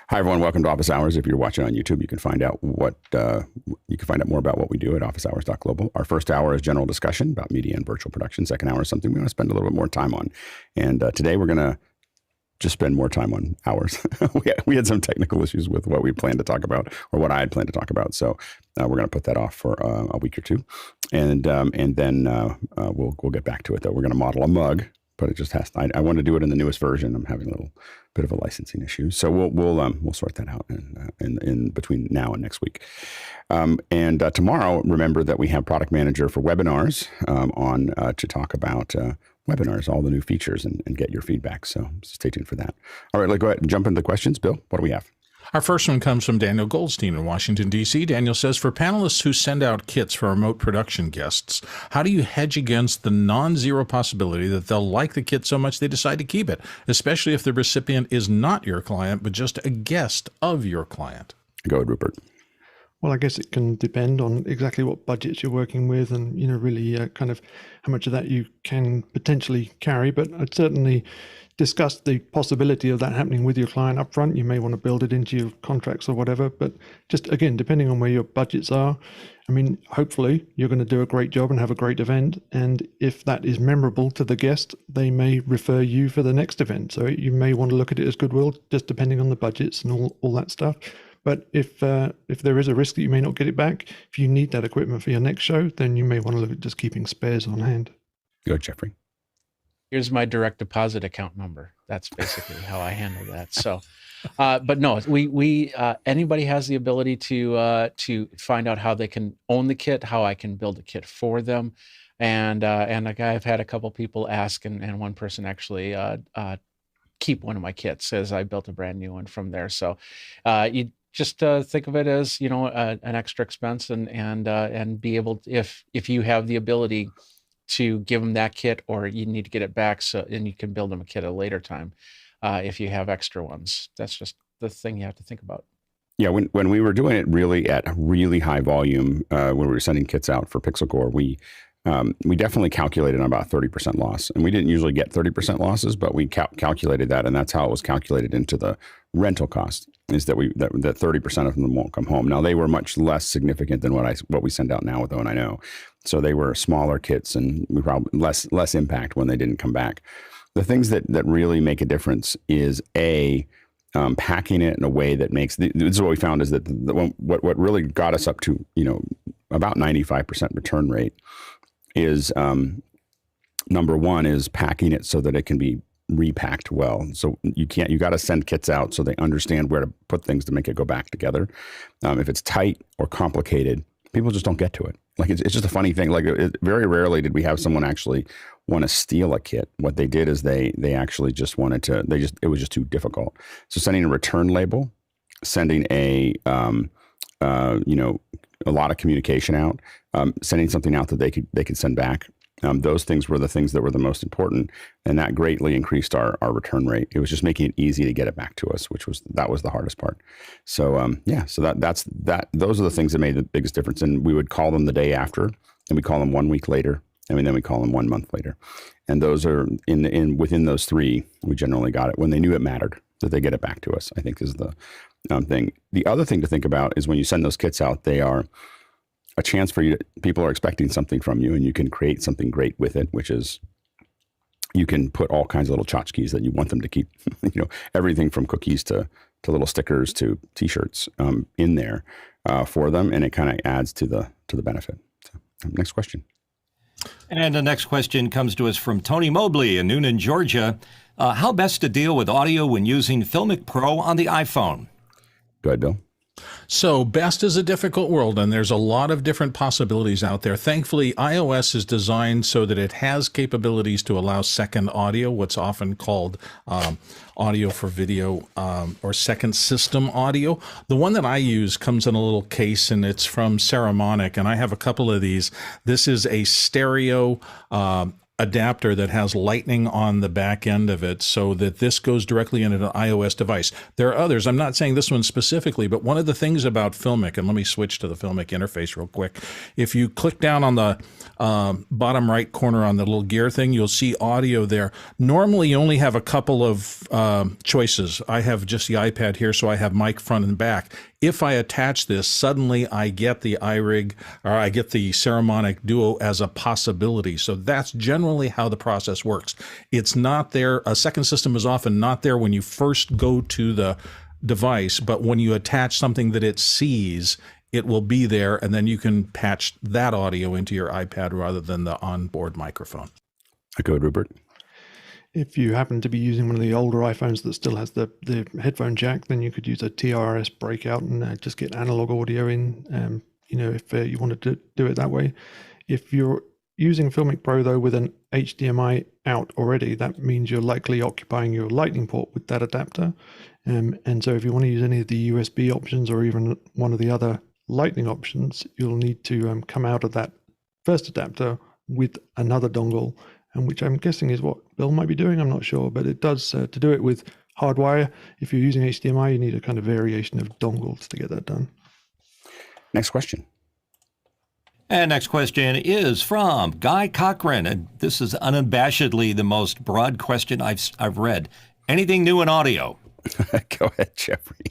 Hi everyone, welcome to Office Hours. If you're watching on YouTube, you can find out more about what we do at officehours.global. Our first hour is general discussion about media and virtual production. Second hour is something we want to spend a little bit more time on. And today we're going to just spend more time on hours. we had some technical issues with what we planned to talk about, or what I had planned to talk about. So we're going to put that off for a week or two, and then we'll get back to it. Though we're going to model a mug, but it just has to, I want to do it in the newest version. I'm having a little bit of a licensing issue, so we'll sort that out in between now and next week. And tomorrow, remember that we have product manager for webinars on to talk about webinars, all the new features, and get your feedback. So stay tuned for that. All right, let's go ahead and jump into the questions. Bill, what do we have? Our first one comes from Daniel Goldstein in Washington, D.C. Daniel says, for panelists who send out kits for remote production guests, how do you hedge against the non-zero possibility that they'll like the kit so much they decide to keep it, especially if the recipient is not your client, but just a guest of your client? Go ahead, Rupert. Well, I guess it can depend on exactly what budgets you're working with and, really kind of how much of that you can potentially carry. But I'd certainly discuss the possibility of that happening with your client up front. You may want to build it into your contracts or whatever. But just, again, depending on where your budgets are, I mean, hopefully you're going to do a great job and have a great event. And if that is memorable to the guest, they may refer you for the next event. So you may want to look at it as goodwill, just depending on the budgets and all that stuff. But if there is a risk that you may not get it back, if you need that equipment for your next show, then you may want to look at just keeping spares on hand. Go, Jeffrey. Here's my direct deposit account number. That's basically how I handle that. So, but no, we anybody has the ability to find out how they can own the kit, how I can build a kit for them, and I've had a couple people ask, and one person actually keep one of my kits as I built a brand new one from there. So, you just think of it as, an extra expense, and be able to, if you have the ability to give them that kit, or you need to get it back, and you can build them a kit at a later time if you have extra ones. That's just the thing you have to think about. Yeah, when we were doing it really at a really high volume, when we were sending kits out for Pixel Core, we definitely calculated on about 30% loss, and we didn't usually get 30% losses, but we calculated that, and that's how it was calculated into the rental cost. Is that that 30% of them won't come home. Now, they were much less significant than what we send out now with O&I. So they were smaller kits, and we probably less impact when they didn't come back. The things that really make a difference is packing it in a way that makes this is what we found is that what really got us up to about 95% return rate is number one is packing it so that it can be repacked well. So you got to send kits out so they understand where to put things to make it go back together. If it's tight or complicated, people just don't get to it. Like it's just a funny thing. Like very rarely did we have someone actually want to steal a kit. What they did is they actually just wanted to. It was just too difficult. So sending a return label, sending a lot of communication out, sending something out that they could send back. Those things were the things that were the most important, and that greatly increased our return rate. It was just making it easy to get it back to us, that was the hardest part. So so that's those are the things that made the biggest difference. And we would call them the day after, and we call them 1 week later, and then we call them 1 month later. And those are within those three, we generally got it when they knew it mattered that they get it back to us. I think is the thing. The other thing to think about is when you send those kits out, they are a chance for you. People are expecting something from you, and you can create something great with it, which is you can put all kinds of little tchotchkes that you want them to keep, everything from cookies to little stickers to T-shirts in there for them, and it kind of adds to the benefit. So, next question. And the next question comes to us from Tony Mobley in Noonan, Georgia. How best to deal with audio when using Filmic Pro on the iPhone? Go ahead, Bill. So best is a difficult world, and there's a lot of different possibilities out there. Thankfully, iOS is designed so that it has capabilities to allow second audio, what's often called audio for video or second system audio. The one that I use comes in a little case, and it's from Ceramonic, and I have a couple of these. This is a stereo adapter that has lightning on the back end of it so that this goes directly into an iOS device. There are others. I'm not saying this one specifically, but one of the things about Filmic, and let me switch to the Filmic interface real quick. If you click down on the bottom right corner on the little gear thing, you'll see audio there. Normally, you only have a couple of choices. I have just the iPad here, so I have mic front and back. If I attach this, suddenly I get the iRig, or I get the Ceramonic Duo as a possibility. So that's generally how the process works. It's not there. A second system is often not there when you first go to the device, but when you attach something that it sees, it will be there, and then you can patch that audio into your iPad rather than the onboard microphone. Go ahead, Rupert. If you happen to be using one of the older iPhones that still has the headphone jack, then you could use a TRS breakout and just get analog audio in, if you wanted to do it that way. If you're using Filmic Pro, though, with an HDMI out already, that means you're likely occupying your Lightning port with that adapter. And so if you want to use any of the USB options or even one of the other Lightning options, you'll need to come out of that first adapter with another dongle, and which I'm guessing is what Bill might be doing. I'm not sure, but it does to do it with hardwire. If you're using HDMI, you need a kind of variation of dongles to get that done. Next question. And next question is from Guy Cochran, and this is unabashedly the most broad question I've read. Anything new in audio? Go ahead, Jeffrey.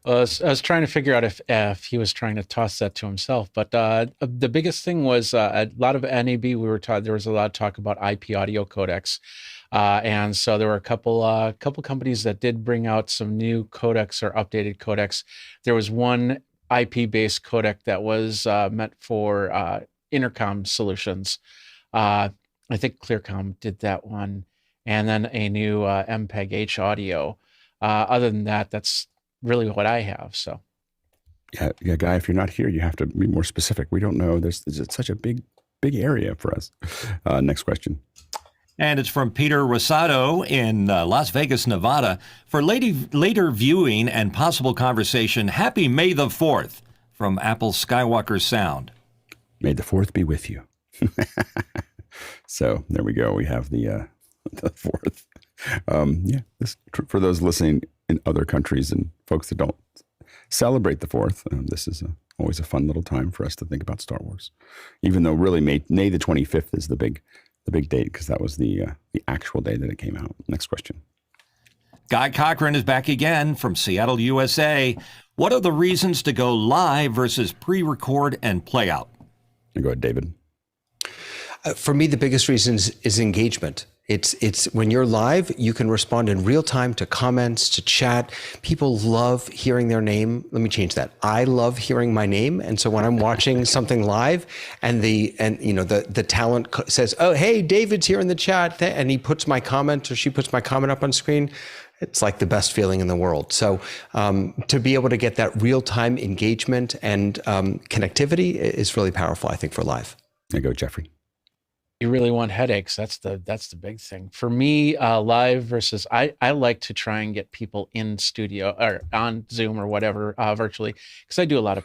I was trying to figure out if he was trying to toss that to himself, but the biggest thing was a lot of NAB. There was a lot of talk about IP audio codecs, and so there were a couple companies that did bring out some new codecs or updated codecs. There was one IP-based codec that was meant for intercom solutions. I think Clearcom did that one, and then a new MPEG-H audio. Other than that, that's really what I have. So, yeah, Guy, if you're not here, you have to be more specific. We don't know. There's such a big area for us. Next question. And it's from Peter Rosado in Las Vegas, Nevada. For later viewing and possible conversation, happy May the 4th from Apple's Skywalker Sound. May the 4th be with you. So there we go. We have the 4th. This, for those listening in other countries and folks that don't celebrate the 4th, this is always a fun little time for us to think about Star Wars. Even though really May the 25th is the big date, because that was the actual day that it came out. Next question. Guy Cochran is back again from Seattle, USA. What are the reasons to go live versus pre-record and play out? Go ahead, David. For me, the biggest reason is engagement. It's when you're live, you can respond in real time to comments, to chat. People love hearing their name. Let me change that. I love hearing my name. And so when I'm watching something live and the talent says, "Oh, hey, David's here in the chat," and he puts my comment or she puts my comment up on screen, it's like the best feeling in the world. So to be able to get that real time engagement and connectivity is really powerful, I think, for live. There you go, Jeffrey. You really want headaches. That's the big thing for me. Live versus I like to try and get people in studio or on Zoom or whatever virtually, because I do a lot of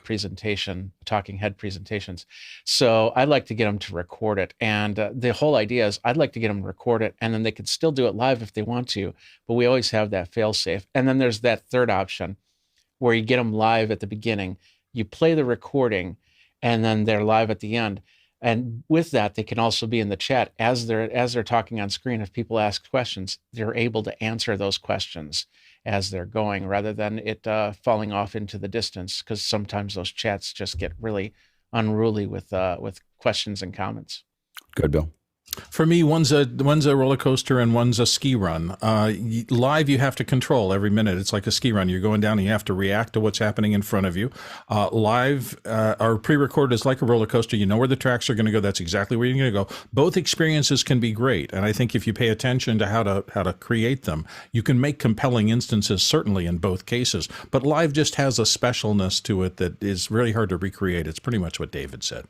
talking head presentations. So I'd like to get them to record it. And the whole idea is I'd like to get them to record it, and then they could still do it live if they want to. But we always have that fail safe. And then there's that third option where you get them live at the beginning, you play the recording, and then they're live at the end. And with that, they can also be in the chat as they're talking on screen. If people ask questions, they're able to answer those questions as they're going, rather than it falling off into the distance, because sometimes those chats just get really unruly with questions and comments. Good, Bill. For me, one's a roller coaster and one's a ski run. Live, you have to control every minute. It's like a ski run. You're going down and you have to react to what's happening in front of you. Live, or pre-recorded is like a roller coaster. You know where the tracks are going to go. That's exactly where you're going to go. Both experiences can be great. And I think if you pay attention to how to create them, you can make compelling instances, certainly in both cases. But live just has a specialness to it that is really hard to recreate. It's pretty much what David said.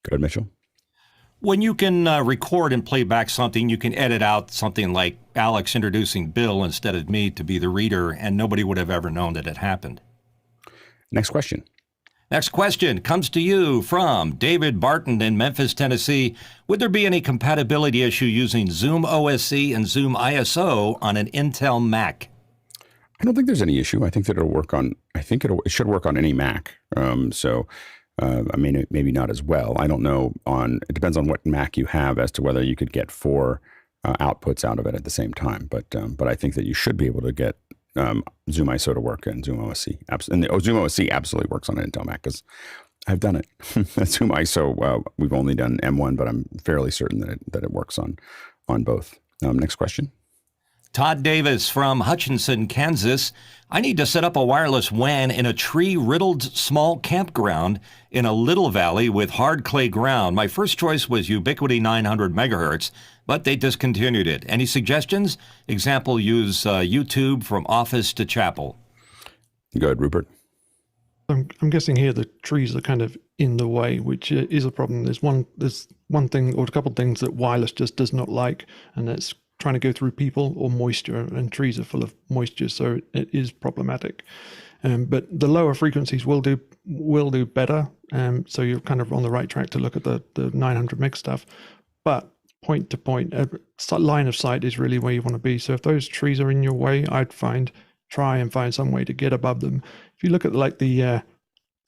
Go ahead, Mitchell. When you can record and play back something, you can edit out something like Alex introducing Bill instead of me to be the reader, and nobody would have ever known that it happened. Next question. Next question comes to you from David Barton in Memphis, Tennessee. Would there be any compatibility issue using ZoomOSC and Zoom ISO on an Intel Mac? I don't think there's any issue. I think that it should work on any Mac. I mean, maybe not as well. I don't know it depends on what Mac you have as to whether you could get 4 outputs out of it at the same time. But I think that you should be able to get Zoom ISO to work and ZoomOSC. And the ZoomOSC absolutely works on an Intel Mac because I've done it. Zoom ISO, we've only done M1, but I'm fairly certain that it works on both. Next question. Todd Davis from Hutchinson, Kansas. I need to set up a wireless WAN in a tree-riddled small campground in a little valley with hard clay ground. My first choice was Ubiquiti 900 megahertz, but they discontinued it. Any suggestions? Example, use YouTube from office to chapel. Go ahead, Rupert. I'm guessing here the trees are kind of in the way, which is a problem. There's one thing or a couple of things that wireless just does not like, and that's trying to go through people or moisture, and trees are full of moisture, so it is problematic. But the lower frequencies will do better. So you're kind of on the right track to look at the 900 meg stuff. But point to point, line of sight is really where you want to be. So if those trees are in your way, I'd try and find some way to get above them. If you look at like the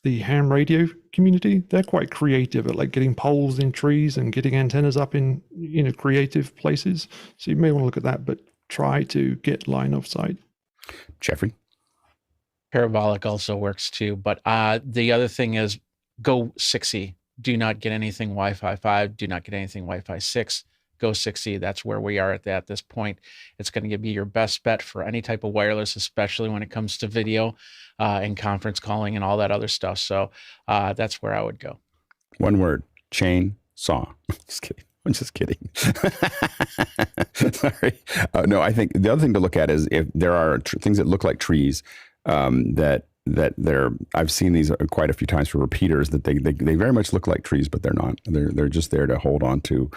ham radio community, they're quite creative at like getting poles in trees and getting antennas up in creative places. So you may want to look at that, but try to get line of sight. Jeffrey? Parabolic also works too, but the other thing is go 6E. Do not get anything Wi-Fi 5. Do not get anything Wi-Fi 6. Go 6E. That's where we are at this point. It's going to be your best bet for any type of wireless, especially when it comes to video and conference calling and all that other stuff. So that's where I would go. One word: chain saw. Just kidding. I'm just kidding. Sorry. No, I think the other thing to look at is if there are things that look like trees that I've seen these quite a few times for repeaters that they very much look like trees, but they're not. They're just there to hold on to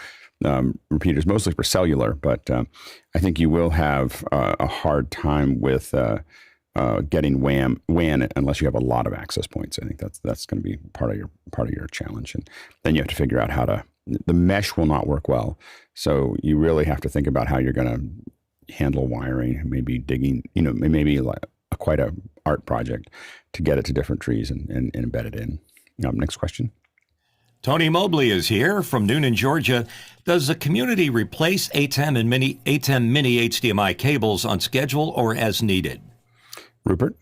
repeaters, mostly for cellular. But I think you will have a hard time with getting WAN unless you have a lot of access points. I think that's going to be part of your challenge, and then you have to figure out how to. The mesh will not work well, so you really have to think about how you're going to handle wiring. Maybe digging, maybe like quite a art project to get it to different trees and embed it in. Next question. Tony Mobley is here from Noonan, Georgia. Does the community replace ATEM and ATEM mini HDMI cables on schedule or as needed? Rupert?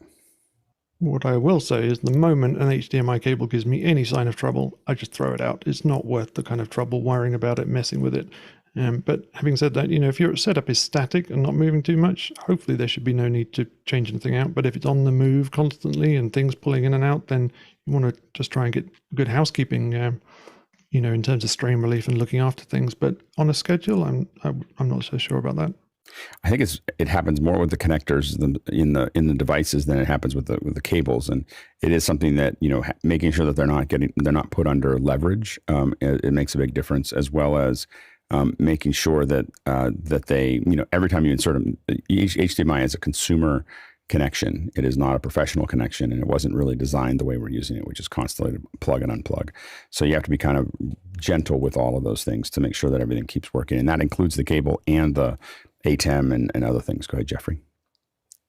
What I will say is the moment an HDMI cable gives me any sign of trouble, I just throw it out. It's not worth the kind of trouble worrying about it, messing with it. But having said that, if your setup is static and not moving too much, hopefully there should be no need to change anything out. But if it's on the move constantly and things pulling in and out, then you want to just try and get good housekeeping, in terms of strain relief and looking after things. But on a schedule, I'm not so sure about that. I think it happens more with the connectors in the devices than it happens with the cables, and it is something that making sure that they're not put under leverage. It makes a big difference, as well as making sure that they every time you insert them, HDMI is a consumer connection. It is not a professional connection, and it wasn't really designed the way we're using it, which is constantly to plug and unplug. So you have to be kind of gentle with all of those things to make sure that everything keeps working, and that includes the cable and the ATEM and other things. Go ahead, Jeffrey.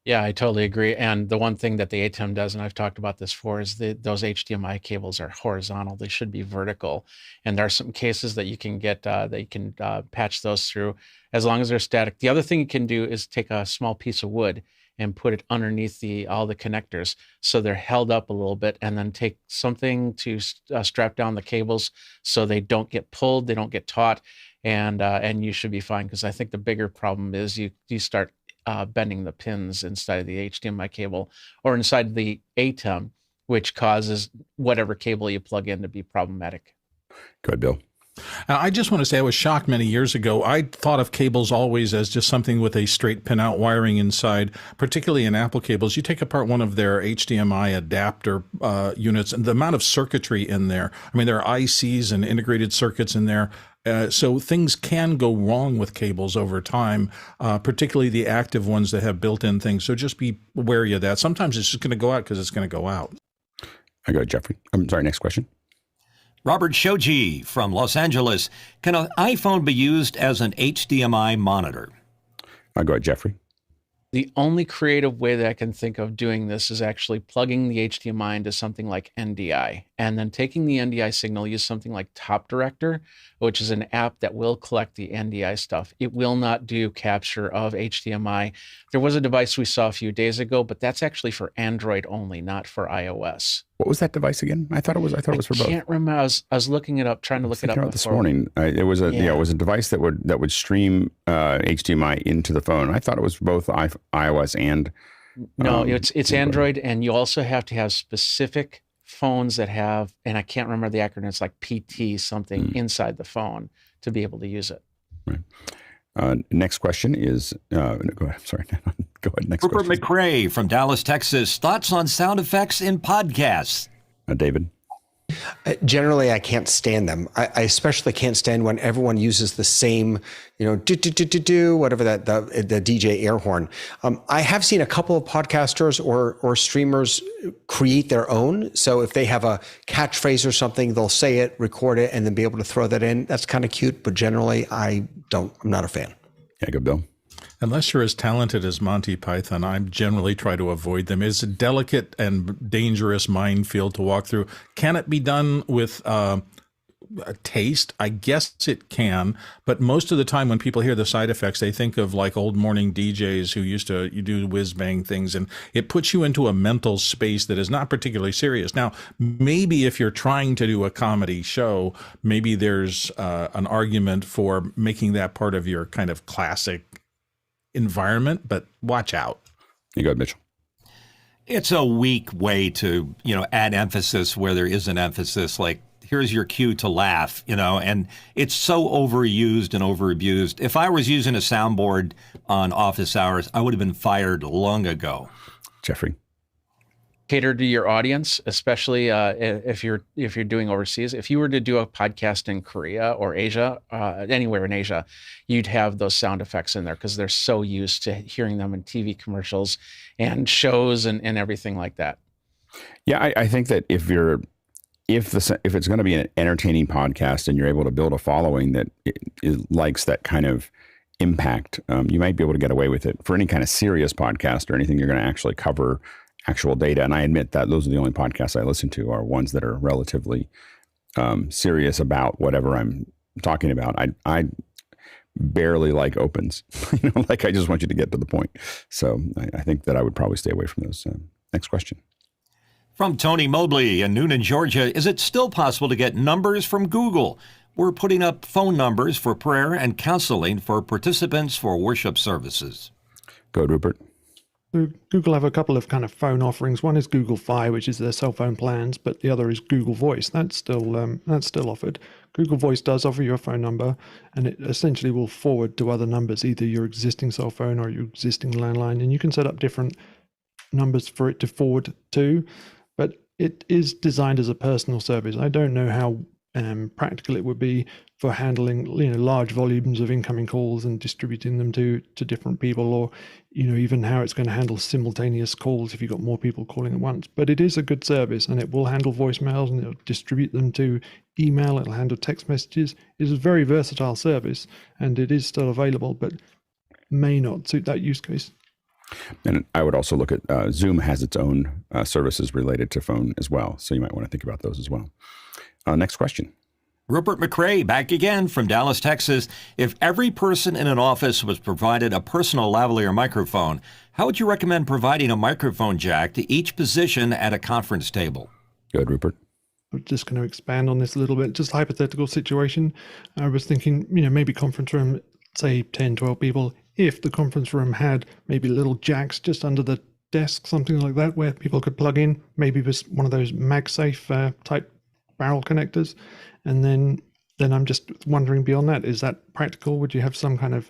Yeah, I totally agree. And the one thing that the ATEM does, and I've talked about this before, is those HDMI cables are horizontal. They should be vertical. And there are some cases that you can get, that you can patch those through as long as they're static. The other thing you can do is take a small piece of wood and put it underneath all the connectors so they're held up a little bit, and then take something to strap down the cables so they don't get pulled, they don't get taut, and you should be fine. Because I think the bigger problem is you start bending the pins inside of the HDMI cable or inside the ATEM, which causes whatever cable you plug in to be problematic. Go ahead, Bill. I just want to say I was shocked many years ago. I thought of cables always as just something with a straight pin out wiring inside, particularly in Apple cables. You take apart one of their HDMI adapter units and the amount of circuitry in there. I mean, there are ICs and integrated circuits in there. So things can go wrong with cables over time, particularly the active ones that have built-in things. So just be wary of that. Sometimes it's just going to go out because it's going to go out. I go, Jeffrey. I'm sorry, next question. Robert Shoji from Los Angeles. Can an iPhone be used as an HDMI monitor? I go, Jeffrey. The only creative way that I can think of doing this is actually plugging the HDMI into something like NDI, and then taking the NDI signal, use something like Top Director, which is an app that will collect the NDI stuff. It will not do capture of HDMI. There was a device we saw a few days ago, but that's actually for Android only, not for iOS. What was that device again? I thought it was for both. I can't remember. I was looking it up, trying to look it up this morning. It was a device that would stream HDMI into the phone. I thought it was both iOS and no, it's Android, and you also have to have specific phones that have, and I can't remember the acronym. It's like PT something inside the phone to be able to use it. Right. Next question is go ahead. Sorry, go ahead. Next Rupert question. McCrae from Dallas, Texas. Thoughts on sound effects in podcasts? David. Generally, I can't stand them. I especially can't stand when everyone uses the same, whatever the DJ air horn. I have seen a couple of podcasters or streamers create their own. So if they have a catchphrase or something, they'll say it, record it, and then be able to throw that in. That's kind of cute, but generally, I'm not a fan. Yeah, go, Bill. Unless you're as talented as Monty Python, I generally try to avoid them. It's a delicate and dangerous minefield to walk through. Can it be done with a taste? I guess it can, but most of the time when people hear the side effects, they think of like old morning DJs who used to do whiz-bang things, and it puts you into a mental space that is not particularly serious. Now, maybe if you're trying to do a comedy show, maybe there's an argument for making that part of your kind of classic environment, but watch out. You go, Mitchell. It's a weak way to, add emphasis where there isn't emphasis. Like, here's your cue to laugh, and it's so overused and overabused. If I was using a soundboard on office hours, I would have been fired long ago. Jeffrey. Cater to your audience, especially if you're doing overseas. If you were to do a podcast in Korea or Asia, anywhere in Asia, you'd have those sound effects in there because they're so used to hearing them in TV commercials and shows and everything like that. Yeah, I think that if it's going to be an entertaining podcast and you're able to build a following that likes that kind of impact, you might be able to get away with it. For any kind of serious podcast or anything you're going to actually cover actual data, and I admit that those are the only podcasts I listen to are ones that are relatively serious about whatever I'm talking about. I barely like opens, like I just want you to get to the point. So I think that I would probably stay away from those. Next question. From Tony Mobley in Noonan, Georgia. Is it still possible to get numbers from Google? We're putting up phone numbers for prayer and counseling for participants for worship services. Go, Rupert. Google have a couple of kind of phone offerings. One is Google Fi, which is their cell phone plans, but the other is Google Voice. That's still offered. Google Voice does offer you a phone number, and it essentially will forward to other numbers, either your existing cell phone or your existing landline, and you can set up different numbers for it to forward to. But it is designed as a personal service. I don't know how practical it would be for handling large volumes of incoming calls and distributing them to different people, or even how it's going to handle simultaneous calls if you've got more people calling at once. But it is a good service, and it will handle voicemails, and it'll distribute them to email, it'll handle text messages. It is a very versatile service, and it is still available, but may not suit that use case. And I would also look at Zoom has its own services related to phone as well, so you might want to think about those as well. Next question. Rupert McCrae back again from Dallas, Texas. If every person in an office was provided a personal lavalier microphone, how would you recommend providing a microphone jack to each position at a conference table? Good, Rupert. I'm just going to expand on this a little bit. Just a hypothetical situation. I was thinking, maybe conference room, say 10, 12 people. If the conference room had maybe little jacks just under the desk, something like that, where people could plug in, maybe with one of those MagSafe type barrel connectors. And then I'm just wondering beyond that, is that practical? Would you have some kind of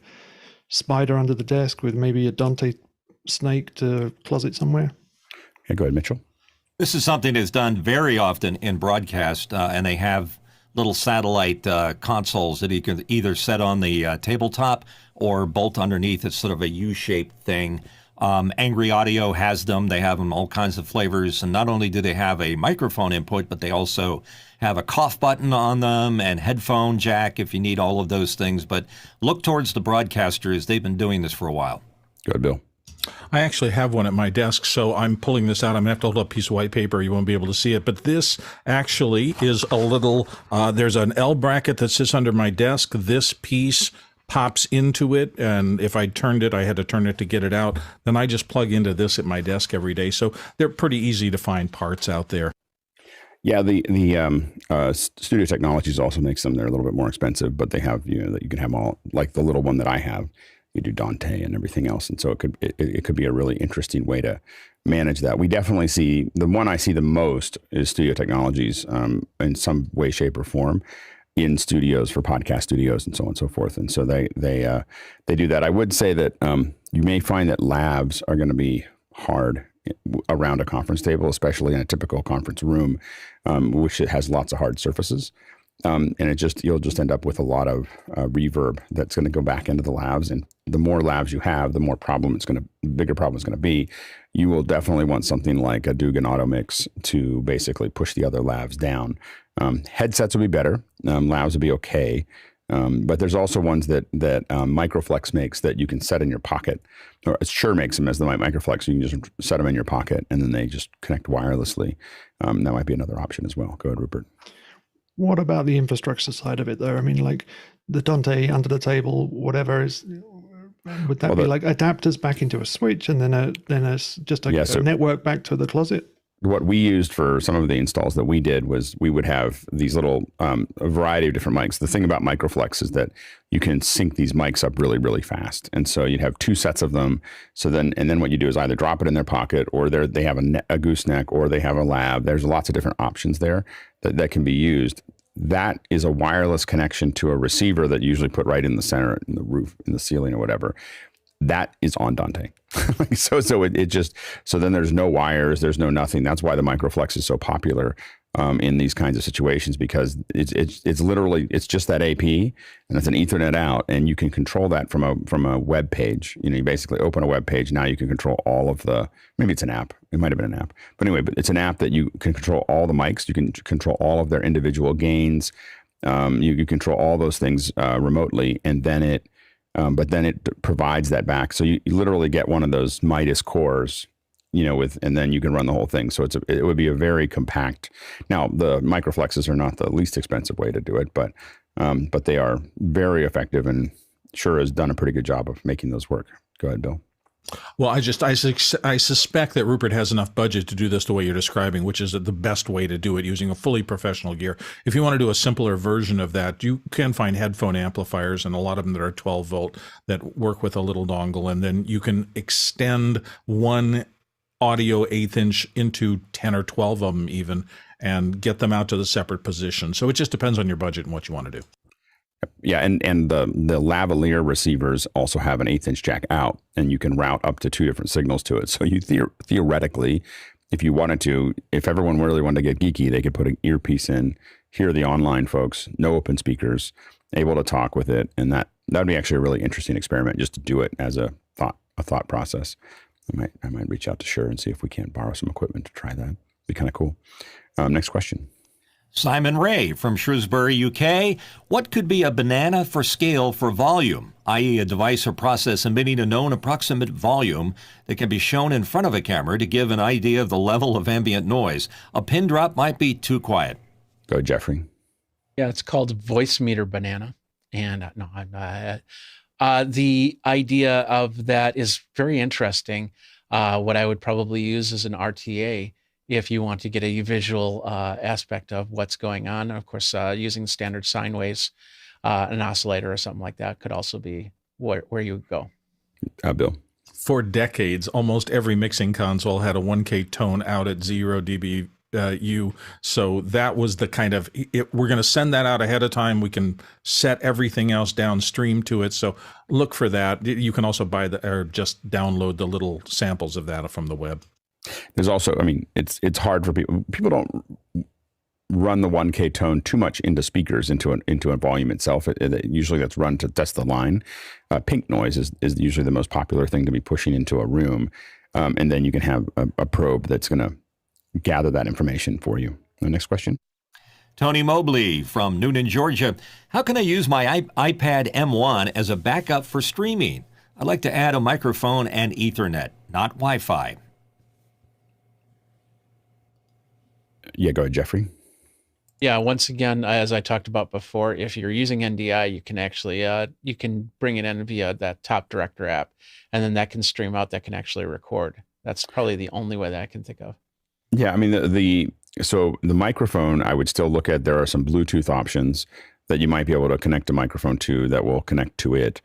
spider under the desk with maybe a Dante snake to closet somewhere? Okay, go ahead, Mitchell. This is something that's done very often in broadcast, and they have little satellite consoles that you can either set on the tabletop or bolt underneath. It's sort of a U-shaped thing. Angry Audio has them. They have them all kinds of flavors. And not only do they have a microphone input, but they also have a cough button on them and headphone jack if you need all of those things. But look towards the broadcasters. They've been doing this for a while. Go ahead, Bill. I actually have one at my desk, so I'm pulling this out. I'm going to have to hold up a piece of white paper. You won't be able to see it. But this actually is a little, there's an L bracket that sits under my desk. This piece pops into it, and if I turned it, I had to turn it to get it out. Then I just plug into this at my desk every day. So they're pretty easy to find parts out there. Yeah, the Studio Technologies also makes them. They're a little bit more expensive, but they have, that you can have all, like the little one that I have. You do Dante and everything else, and so it could be a really interesting way to manage that. We definitely see, the one I see the most is Studio Technologies in some way, shape, or form in studios for podcast studios and so on and so forth. And so they do that. I would say that you may find that labs are going to be hard around a conference table, especially in a typical conference room, which it has lots of hard surfaces. And you'll just end up with a lot of reverb that's going to go back into the lavs. And the more lavs you have, the more bigger problem it's going to be. You will definitely want something like a Dugan automix to basically push the other lavs down. Headsets will be better. Lavs will be okay. But there's also ones that Microflex makes that you can set in your pocket, or Shure makes them as the Microflex. You can just set them in your pocket and then they just connect wirelessly. That might be another option as well. Go ahead, Rupert. What about the infrastructure side of it, though? I mean, like the Dante under the table, whatever is, would that be like adapters back into a switch and then a network back to the closet? What we used for some of the installs that we did was we would have these little, a variety of different mics. The thing about Microflex is that you can sync these mics up really, really fast. And so you'd have two sets of them. And then what you do is either drop it in their pocket, or they have a gooseneck, or they have a lab. There's lots of different options there that can be used. That is a wireless connection to a receiver that you usually put right in the center, in the roof, in the ceiling or whatever. That is on Dante. So then there's no wires, there's no nothing. That's why the Microflex is so popular in these kinds of situations, because it's literally, it's just that AP and it's an Ethernet out, and you can control that from a web page. You basically open a web page. Now you can control all of maybe it's an app. It might have been an app, but anyway, but it's an app that you can control all the mics. You can control all of their individual gains. You control all those things remotely, and then it provides that back. So you literally get one of those Midas cores, and then you can run the whole thing. So it would be a very compact. Now the Microflexes are not the least expensive way to do it, but they are very effective, and Shure has done a pretty good job of making those work. Go ahead, Bill. Well, I suspect that Rupert has enough budget to do this the way you're describing, which is the best way to do it, using a fully professional gear. If you want to do a simpler version of that, you can find headphone amplifiers, and a lot of them that are 12 volt that work with a little dongle, and then you can extend one audio 1/8 inch into 10 or 12 of them even, and get them out to the separate position. So it just depends on your budget and what you want to do. Yeah, and the lavalier receivers also have an 1/8 inch jack out, and you can route up to 2 different signals to it. So you theoretically, if you wanted to, if everyone really wanted to get geeky, they could put an earpiece in, hear the online folks, no open speakers, able to talk with it, and that would be actually a really interesting experiment, just to do it as a thought process. I might reach out to Shure and see if we can't borrow some equipment to try that. It'd be kind of cool. Next question. Simon Ray from Shrewsbury, UK. What could be a banana for scale for volume, i.e. a device or process emitting a known approximate volume that can be shown in front of a camera to give an idea of the level of ambient noise? A pin drop might be too quiet. Go, Jeffrey. Yeah, it's called voice meter banana. And the idea of that is very interesting. What I would probably use is an RTA if you want to get a visual aspect of what's going on. And of course, using standard sine waves, an oscillator or something like that could also be where you would go. Bill. For decades, almost every mixing console had a 1K tone out at 0 dBu. So that was the kind of, we're going to send that out ahead of time. We can set everything else downstream to it. So look for that. You can also buy or just download the little samples of that from the web. There's also, it's hard for people. People don't run the 1K tone too much into speakers, into a volume itself. Usually that's run to test the line. Pink noise is usually the most popular thing to be pushing into a room. And then you can have a probe that's going to gather that information for you. The next question. Tony Mobley from Noonan, Georgia. How can I use my iPad M1 as a backup for streaming? I'd like to add a microphone and Ethernet, not Wi-Fi. Yeah, go ahead, Jeffrey. Yeah, once again, as I talked about before, if you're using NDI, you can actually you can bring it in via that Top Director app, and then that can stream out. That can actually record. That's probably the only way that I can think of. Yeah, I mean so the microphone, I would still look at. There are some Bluetooth options that you might be able to connect a microphone to that will connect to it.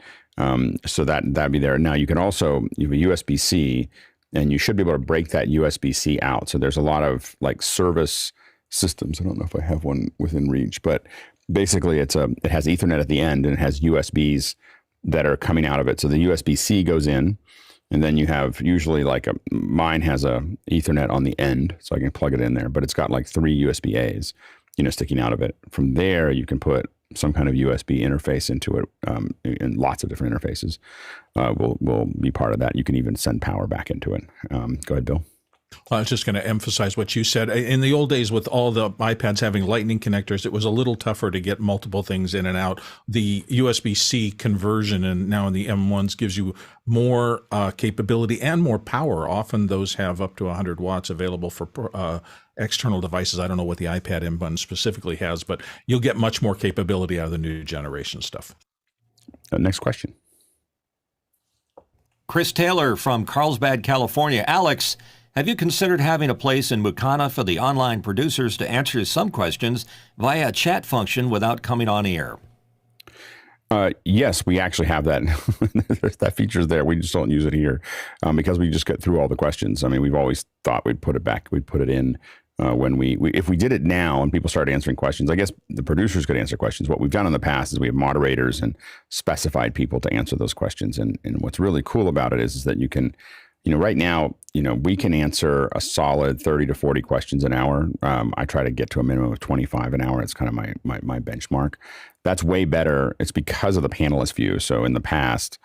So that'd be there. Now you can also you have a USB-C, and you should be able to break that USB-C out. So there's a lot of like service systems. I don't know if I have one within reach, but basically it has Ethernet at the end, and it has USBs that are coming out of it. So the USB-C goes in, and then you have usually mine has a Ethernet on the end, so I can plug it in there, but it's got like 3 USB-As, sticking out of it. From there, you can put some kind of USB interface into it, and lots of different interfaces will be part of that. You can even send power back into it. Go ahead, Bill. I was just going to emphasize what you said. In the old days, with all the iPads having lightning connectors, it was a little tougher to get multiple things in and out. The USB-C conversion, and now in the M1s, gives you more capability and more power. Often those have up to 100 watts available for external devices. I don't know what the iPad M1 specifically has, but you'll get much more capability out of the new generation stuff. Next question. Chris Taylor from Carlsbad, California. Alex, have you considered having a place in Mukana for the online producers to answer some questions via a chat function without coming on air? Yes, we actually have that. That feature's there. We just don't use it here because we just get through all the questions. I mean, we've always thought we'd put it back. We'd put it in when if we did it now and people started answering questions, I guess the producers could answer questions. What we've done in the past is we have moderators and specified people to answer those questions. And what's really cool about it is that you can, right now, we can answer a solid 30 to 40 questions an hour. I try to get to a minimum of 25 an hour. It's kind of my benchmark. That's way better. It's because of the panelist view. So in the past,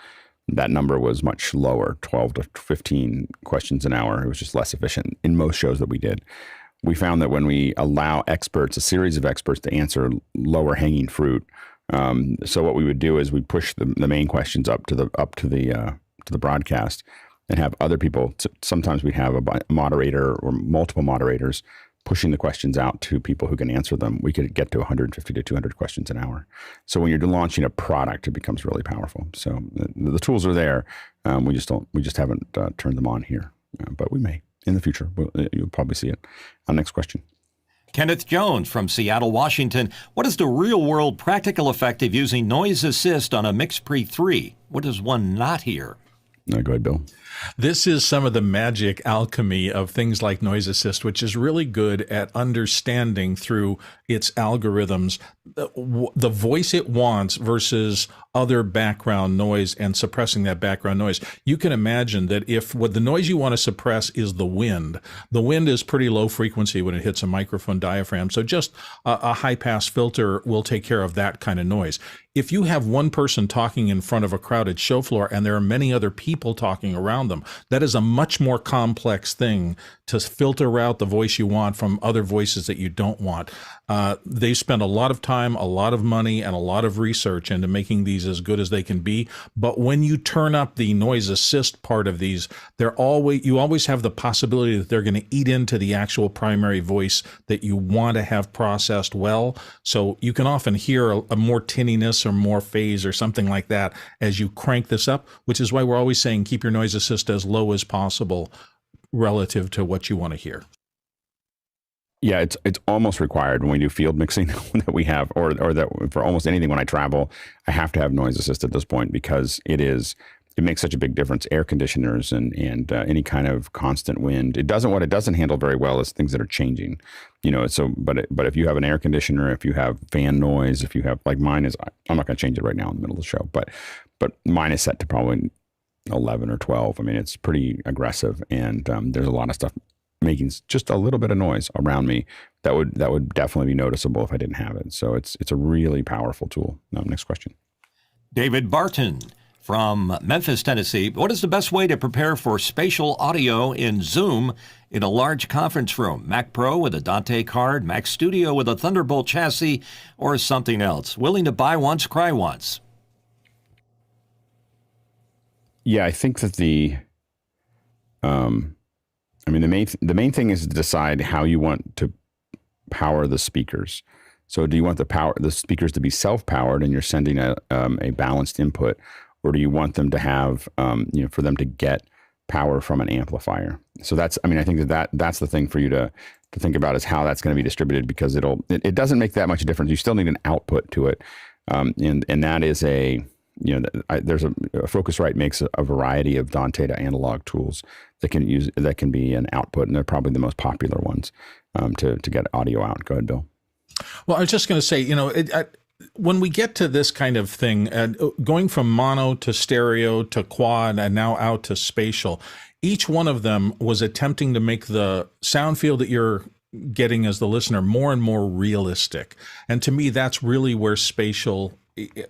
that number was much lower, 12 to 15 questions an hour. It was just less efficient in most shows that we did. We found that when we allow experts, a series of experts, to answer lower hanging fruit, so what we would do is we'd push the main questions up to the broadcast and have other people. Sometimes we'd have a moderator or multiple moderators pushing the questions out to people who can answer them. We could get to 150 to 200 questions an hour. So when you're launching a product, it becomes really powerful. So the tools are there. We just haven't turned them on here, but we may in the future. You'll probably see it. Next question. Kenneth Jones from Seattle, Washington. What is the real-world practical effect of using noise assist on a MixPre 3? What does one not hear? Go ahead, Bill. This is some of the magic alchemy of things like Noise Assist, which is really good at understanding through its algorithms the voice it wants versus other background noise and suppressing that background noise. You can imagine that if what the noise you want to suppress is the wind is pretty low frequency when it hits a microphone diaphragm. So just a high pass filter will take care of that kind of noise. If you have one person talking in front of a crowded show floor and there are many other people talking around them, that is a much more complex thing to filter out the voice you want from other voices that you don't want. They spend a lot of time, a lot of money, and a lot of research into making these as good as they can be. But when you turn up the noise assist part of these, you always have the possibility that they're going to eat into the actual primary voice that you want to have processed well. So you can often hear a more tinniness or more phase or something like that as you crank this up, which is why we're always saying keep your noise assist as low as possible relative to what you want to hear. Yeah, it's almost required when we do field mixing that we have, or that for almost anything when I travel, I have to have noise assist at this point because it makes such a big difference. Air conditioners and any kind of constant wind. What it doesn't handle very well is things that are changing. But if you have an air conditioner, if you have fan noise, if you have, like mine is, I'm not going to change it right now in the middle of the show, but mine is set to probably 11 or 12. I mean, it's pretty aggressive, and there's a lot of stuff making just a little bit of noise around me, that would definitely be noticeable if I didn't have it. So it's a really powerful tool. Next question. David Barton from Memphis, Tennessee. What is the best way to prepare for spatial audio in Zoom in a large conference room? Mac Pro with a Dante card, Mac Studio with a Thunderbolt chassis, or something else? Willing to buy once, cry once. Yeah, I think that the main thing is to decide how you want to power the speakers. So do you want the speakers to be self-powered and you're sending a balanced input, or do you want them to have, for them to get power from an amplifier? So I think that's the thing for you to think about, is how that's going to be distributed, because it doesn't make that much difference. You still need an output to it. And that is there's a Focusrite makes a variety of Dante to analog tools that can be an output, and they're probably the most popular ones to get audio out. Go ahead, Bill. Well, I was just going to say, when we get to this kind of thing, going from mono to stereo to quad and now out to spatial, each one of them was attempting to make the sound field that you're getting as the listener more and more realistic. And to me, that's really where spatial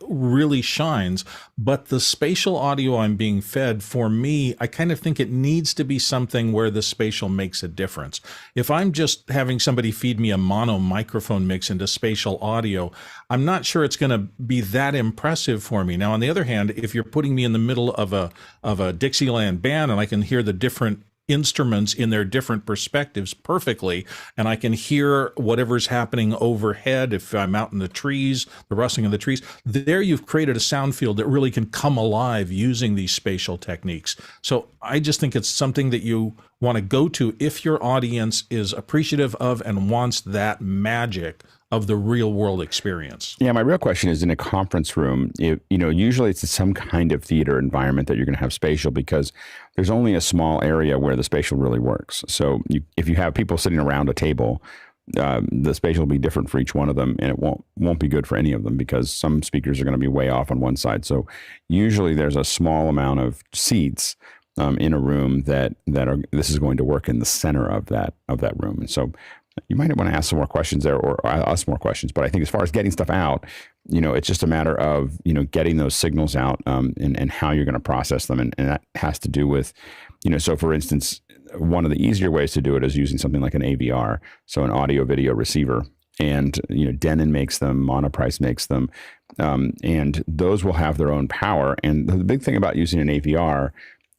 really shines. But the spatial audio I'm being fed, for me, I kind of think it needs to be something where the spatial makes a difference. If I'm just having somebody feed me a mono microphone mix into spatial audio, I'm not sure it's going to be that impressive for me. Now, on the other hand, if you're putting me in the middle of a Dixieland band and I can hear the different instruments in their different perspectives perfectly, and I can hear whatever's happening overhead if I'm out in the trees, the rustling of the trees, there you've created a sound field that really can come alive using these spatial techniques. So I just think it's something that you want to go to if your audience is appreciative of and wants that magic of the real world experience. Yeah, my real question is, in a conference room, usually it's some kind of theater environment that you're going to have spatial, because there's only a small area where the spatial really works. So if you have people sitting around a table, the spatial will be different for each one of them, and it won't be good for any of them, because some speakers are going to be way off on one side. So usually there's a small amount of seats in a room this is going to work in the center of that room. And so you might want to ask some more questions there, or ask more questions. But I think as far as getting stuff out, it's just a matter of, getting those signals out and how you're going to process them. And that has to do with, so for instance, one of the easier ways to do it is using something like an AVR, so an audio video receiver. And, Denon makes them, Monoprice makes them, and those will have their own power. And the big thing about using an AVR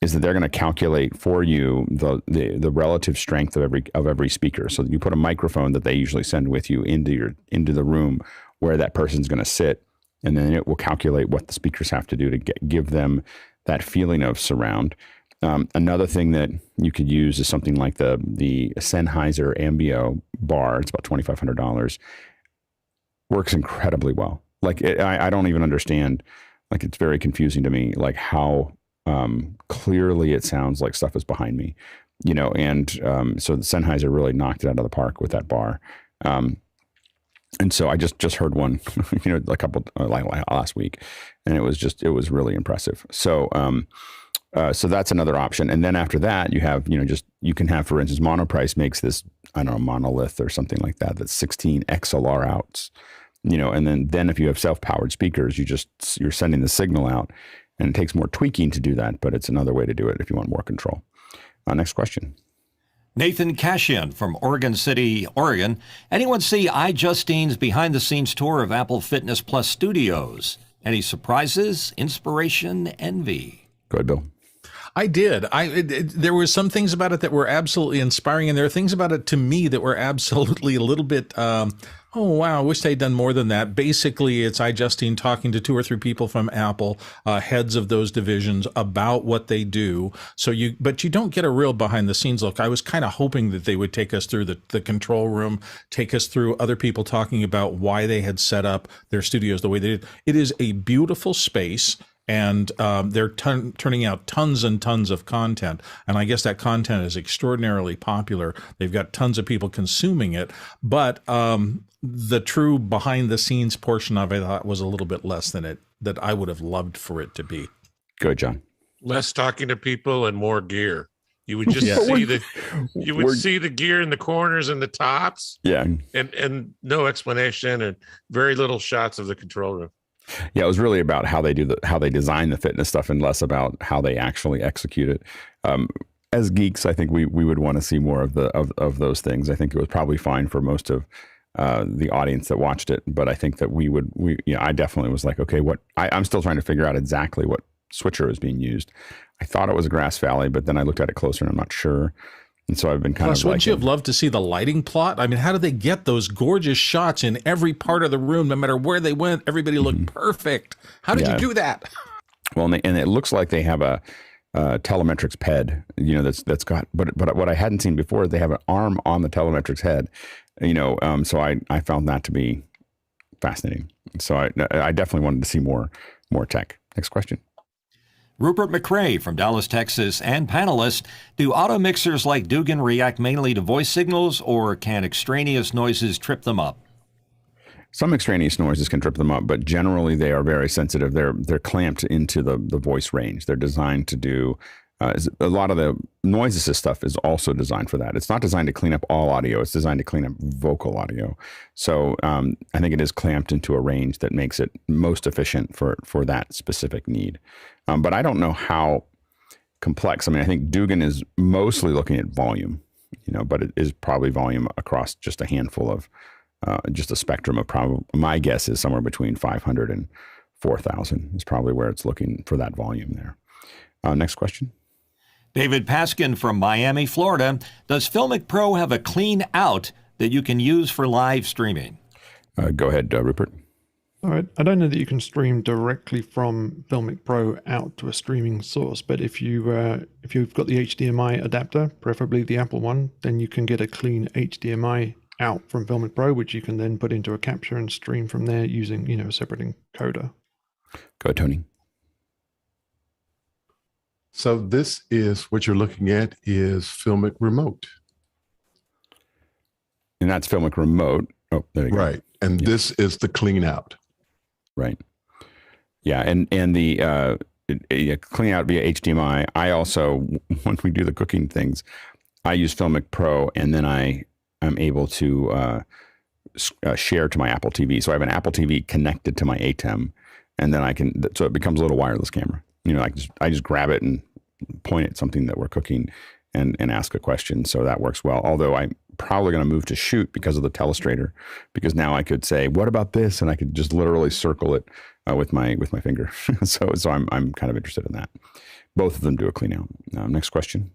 is that they're going to calculate for you the relative strength of every speaker. So you put a microphone that they usually send with you into the room where that person's going to sit, and then it will calculate what the speakers have to do to give them that feeling of surround. Another thing that you could use is something like the Sennheiser Ambio bar. It's about $2,500. Works incredibly well. I don't even understand. It's very confusing to me, how clearly it sounds like stuff is behind me, and so the Sennheiser really knocked it out of the park with that bar. And so I just heard one, a couple last week, and it was really impressive. So so that's another option. And then after that, you have, you can have, for instance, Monoprice makes this, monolith or something like that, that's 16 XLR outs, and then if you have self-powered speakers, you're sending the signal out. And it takes more tweaking to do that, but it's another way to do it if you want more control. Next question. Nathan Cashian from Oregon City, Oregon. Anyone see iJustine's behind-the-scenes tour of Apple Fitness Plus Studios? Any surprises, inspiration, envy? Go ahead, Bill. I did. There were some things about it that were absolutely inspiring, and there are things about it to me that were absolutely a little bit, oh, wow, I wish they'd done more than that. Basically, it's iJustine talking to 2 or 3 people from Apple, heads of those divisions, about what they do. But you don't get a real behind-the-scenes look. I was kind of hoping that they would take us through the control room, take us through other people talking about why they had set up their studios the way they did. It is a beautiful space. And they're turning out tons and tons of content. And I guess that content is extraordinarily popular. They've got tons of people consuming it. But the true behind-the-scenes portion of it, I thought, was a little bit less than that I would have loved for it to be. Go ahead, John. Less talking to people and more gear. You would just Yeah. see you would We're- see the gear in the corners and the tops, Yeah. and no explanation and very little shots of the control room. Yeah, it was really about how they design the fitness stuff and less about how they actually execute it. As geeks, I think we would want to see more of those things. I think it was probably fine for most of the audience that watched it, but I think that I definitely was like, okay, I'm still trying to figure out exactly what switcher is being used. I thought it was a Grass Valley, but then I looked at it closer and I'm not sure. And so I've been kind Plus, of like, wouldn't you have loved to see the lighting plot? I mean, how did they get those gorgeous shots in every part of the room? No matter where they went, everybody looked perfect. How did you do that? well, and it looks like they have a telemetrics PED, that's got, but what I hadn't seen before is they have an arm on the telemetrics head, so I found that to be fascinating. So I definitely wanted to see more tech. Next question. Rupert McRae from Dallas, Texas, and panelists, do automixers like Dugan react mainly to voice signals, or can extraneous noises trip them up? Some extraneous noises can trip them up, but generally they are very sensitive. They're clamped into the voice range. They're designed to do a lot of the noise assist stuff is also designed for that. It's not designed to clean up all audio. It's designed to clean up vocal audio. So I think it is clamped into a range that makes it most efficient for that specific need. But I don't know how complex. I mean, I think Dugan is mostly looking at volume, but it is probably volume across just a handful of, just a spectrum of probably, my guess is somewhere between 500 and 4,000 is probably where it's looking for that volume there. Next question. David Paskin from Miami, Florida. Does Filmic Pro have a clean out that you can use for live streaming? Go ahead, Rupert. All right. I don't know that you can stream directly from Filmic Pro out to a streaming source, but if you've got the HDMI adapter, preferably the Apple one, then you can get a clean HDMI out from Filmic Pro, which you can then put into a capture and stream from there using, a separate encoder. Go, Tony. So this is what you're looking at is Filmic Remote. And that's Filmic Remote. Oh, there you go. Right. And this is the clean out. Right. Yeah. And the clean out via HDMI. I also, when we do the cooking things, I use Filmic Pro, and then I'm able to share to my Apple TV. So I have an Apple TV connected to my ATEM, and then so it becomes a little wireless camera. I just grab it and point at something that we're cooking and ask a question. So that works well. Although I'm probably going to move to shoot because of the telestrator, because now I could say, what about this? And I could just literally circle it with my finger. so I'm kind of interested in that. Both of them do a clean out. Next question.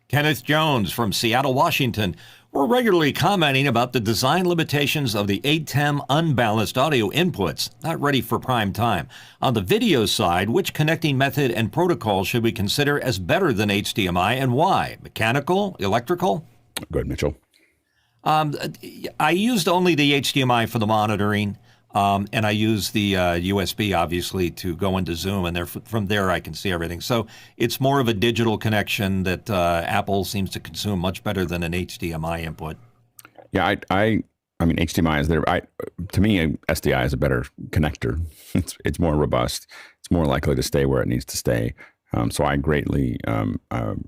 Kenneth Jones from Seattle, Washington. We're regularly commenting about the design limitations of the ATEM unbalanced audio inputs, not ready for prime time. On the video side, which connecting method and protocol should we consider as better than HDMI, and why? Mechanical, electrical? Go ahead, Mitchell. I used only the HDMI for the monitoring, and I use the USB, obviously, to go into Zoom, and from there I can see everything. So it's more of a digital connection that Apple seems to consume much better than an HDMI input. Yeah, I mean, HDMI is there. To me, SDI is a better connector. It's more robust. It's more likely to stay where it needs to stay. So I greatly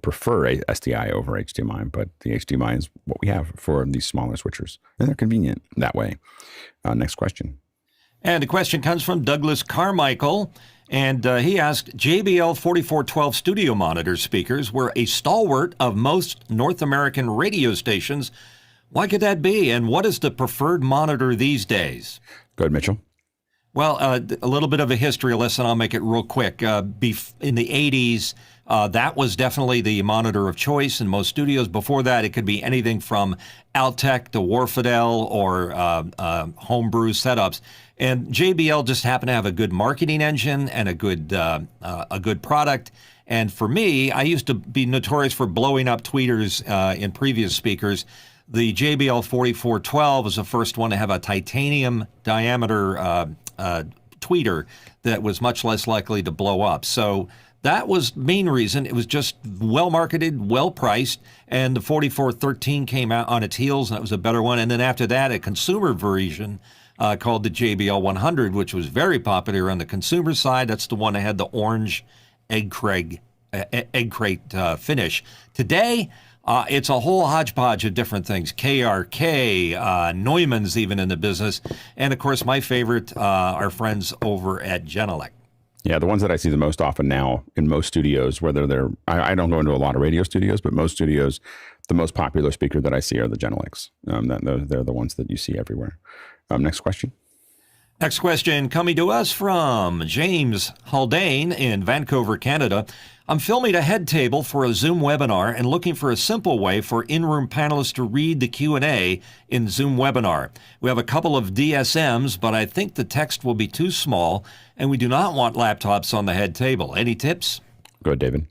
prefer SDI over HDMI, but the HDMI is what we have for these smaller switchers, and they're convenient that way. Next question. And the question comes from Douglas Carmichael, and he asked, JBL 4412 studio monitor speakers were a stalwart of most North American radio stations. Why could that be, and what is the preferred monitor these days? Go ahead, Mitchell. Well, a little bit of a history lesson. I'll make it real quick. In the 80s, that was definitely the monitor of choice in most studios. Before that, it could be anything from Altec to Warfidel or homebrew setups. And JBL just happened to have a good marketing engine and a good product. And for me, I used to be notorious for blowing up tweeters in previous speakers. The JBL 4412 was the first one to have a titanium diameter tweeter that was much less likely to blow up. So that was main reason. It was just well marketed, well priced, and the 4413 came out on its heels, and it was a better one. And then after that, a consumer version called the JBL 100, which was very popular on the consumer side. That's the one that had the orange egg crag egg crate finish. Today, it's a whole hodgepodge of different things. KRK, Neumann's even in the business. And of course, my favorite, our friends over at Genelec. Yeah, the ones that I see the most often now in most studios, whether they're, I don't go into a lot of radio studios, but most studios, the most popular speaker that I see are the Genelecs. They're the ones that you see everywhere. Next question. Next question coming to us from James Haldane in Vancouver, Canada. I'm filming a head table for a Zoom webinar and looking for a simple way for in-room panelists to read the Q&A in Zoom webinar. We have a couple of DSMs, but I think the text will be too small, and we do not want laptops on the head table. Any tips? Go ahead, David.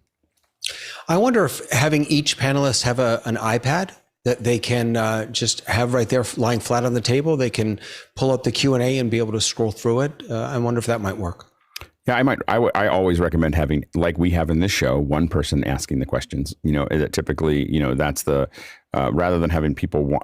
I wonder if having each panelist have an iPad that they can just have right there lying flat on the table. They can pull up the Q&A and be able to scroll through it. I wonder if that might work. Yeah, I always recommend having, like we have in this show, one person asking the questions. Typically, that's the, rather than having people,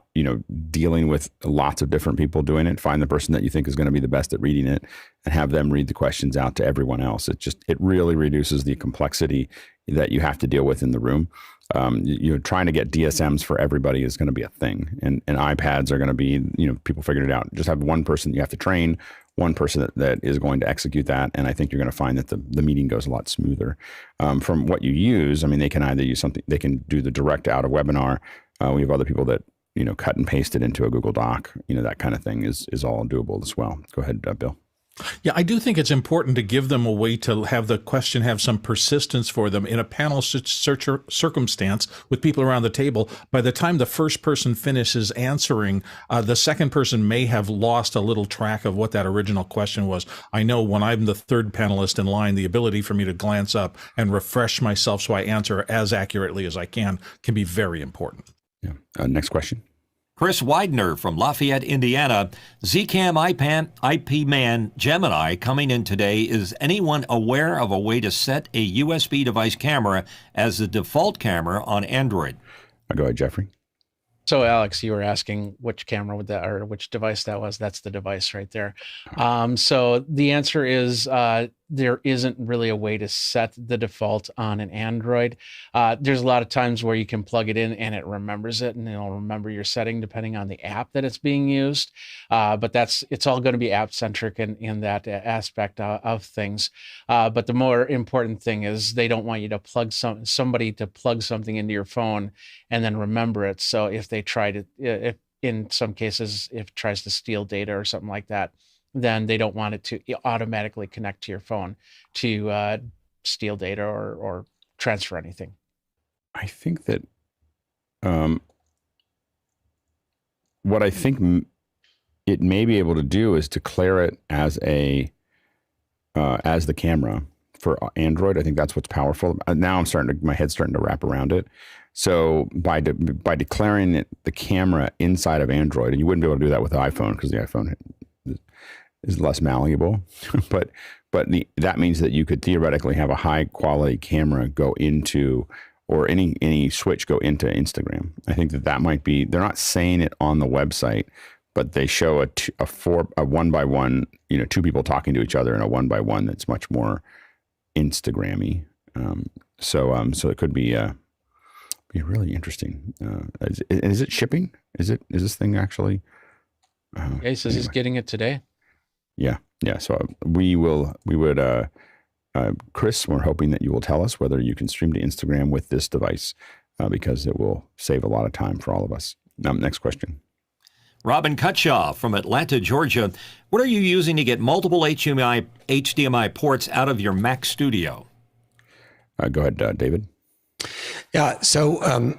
dealing with lots of different people doing it, find the person that you think is going to be the best at reading it and have them read the questions out to everyone else. It really reduces the complexity that you have to deal with in the room. Trying to get DSMs for everybody is going to be a thing, and iPads are going to be, people figured it out. Just have one person you have to train, one person that is going to execute that, and I think you're going to find that the meeting goes a lot smoother. From what you use, they can either use something, they can do the direct out of webinar. We have other people that cut and paste it into a Google Doc. That kind of thing is all doable as well. Go ahead, Bill. Yeah, I do think it's important to give them a way to have the question have some persistence for them in a panel circumstance with people around the table. By the time the first person finishes answering, the second person may have lost a little track of what that original question was. I know when I'm the third panelist in line, the ability for me to glance up and refresh myself so I answer as accurately as I can be very important. Yeah. Next question. Chris Widener from Lafayette, Indiana. CAM IPMAN Gemini coming in today. Is anyone aware of a way to set a USB device camera as the default camera on Android? Go ahead, Jeffrey. So, Alex, you were asking which camera would that, or which device that was. That's the device right there. So the answer is there isn't really a way to set the default on an Android. There's a lot of times where you can plug it in and it remembers it, and it'll remember your setting depending on the app that it's being used. But it's all going to be app centric in that aspect of things. But the more important thing is they don't want you to plug somebody to plug something into your phone and then remember it. So if they try to, if in some cases, if it tries to steal data or something like that, then they don't want it to automatically connect to your phone to steal data or transfer anything. I think that what I think it may be able to do is declare it as the camera for Android. I think that's what's powerful. Now my head's starting to wrap around it. So by declaring it the camera inside of Android, and you wouldn't be able to do that with the iPhone because the iPhone is less malleable, but that means that you could theoretically have a high quality camera go into, or any switch go into Instagram. I think that might be, they're not saying it on the website, but they show a 1x1, two people talking to each other in a 1x1 that's much more Instagrammy. So it could be really interesting. Is it shipping? Is this thing actually? Yeah, he says he's getting it today. Yeah. So we would, Chris, we're hoping that you will tell us whether you can stream to Instagram with this device, because it will save a lot of time for all of us. Next question. Robin Cutshaw from Atlanta, Georgia. What are you using to get multiple HDMI ports out of your Mac Studio? Go ahead, David. Yeah. So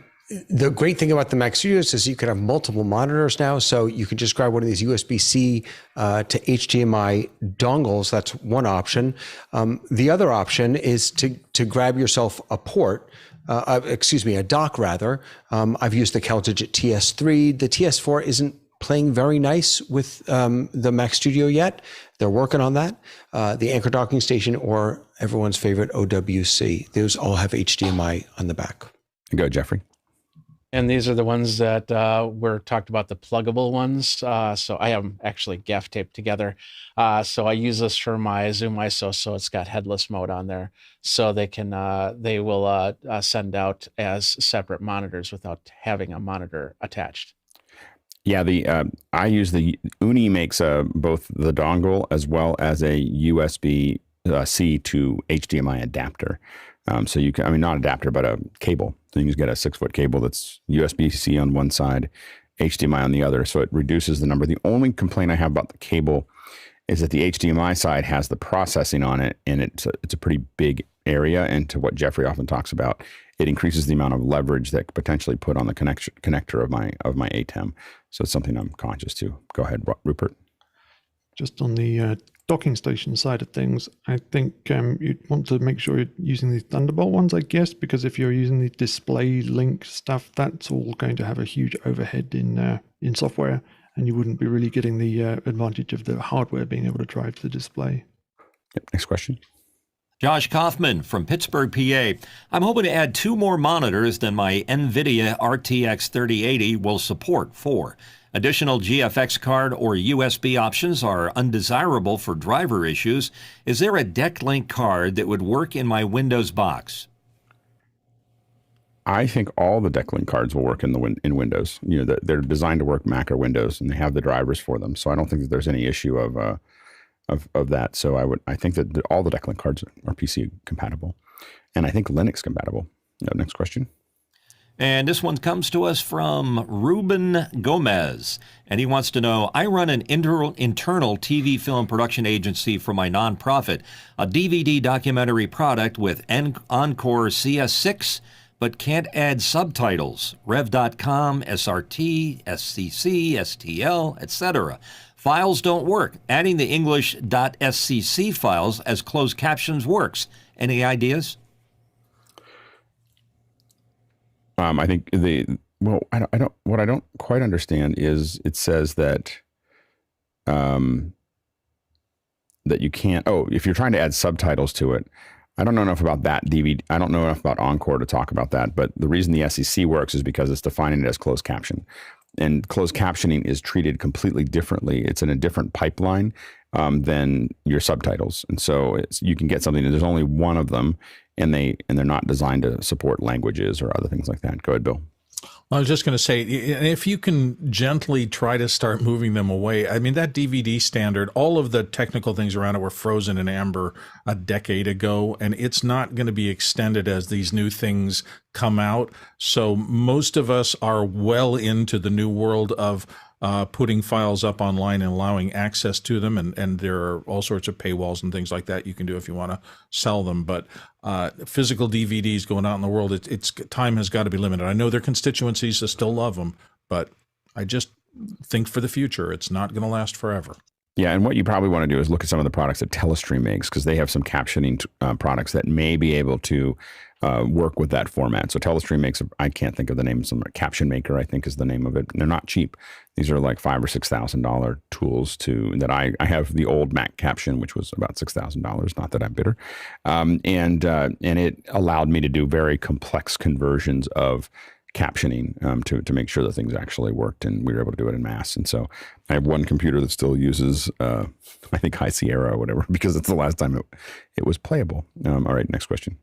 the great thing about the Mac Studios is you can have multiple monitors now. So you can just grab one of these USB-C to HDMI dongles. That's one option. The other option is to grab yourself a port, a dock rather. I've used the CalDigit TS3. The TS4 isn't playing very nice with the Mac Studio yet. They're working on that. The Anchor docking station, or everyone's favorite OWC. Those all have HDMI on the back. Go, Jeffrey. And these are the ones that were talked about, the pluggable ones. So I have them actually gaff taped together. So I use this for my Zoom ISO. So it's got headless mode on there. So they will send out as separate monitors without having a monitor attached. Yeah, I use Uni makes both the dongle as well as a USB C to HDMI adapter. So you can, I mean, not adapter, but a cable. So you can just get a 6-foot cable that's USB-C on one side, HDMI on the other. So it reduces the number. The only complaint I have about the cable is that the HDMI side has the processing on it, and it's a pretty big area. And to what Jeffrey often talks about, it increases the amount of leverage that could potentially put on the connector of my ATEM. So it's something I'm conscious to. Go ahead, Rupert. Just on the docking station side of things, I think you'd want to make sure you're using the Thunderbolt ones, I guess, because if you're using the display link stuff, that's all going to have a huge overhead in software, and you wouldn't be really getting the advantage of the hardware being able to drive the display. Yep. Next question. Josh Kaufman from Pittsburgh, PA. I'm hoping to add 2 more monitors than my Nvidia RTX-3080 will support for. Additional GFX card or USB options are undesirable for driver issues. Is there a DeckLink card that would work in my Windows box? I think all the DeckLink cards will work in Windows. You know, they're designed to work Mac or Windows, and they have the drivers for them. So I don't think that there's any issue of that. So I think that all the DeckLink cards are PC compatible, and I think Linux compatible. Next question. And this one comes to us from Ruben Gomez, and he wants to know, I run an internal TV film production agency for my nonprofit, a DVD documentary product with Encore CS6, but can't add subtitles, rev.com, SRT, SCC, STL, etc. Files don't work. Adding the English.scc files as closed captions works. Any ideas? I think what I don't quite understand is it says that that you can't. Oh, if you're trying to add subtitles to it, I don't know enough about that DVD. I don't know enough about Encore to talk about that. But the reason the SEC works is because it's defining it as closed caption, and closed captioning is treated completely differently. It's in a different pipeline than your subtitles, and so you can get something. There's only one of them. And they're not designed to support languages or other things like that. Go ahead, Bill. I was just going to say, if you can gently try to start moving them away, I mean, that DVD standard, all of the technical things around it were frozen in amber a decade ago, and it's not going to be extended as these new things come out. So most of us are well into the new world of putting files up online and allowing access to them. And there are all sorts of paywalls and things like that you can do if you want to sell them. But physical DVDs going out in the world, it's time has got to be limited. I know their constituencies that still love them, but I just think for the future, it's not going to last forever. Yeah, and what you probably want to do is look at some of the products that Telestream makes, because they have some captioning products that may be able to work with that format. So Telestream makes, I can't think of the name, some Caption Maker, I think is the name of it. And they're not cheap. These are like $5,000 or $6,000 tools that I have the old Mac Caption, which was about $6,000. Not that I'm bitter, and it allowed me to do very complex conversions of captioning to make sure that things actually worked, and we were able to do it in mass. And so I have one computer that still uses I think High Sierra or whatever, because it's the last time it was playable. All right, next question.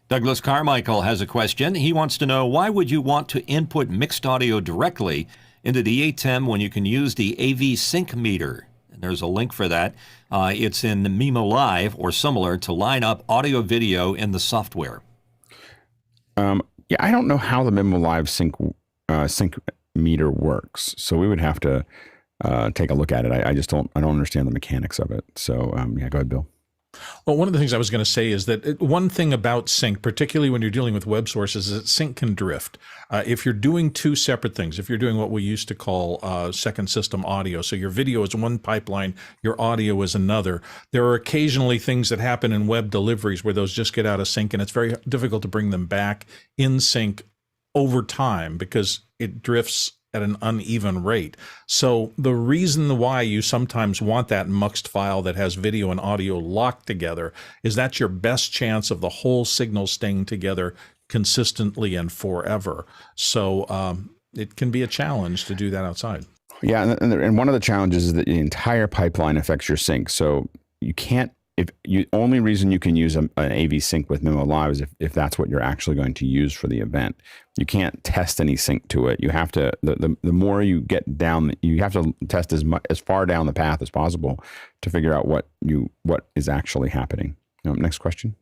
Douglas Carmichael has a question. He wants to know, why would you want to input mixed audio directly into the ATEM when you can use the AV sync meter? And there's a link for that. It's in Mimo Live or similar to line up audio video in the software. Yeah, I don't know how the Mimo Live sync meter works, so we would have to take a look at it. I don't understand the mechanics of it. So yeah, go ahead, Bill. Well, one of the things I was going to say is that one thing about sync, particularly when you're dealing with web sources, is that sync can drift. If you're doing two separate things, if you're doing what we used to call second system audio, so your video is one pipeline, your audio is another, there are occasionally things that happen in web deliveries where those just get out of sync, and it's very difficult to bring them back in sync over time because it drifts at an uneven rate. So the reason why you sometimes want that muxed file that has video and audio locked together is that's your best chance of the whole signal staying together consistently and forever. So it can be a challenge to do that outside. Yeah, and one of the challenges is that the entire pipeline affects your sync. So you can't, only reason you can use an AV sync with Mimo Live is if that's what you're actually going to use for the event. You can't test any sync to it. You have to, the more you get down, you have to test as far down the path as possible to figure out what is actually happening. Next question.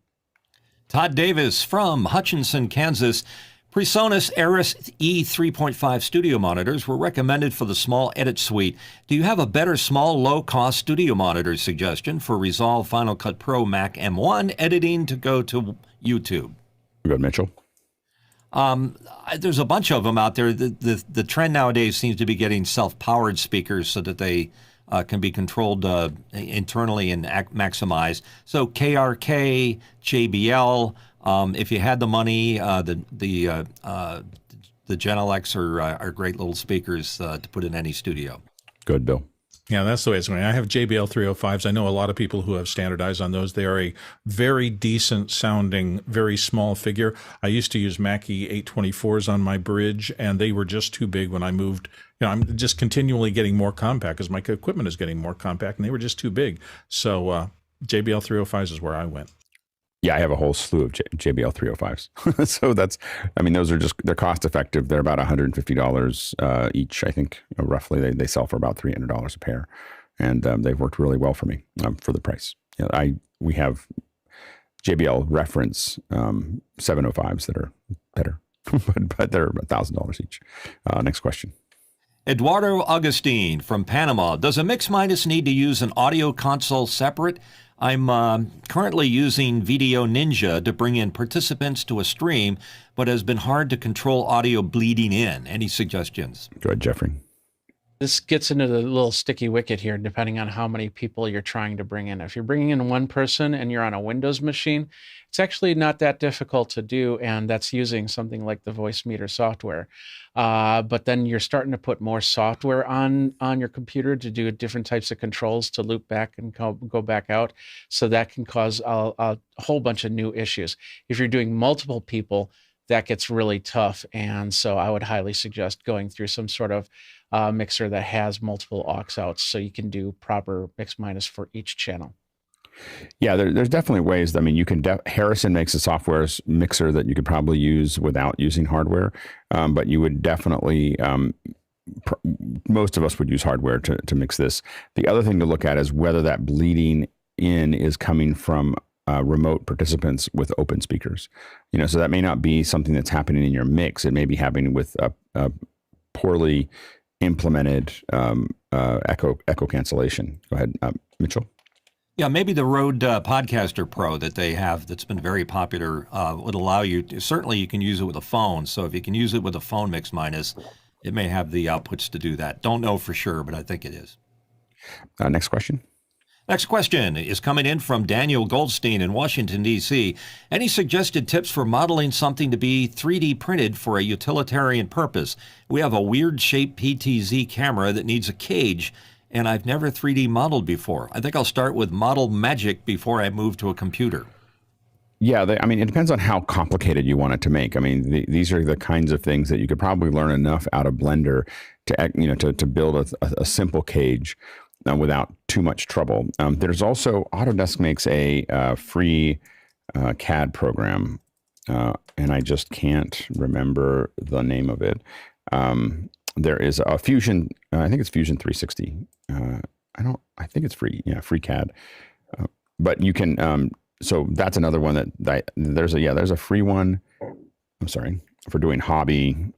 Todd Davis from Hutchinson, Kansas. PreSonus Aris E3.5 studio monitors were recommended for the small edit suite. Do you have a better small, low-cost studio monitor suggestion for Resolve Final Cut Pro Mac M1 editing to go to YouTube? Good, Mitchell. There's a bunch of them out there. The trend nowadays seems to be getting self-powered speakers so that they can be controlled internally and maximized. So KRK, JBL. If you had the money, the Genelecs are great little speakers to put in any studio. Good, Bill. Yeah, that's the way it's going. I have JBL 305s. I know a lot of people who have standardized on those. They are a very decent sounding, very small figure. I used to use Mackie 824s on my bridge, and they were just too big when I moved. I'm just continually getting more compact as my equipment is getting more compact, and they were just too big. So JBL 305s is where I went. Yeah, I have a whole slew of JBL 305s. So those are they're cost effective. They're about $150 each, I think, roughly. They sell for about $300 a pair. And they've worked really well for me for the price. We have JBL reference 705s that are better, but they're $1,000 each. Next question. Eduardo Augustine from Panama. Does a Mix Minus need to use an audio console separate? I'm currently using Video Ninja to bring in participants to a stream, but has been hard to control audio bleeding in. Any suggestions? Go ahead, Jeffrey. This gets into the little sticky wicket here, depending on how many people you're trying to bring in. If you're bringing in one person and you're on a Windows machine, it's actually not that difficult to do, and that's using something like the voice meter software. But then you're starting to put more software on your computer to do different types of controls to loop back and go back out. So that can cause a whole bunch of new issues. If you're doing multiple people, that gets really tough. And so I would highly suggest going through some sort of mixer that has multiple aux outs so you can do proper mix minus for each channel. Yeah, there's definitely ways. You can Harrison makes a software mixer that you could probably use without using hardware, but you would definitely, most of us would use hardware to mix this. The other thing to look at is whether that bleeding in is coming from remote participants with open speakers. So that may not be something that's happening in your mix. It may be happening with a poorly implemented echo cancellation. Go ahead, Mitchell. Yeah, maybe the Rode Podcaster Pro that they have that's been very popular would allow you to, certainly you can use it with a phone. So if you can use it with a phone Mix Minus, it may have the outputs to do that. Don't know for sure, but I think it is. Next question. Next question is coming in from Daniel Goldstein in Washington, D.C. Any suggested tips for modeling something to be 3D printed for a utilitarian purpose? We have a weird-shaped PTZ camera that needs a cage, and I've never 3D modeled before. I think I'll start with Model Magic before I move to a computer. Yeah, it depends on how complicated you want it to make. These are the kinds of things that you could probably learn enough out of Blender to build a simple cage without too much trouble. There's also, Autodesk makes a free CAD program, and I just can't remember the name of it. There is a Fusion, I think it's Fusion 360. I think it's free. Yeah, free CAD. But you can, so that's another one that there's a free one. I'm sorry, for doing hobby.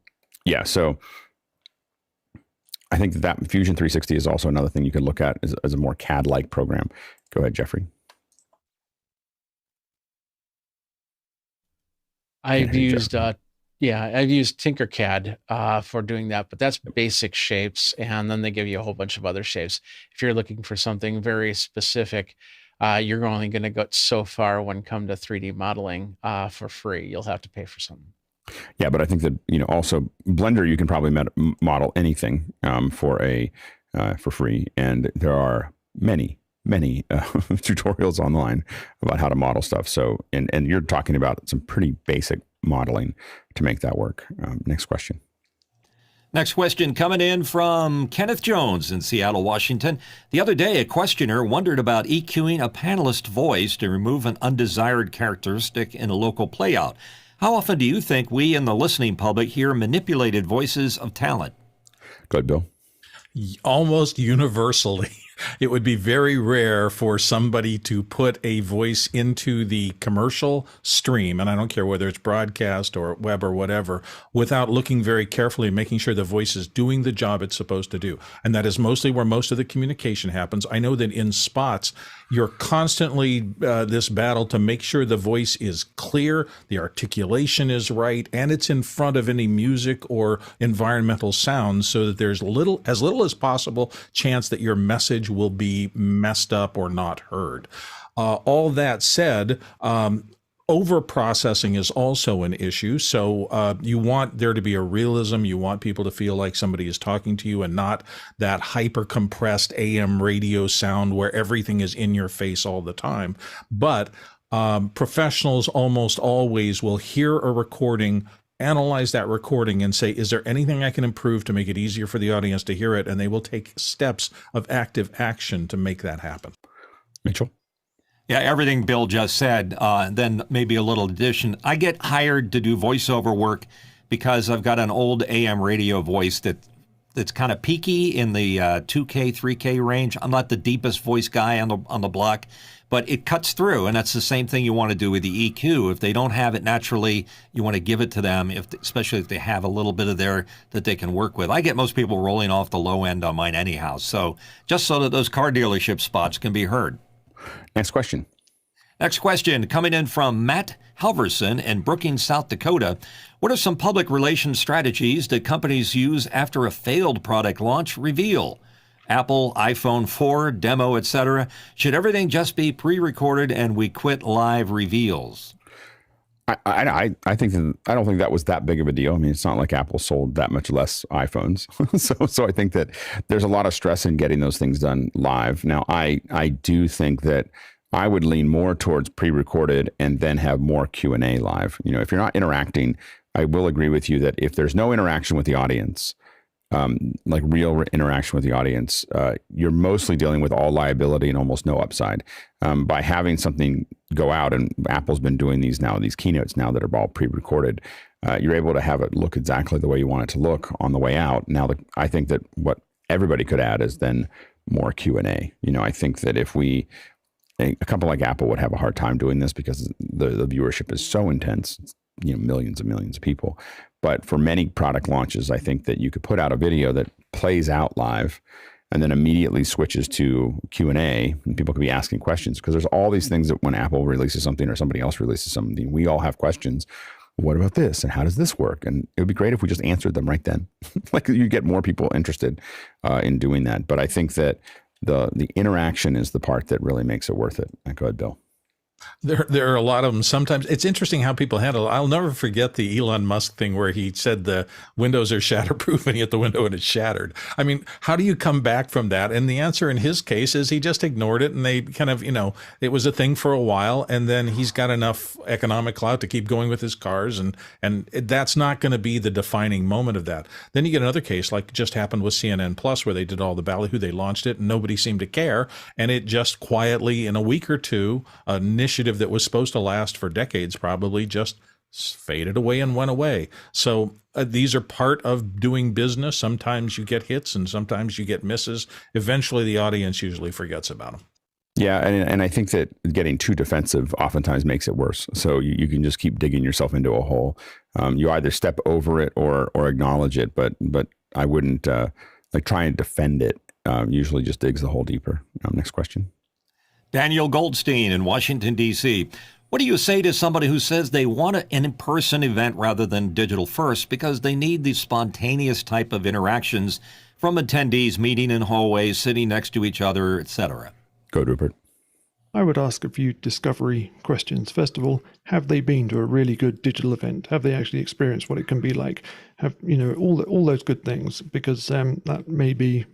Yeah, so I think that Fusion 360 is also another thing you could look at as a more CAD-like program. Go ahead, Jeffrey. I've used Tinkercad for doing that, but that's basic shapes, and then they give you a whole bunch of other shapes. If you're looking for something very specific, you're only going to go so far when come to 3D modeling for free. You'll have to pay for something. Yeah, but I think that also Blender, you can probably model anything for free, and there are many tutorials online about how to model stuff. So, and you're talking about some pretty basic modeling to make that work. Next question. Next question coming in from Kenneth Jones in Seattle, Washington. The other day, a questioner wondered about EQing a panelist voice to remove an undesired characteristic in a local playout. How often do you think we in the listening public hear manipulated voices of talent? Go ahead, Bill. Almost universally. It would be very rare for somebody to put a voice into the commercial stream, and I don't care whether it's broadcast or web or whatever, without looking very carefully and making sure the voice is doing the job it's supposed to do. And that is mostly where most of the communication happens. I know that in spots, you're constantly this battle to make sure the voice is clear, the articulation is right, and it's in front of any music or environmental sounds so that there's as little as possible chance that your message will be messed up or not heard. All that said, over-processing is also an issue. So you want there to be a realism. You want people to feel like somebody is talking to you and not that hyper-compressed AM radio sound where everything is in your face all the time. But professionals almost always will hear a recording, analyze that recording and say, is there anything I can improve to make it easier for the audience to hear it? And they will take steps of active action to make that happen. Mitchell? Yeah, everything Bill just said, then maybe a little addition. I get hired to do voiceover work because I've got an old AM radio voice that's kind of peaky in the 2K, 3K range. I'm not the deepest voice guy on the block, but it cuts through, and that's the same thing you want to do with the EQ. If they don't have it naturally, you want to give it to them, especially if they have a little bit of there that they can work with. I get most people rolling off the low end on mine anyhow, so just so that those car dealership spots can be heard. Next question. Next question coming in from Matt Halverson in Brookings, South Dakota. What are some public relations strategies that companies use after a failed product launch reveal? Apple, iPhone 4, demo, etc. Should everything just be pre-recorded and we quit live reveals? I think I don't think that was that big of a deal. I mean, it's not like Apple sold that much less iPhones. so I think that there's a lot of stress in getting those things done live. Now, I do think that I would lean more towards pre-recorded and then have more Q&A live. You know, if you're not interacting, I will agree with you that if there's no interaction with the audience, like real interaction with the audience, you're mostly dealing with all liability and almost no upside. By having something go out, and Apple's been doing these keynotes now that are all pre-recorded, you're able to have it look exactly the way you want it to look on the way out. Now, I think that what everybody could add is then more Q&A. You know, I think that a company like Apple would have a hard time doing this because the viewership is so intense, you know, millions and millions of people. But for many product launches, I think that you could put out a video that plays out live and then immediately switches to Q&A, and people could be asking questions, because there's all these things that when Apple releases something or somebody else releases something, we all have questions. What about this? And how does this work? And it would be great if we just answered them right then. Like, you get more people interested in doing that. But I think that the interaction is the part that really makes it worth it. Go ahead, Bill. There are a lot of them. Sometimes it's interesting how people handle it. I'll never forget the Elon Musk thing where he said the windows are shatterproof and he hit the window and it's shattered. I mean, how do you come back from that? And the answer in his case is he just ignored it, and they kind of, you know, it was a thing for a while, and then he's got enough economic clout to keep going with his cars, and that's not going to be the defining moment of that. Then you get another case like just happened with CNN Plus, where they did all the ballyhoo, they launched it and nobody seemed to care, and it just quietly in a week or two, initiative that was supposed to last for decades probably just faded away and went away. So these are part of doing business. Sometimes you get hits and sometimes you get misses. Eventually the audience usually forgets about them. Yeah, and I think that getting too defensive oftentimes makes it worse. So you can just keep digging yourself into a hole. You either step over it or acknowledge it, but I wouldn't like try and defend it. Usually just digs the hole deeper. Next question. Daniel Goldstein in Washington, D.C. What do you say to somebody who says they want an in-person event rather than digital first because they need the spontaneous type of interactions from attendees meeting in hallways, sitting next to each other, etc.? Go, Rupert. I would ask a few discovery questions. First of all, have they been to a really good digital event? Have they actually experienced what it can be like? Have, you know, all those good things, because that may be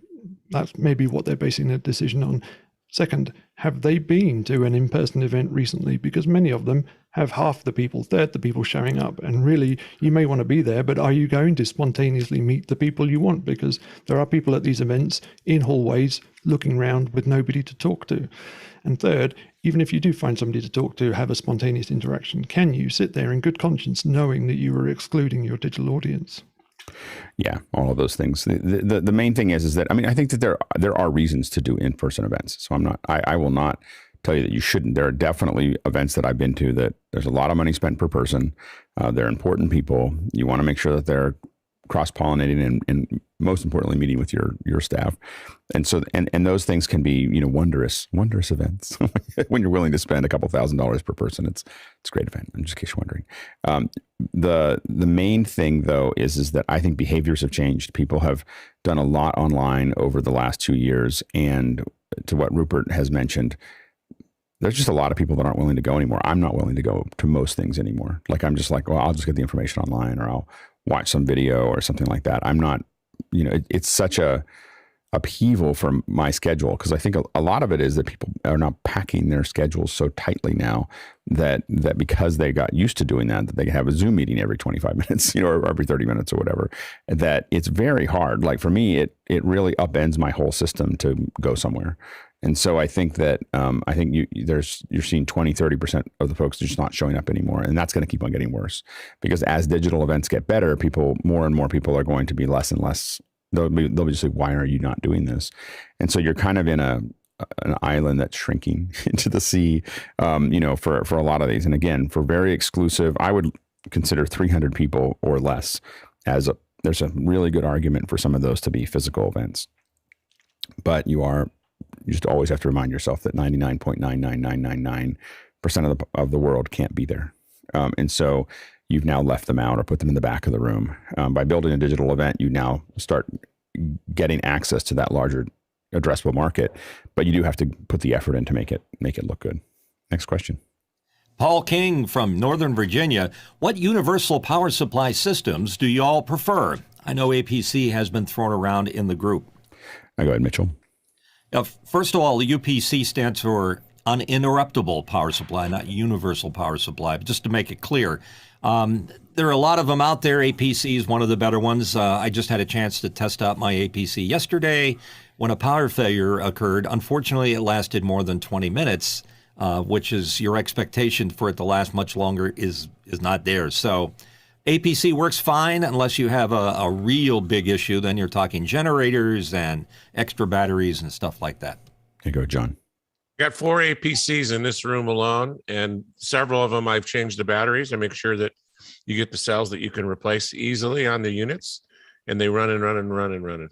what they're basing their decision on. Second, have they been to an in-person event recently? Because many of them have half the people, third the people showing up. And really, you may want to be there, but are you going to spontaneously meet the people you want? Because there are people at these events in hallways looking around with nobody to talk to. And third, even if you do find somebody to talk to, have a spontaneous interaction, can you sit there in good conscience knowing that you are excluding your digital audience? Yeah, all of those things. The main thing is that, I mean, I think that there are reasons to do in-person events. So I will not tell you that you shouldn't. There are definitely events that I've been to that there's a lot of money spent per person. They're important people. You want to make sure that they're cross-pollinating and most importantly, meeting with your staff. And so, and those things can be, wondrous events when you're willing to spend a couple $1,000s per person. It's a great event, in just in case you're wondering. The main thing though is that I think behaviors have changed. People have done a lot online over the last 2 years. And to what Rupert has mentioned, there's just a lot of people that aren't willing to go anymore. I'm not willing to go to most things anymore. Like, I'm just like, well, I'll just get the information online, or I'll watch some video or something like that. I'm not, it's such a upheaval for my schedule, because I think a lot of it is that people are not packing their schedules so tightly now that because they got used to doing that they have a Zoom meeting every 25 minutes, or every 30 minutes or whatever, that it's very hard. Like for me, it really upends my whole system to go somewhere. And so I think that you're seeing 20-30% of the folks just not showing up anymore, and that's going to keep on getting worse, because as digital events get better, more and more people are going to be less and less. They'll be just like, why are you not doing this? And so you're kind of in an island that's shrinking into the sea, for a lot of these. And again, for very exclusive, I would consider 300 people or less there's a really good argument for some of those to be physical events. But you just always have to remind yourself that 99.99999% of the world can't be there. And so you've now left them out or put them in the back of the room. By building a digital event, you now start getting access to that larger addressable market, but you do have to put the effort in to make it look good. Next question. Paul King from Northern Virginia. What universal power supply systems do you all prefer? I know APC has been thrown around in the group. Go ahead, Mitchell. First of all, the UPC stands for uninterruptible power supply, not universal power supply. But just to make it clear, there are a lot of them out there. APC is one of the better ones. I just had a chance to test out my APC yesterday when a power failure occurred. Unfortunately, it lasted more than 20 minutes, which is your expectation for it to last much longer is not there. So APC works fine unless you have a real big issue. Then you're talking generators and extra batteries and stuff like that. Here you go, John. Got 4 APCs in this room alone, and several of them I've changed the batteries. I make sure that you get the cells that you can replace easily on the units, and they run and run and run and run.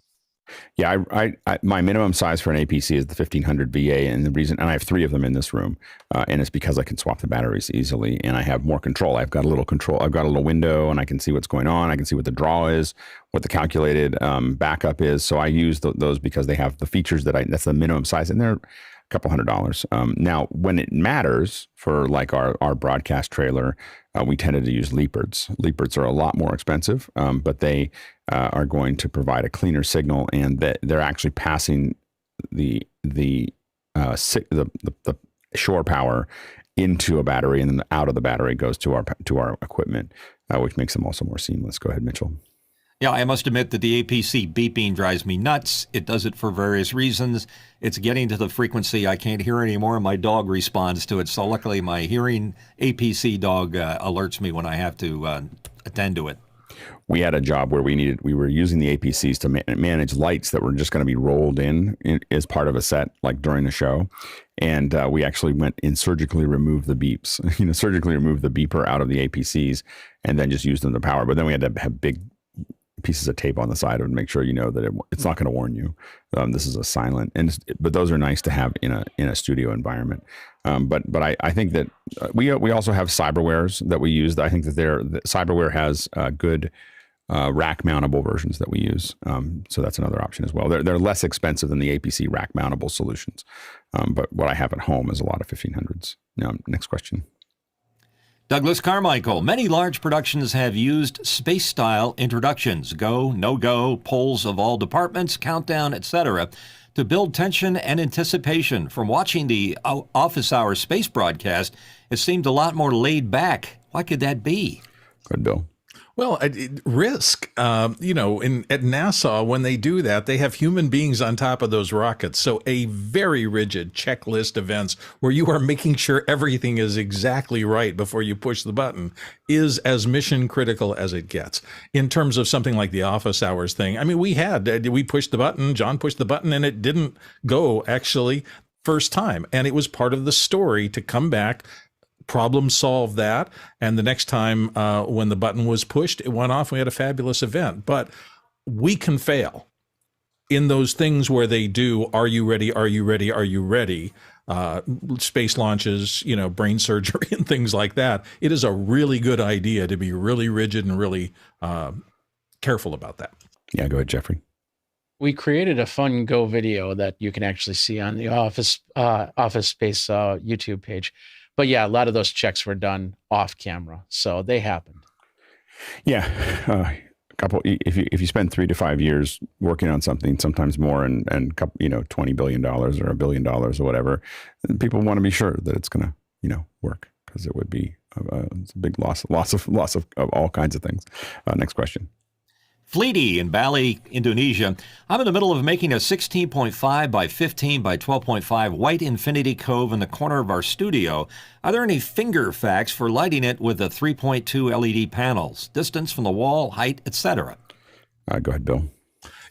Yeah, I my minimum size for an APC is the 1500 VA, and I have 3 of them in this room, and it's because I can swap the batteries easily, and I have more control. I've got a little window, and I can see what's going on. I can see what the draw is, what the calculated backup is. So I use those because they have the features that's the minimum size, and they're a couple $100s. Now, when it matters for like our broadcast trailer, we tended to use Leopards. Leopards are a lot more expensive, but they are going to provide a cleaner signal, and they're actually passing the shore power into a battery, and then out of the battery goes to our equipment, which makes them also more seamless. Go ahead, Mitchell. Yeah, I must admit that the APC beeping drives me nuts. It does it for various reasons. It's getting to the frequency I can't hear anymore, and my dog responds to it. So luckily, my hearing APC dog alerts me when I have to attend to it. We had a job where we were using the APCs to manage lights that were just going to be rolled in as part of a set, like during the show. And we actually went and surgically removed the beeps, surgically removed the beeper out of the APCs and then just used them to power. But then we had to have big pieces of tape on the side of it to make sure that it's not going to warn you. This is a silent, but those are nice to have in a studio environment. But I think that we also have cyberwares that we use. I think that cyberware has good rack mountable versions that we use. So that's another option as well. They're less expensive than the APC rack mountable solutions. But what I have at home is a lot of 1500s. Now, next question. Douglas Carmichael. Many large productions have used space-style introductions, go, no-go, polls of all departments, countdown, etc., to build tension and anticipation. From watching the office hour space broadcast, It seemed a lot more laid back. Why could that be? Good, Bill. Well, risk, at NASA, when they do that, they have human beings on top of those rockets. So a very rigid checklist events where you are making sure everything is exactly right before you push the button is as mission critical as it gets. In terms of something like the office hours thing, I mean, we pushed the button, John pushed the button, and it didn't go actually first time. And it was part of the story to come back, problem solve that, and the next time when the button was pushed, it went off. We had a fabulous event. But we can fail in those things where they do, are you ready, are you ready, are you ready? Space launches, brain surgery and things like that. It is a really good idea to be really rigid and really careful about that. Yeah, go ahead, Jeffrey. We created a fun Go video that you can actually see on the Office Space YouTube page. But yeah, a lot of those checks were done off camera, so they happened. Yeah, a couple. If you spend 3 to 5 years working on something, sometimes more, and $20 billion or $1 billion or whatever, people want to be sure that it's going to work, because it would be it's a big loss of all kinds of things. Next question. Fleety in Bali, Indonesia. I'm in the middle of making a 16.5 by 15 by 12.5 white infinity cove in the corner of our studio. Are there any finger facts for lighting it with the 3.2 LED panels? Distance from the wall, height, etc. Go ahead, Bill.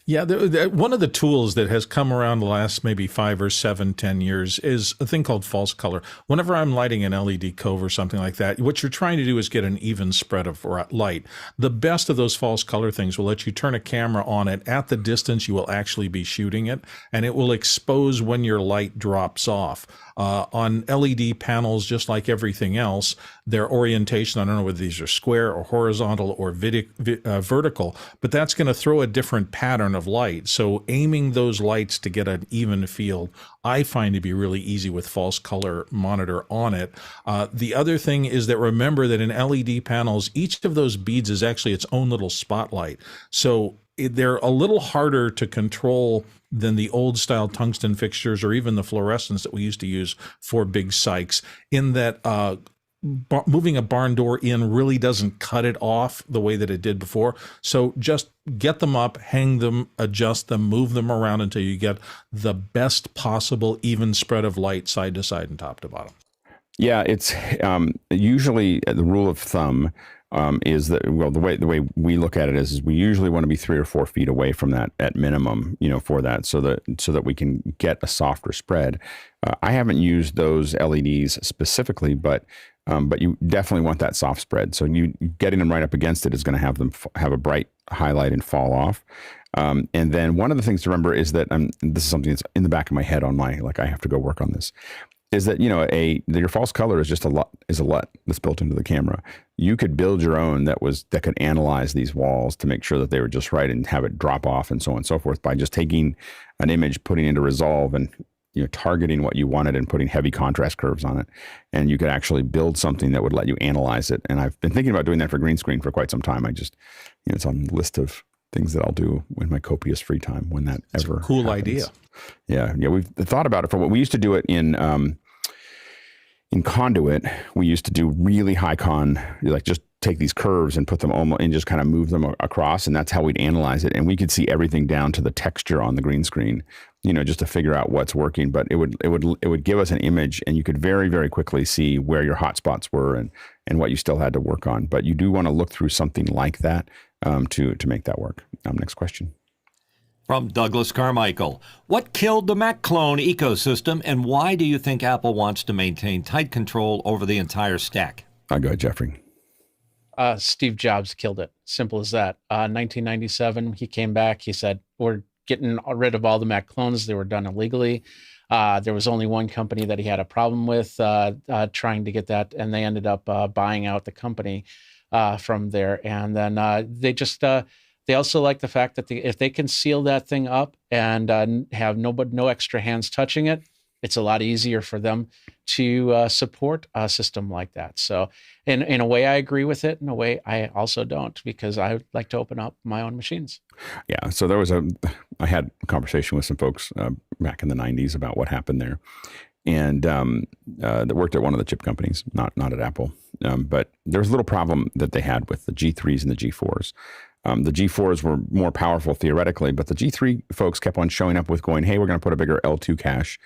Yeah, one of the tools that has come around the last maybe 5 or 7, 10 years is a thing called false color. Whenever I'm lighting an LED cove or something like that, what you're trying to do is get an even spread of light. The best of those false color things will let you turn a camera on it at the distance you will actually be shooting it, and it will expose when your light drops off. On LED panels, just like everything else, their orientation, I don't know whether these are square or horizontal or vertical, but that's going to throw a different pattern of light. So aiming those lights to get an even field, I find to be really easy with false color monitor on it. The other thing is that remember that in LED panels, each of those beads is actually its own little spotlight. So they're a little harder to control than the old style tungsten fixtures or even the fluorescents that we used to use for big Sykes, in that moving a barn door in really doesn't cut it off the way that it did before. So just get them up, hang them, adjust them, move them around until you get the best possible even spread of light side to side and top to bottom. Yeah, it's usually the rule of thumb is that, well, the way we look at it is we usually want to be 3 or 4 feet away from that at minimum, for that, so that we can get a softer spread. I haven't used those LEDs specifically, but you definitely want that soft spread. So you getting them right up against it is going to have them have a bright highlight and fall off. And then one of the things to remember is that this is something that's in the back of my head on I have to go work on this. Is that your false color is just a LUT that's built into the camera. You could build your own that could analyze these walls to make sure that they were just right and have it drop off and so on and so forth by just taking an image, putting it into Resolve, and targeting what you wanted and putting heavy contrast curves on it. And you could actually build something that would let you analyze it. And I've been thinking about doing that for green screen for quite some time. I just it's on the list of things that I'll do in my copious free time when that ever happens. Cool happens. idea. Yeah, we've thought about it for what we used to do it in Conduit. We used to do really high just take these curves and put them almost and just kind of move them across, and that's how we'd analyze it. And we could see everything down to the texture on the green screen, just to figure out what's working. But it would give us an image, and you could very, very quickly see where your hot spots were and what you still had to work on. But you do want to look through something like that to make that work. Next question. From Douglas Carmichael. What killed the Mac clone ecosystem, and why do you think Apple wants to maintain tight control over the entire stack? Go ahead, Jeffrey. Steve Jobs killed it. Simple as that. 1997, he came back. He said, we're getting rid of all the Mac clones. They were done illegally. There was only one company that he had a problem with trying to get that, and they ended up buying out the company from there. And then they also like the fact that if they can seal that thing up and have no extra hands touching it, it's a lot easier for them to support a system like that. So in a way, I agree with it. In a way, I also don't, because I would like to open up my own machines. Yeah. So I had a conversation with some folks back in the 90s about what happened there. and that worked at one of the chip companies, not at Apple. But there was a little problem that they had with the G3s and the G4s. The G4s were more powerful theoretically, but the G3 folks kept on showing up with going, hey, we're going to put a bigger L2 cache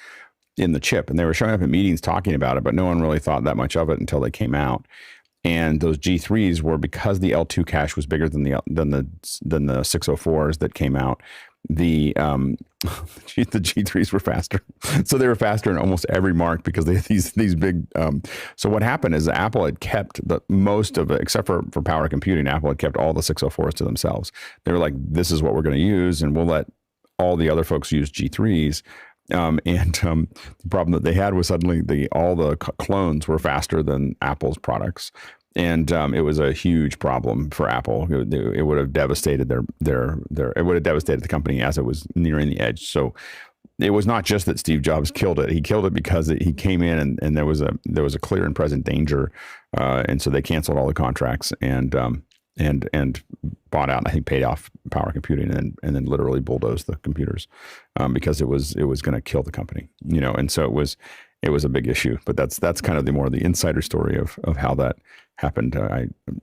in the chip. And they were showing up at meetings talking about it, but no one really thought that much of it until they came out. And those G3s were, because the L2 cache was bigger than the 604s that came out, the G3s were faster. So they were faster in almost every mark because they had these big. So what happened is Apple had kept most of it, except for power computing. Apple had kept all the 604s to themselves. They were like, this is what we're going to use, and we'll let all the other folks use G3s. The problem that they had was suddenly all the clones were faster than Apple's products. And it was a huge problem for Apple. It would have devastated it would have devastated the company as it was nearing the edge. So it was not just that Steve Jobs killed it. He killed it because he came in and there was a clear and present danger. And so they canceled all the contracts and bought out, I think paid off power computing and then literally bulldozed the computers because it was going to kill the company, and so it was a big issue. But that's kind of the insider story of how that happened.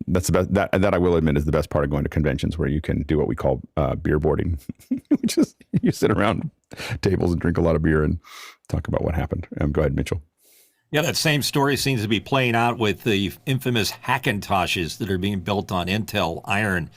That's the best, that I will admit is the best part of going to conventions, where you can do what we call beer boarding, which is you sit around tables and drink a lot of beer and talk about what happened. Go ahead, Mitchell. Yeah, that same story seems to be playing out with the infamous Hackintoshes that are being built on Intel Iron.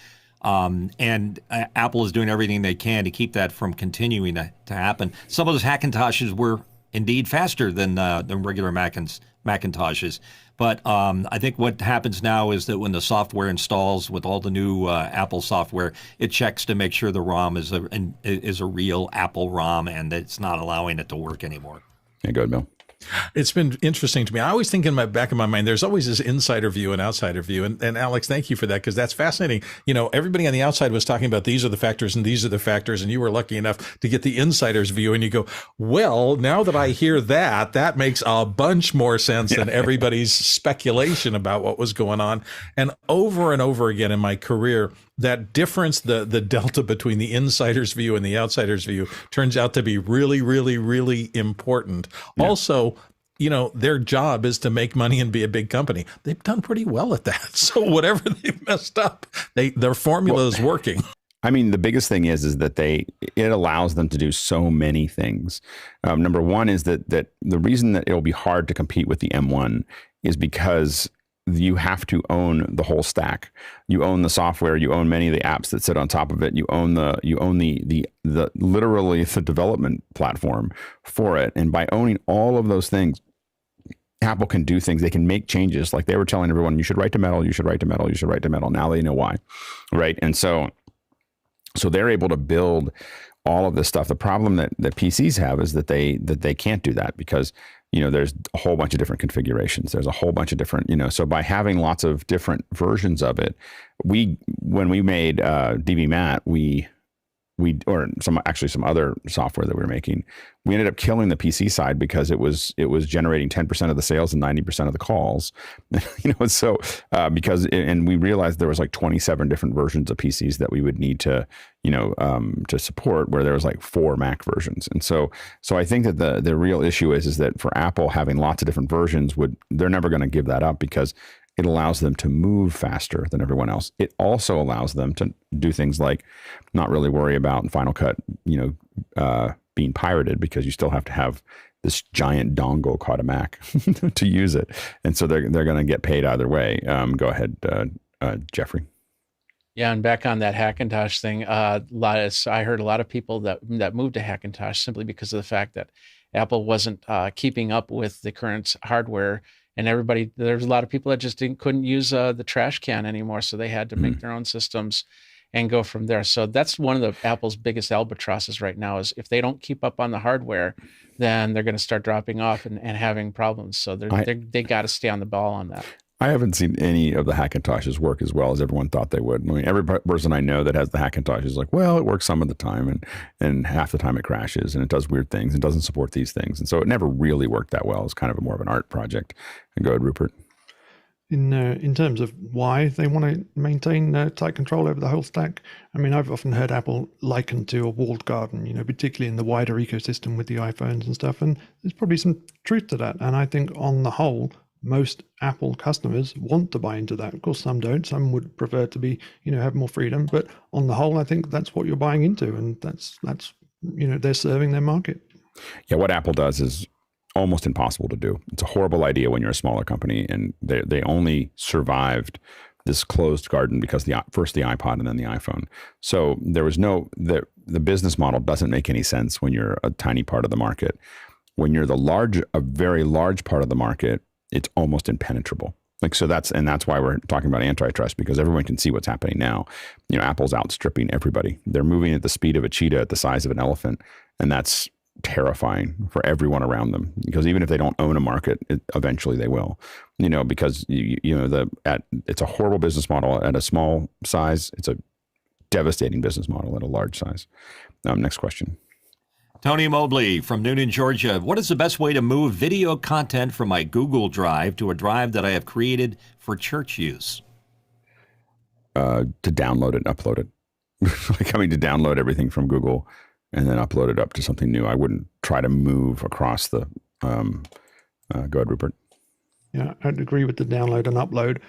And Apple is doing everything they can to keep that from continuing to happen. Some of those Hackintoshes were indeed faster than regular Macintoshes. But I think what happens now is that when the software installs with all the new Apple software, it checks to make sure the ROM is a real Apple ROM and that it's not allowing it to work anymore. Yeah, go ahead, Bill. It's been interesting to me. I always think in my back of my mind, there's always this insider view and outsider view. And Alex, thank you for that, because that's fascinating. Everybody on the outside was talking about these are the factors and these are the factors. And you were lucky enough to get the insider's view. And you go, well, now that I hear that makes a bunch more sense than everybody's speculation about what was going on. And over again in my career, that difference, the delta between the insider's view and the outsider's view turns out to be really, really, really important. Yeah. Also, their job is to make money and be a big company. They've done pretty well at that. So whatever they've messed up, their formula is working. I mean, the biggest thing is that it allows them to do so many things. Number one is that the reason that it'll be hard to compete with the M1 is because you have to own the whole stack. You own the software. You own many of the apps that sit on top of it. You own the literally the development platform for it. And by owning all of those things, Apple can do things. They can make changes. Like they were telling everyone, you should write to Metal. You should write to Metal. You should write to Metal. Now they know why, right? And so they're able to build all of this stuff. The problem that PCs have is that they can't do that because there's a whole bunch of different configurations. There's a whole bunch of different, so by having lots of different versions of it, when we made DBMat, or some other software that we were making, we ended up killing the PC side because it was generating 10% of the sales and 90% of the calls, so and we realized there was like 27 different versions of PCs that we would need to support, where there was like 4 Mac versions. And so I think that the real issue is that for Apple, having lots of different versions they're never going to give that up because it allows them to move faster than everyone else. It also allows them to do things like not really worry about Final Cut, being pirated, because you still have to have this giant dongle called a Mac to use it. And so they're going to get paid either way. Go ahead, Jeffrey. Yeah, and back on that Hackintosh thing, I heard a lot of people that moved to Hackintosh simply because of the fact that Apple wasn't keeping up with the current hardware. And there's a lot of people that just couldn't use the trash can anymore. So they had to make their own systems and go from there. So that's one of Apple's biggest albatrosses right now, is if they don't keep up on the hardware, then they're going to start dropping off and having problems. So they got to stay on the ball on that. I haven't seen any of the Hackintoshes work as well as everyone thought they would. I mean, every person I know that has the Hackintosh is like, well, it works some of the time, and half the time it crashes and it does weird things and doesn't support these things. And so it never really worked that well. It's kind of more of an art project. And go ahead, Rupert. in terms of why they want to maintain tight control over the whole stack. I mean, I've often heard Apple likened to a walled garden, particularly in the wider ecosystem with the iPhones and stuff. And there's probably some truth to that. And I think on the whole, most Apple customers want to buy into that. Of course, some don't. Some would prefer to be, have more freedom. But on the whole, I think that's what you're buying into, and that's they're serving their market. Yeah, what Apple does is almost impossible to do. It's a horrible idea when you're a smaller company, and they only survived this closed garden because first the iPod and then the iPhone. So there was the business model doesn't make any sense when you're a tiny part of the market. When you're a very large part of the market, it's almost impenetrable. That's why we're talking about antitrust, because everyone can see what's happening now. Apple's outstripping everybody. They're moving at the speed of a cheetah at the size of an elephant, and that's terrifying for everyone around them, because even if they don't own a market, eventually they will, because it's a horrible business model at a small size. It's a devastating business model at a large size. Next question. Tony Mobley from Noonan, Georgia. What is the best way to move video content from my Google Drive to a drive that I have created for church use? To download it and upload it. To download everything from Google and then upload it up to something new. I wouldn't try to move across the, go ahead, Rupert. Yeah, I'd agree with the download and upload.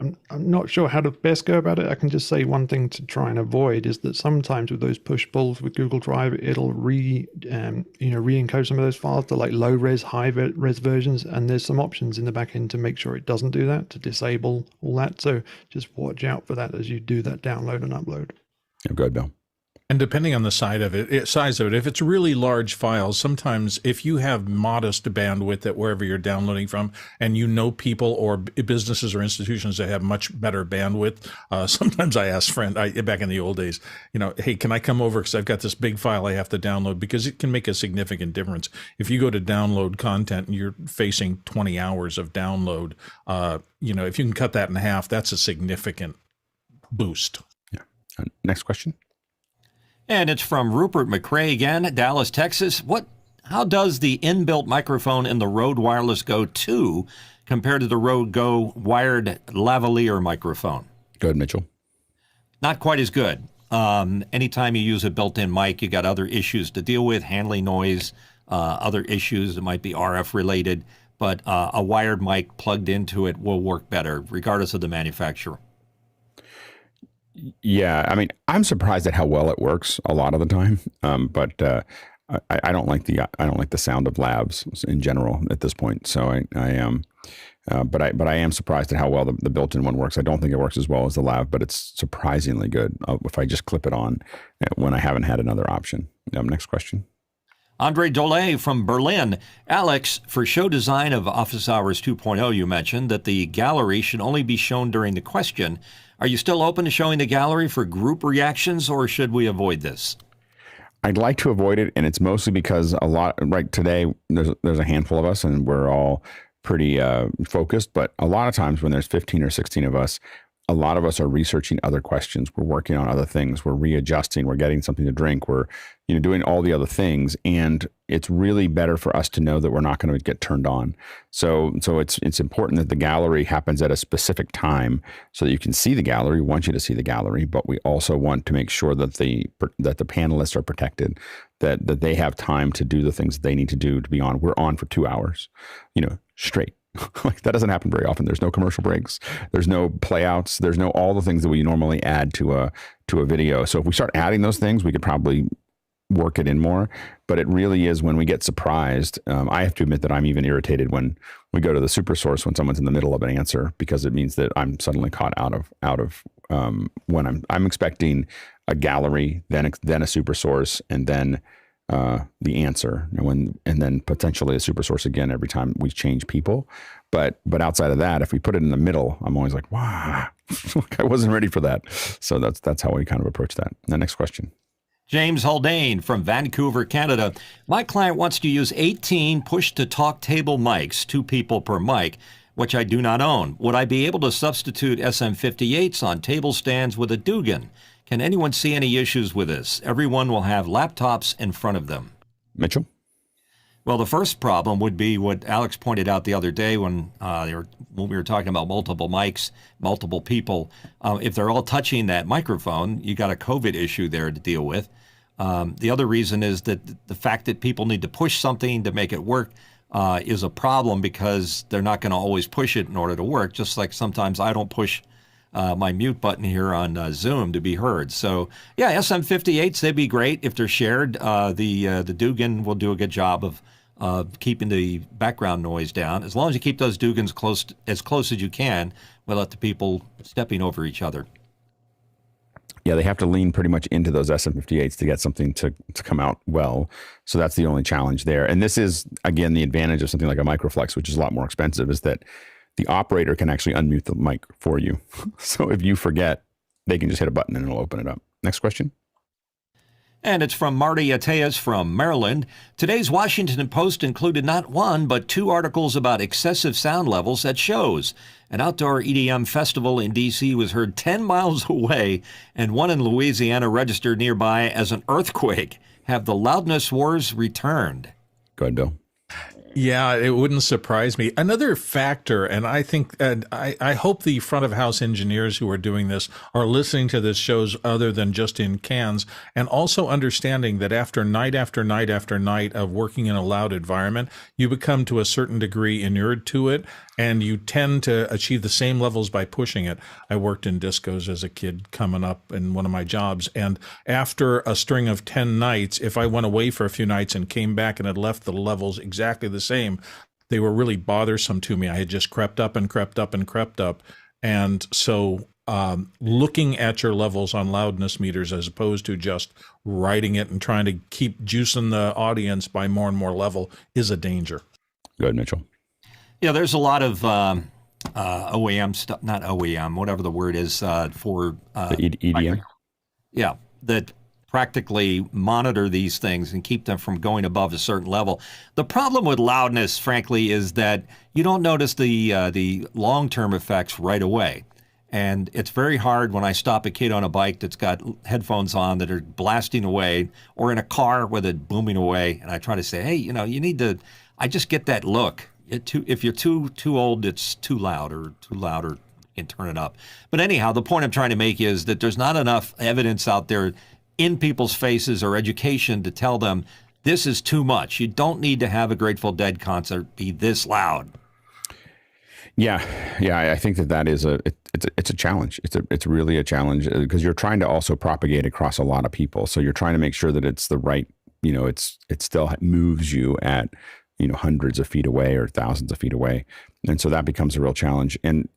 I'm not sure how to best go about it. I can just say one thing to try and avoid is that sometimes with those push pulls with Google Drive, it'll re-encode some of those files to low res, high res versions. And there's some options in the back end to make sure it doesn't do that, to disable all that. So just watch out for that as you do that download and upload. Yeah, go ahead, Bill. And depending on the size of it, if it's really large files, sometimes if you have modest bandwidth at wherever you're downloading from, and people or businesses or institutions that have much better bandwidth, sometimes I ask back in the old days, hey, can I come over because I've got this big file I have to download, because it can make a significant difference. If you go to download content and you're facing 20 hours of download, if you can cut that in half, that's a significant boost. Yeah. Next question. And it's from Rupert McCrae again, Dallas, Texas. How does the inbuilt microphone in the Rode Wireless Go 2 compare to the Rode Go wired lavalier microphone? Go ahead, Mitchell. Not quite as good. Anytime you use a built-in mic, you got other issues to deal with, handling noise, other issues that might be RF related, but a wired mic plugged into it will work better, regardless of the manufacturer. Yeah, I mean, I'm surprised at how well it works a lot of the time, but I don't like the sound of lavs in general at this point. So I am, but I am surprised at how well the built-in one works. I don't think it works as well as the lav, but it's surprisingly good if I just clip it on when I haven't had another option. Next question. Andre Dole from Berlin. Alex, for show design of Office Hours 2.0, you mentioned that the gallery should only be shown during the question. Are you still open to showing the gallery for group reactions, or should we avoid this? I'd like to avoid it, and it's mostly because today there's a handful of us, and we're all pretty focused. But a lot of times when there's 15 or 16 of us, a lot of us are researching other questions. We're working on other things. We're readjusting. We're getting something to drink. We're doing all the other things, and it's really better for us to know that we're not going to get turned on. So it's important that the gallery happens at a specific time so that you can see the gallery. We want you to see the gallery, but we also want to make sure that the panelists are protected, that they have time to do the things that they need to do to be on. We're on for 2 hours, straight. That doesn't happen very often. There's no commercial breaks. There's no playouts. There's no all the things that we normally add to a video. So if we start adding those things, we could probably work it in more. But it really is when we get surprised. I have to admit that I'm even irritated when we go to the super source when someone's in the middle of an answer, because it means that I'm suddenly caught out of when I'm expecting a gallery, then a super source, and then the answer, and then potentially a super source again every time we change people. But outside of that, if we put it in the middle, I'm always like, wow, I wasn't ready for that. So that's how we kind of approach that. The next question. James Haldane from Vancouver, Canada. My client wants to use 18 push-to-talk table mics, 2 people per mic, which I do not own. Would I be able to substitute SM58s on table stands with a dugan? Can anyone see any issues with this? Everyone will have laptops in front of them. Mitchell? Well, the first problem would be what Alex pointed out the other day when we were talking about multiple mics, multiple people. If they're all touching that microphone, you got a COVID issue there to deal with. The other reason is that the fact that people need to push something to make it work is a problem because they're not going to always push it in order to work, just like sometimes I don't push my mute button here on Zoom to be heard. So, yeah, SM58s, they'd be great if they're shared. The Dugan will do a good job of keeping the background noise down. As long as you keep those Dugans as close as you can without the people stepping over each other. Yeah, they have to lean pretty much into those SM58s to get something to come out well. So that's the only challenge there. And this is, again, the advantage of something like a Microflex, which is a lot more expensive, is that the operator can actually unmute the mic for you. So if you forget, they can just hit a button and it'll open it up. Next question. And it's from Marty Ateas from Maryland. Today's Washington Post included not one, but two articles about excessive sound levels at shows. An outdoor EDM festival in D.C. was heard 10 miles away, and one in Louisiana registered nearby as an earthquake. Have the loudness wars returned? Go ahead, Bill. Yeah, it wouldn't surprise me. Another factor, and I think, I hope the front of house engineers who are doing this are listening to this shows other than just in cans, and also understanding that after night after night after night of working in a loud environment, you become to a certain degree inured to it, and you tend to achieve the same levels by pushing it. I worked in discos as a kid coming up in one of my jobs, and after a string of 10 nights, if I went away for a few nights and came back and had left the levels exactly the same, they were really bothersome to me. I had just crept up and crept up and crept up. And so looking at your levels on loudness meters as opposed to just writing it and trying to keep juicing the audience by more and more level is a danger. Go ahead, Mitchell. Yeah, there's a lot of OEM stuff, not OEM, whatever the word is for the EDM. Yeah, that practically monitor these things and keep them from going above a certain level. The problem with loudness, frankly, is that you don't notice the long-term effects right away. And it's very hard when I stop a kid on a bike that's got headphones on that are blasting away, or in a car with it booming away, and I try to say, hey, you need to, I just get that look. If you're too old, it's too loud, or you can turn it up. But anyhow, the point I'm trying to make is that there's not enough evidence out there in people's faces or education to tell them this is too much. You don't need to have a Grateful Dead concert be this loud. Yeah, I think that is it's a challenge. It's really a challenge because you're trying to also propagate across a lot of people. So you're trying to make sure that it's the right, it still moves you at hundreds of feet away or thousands of feet away. And so that becomes a real challenge. And,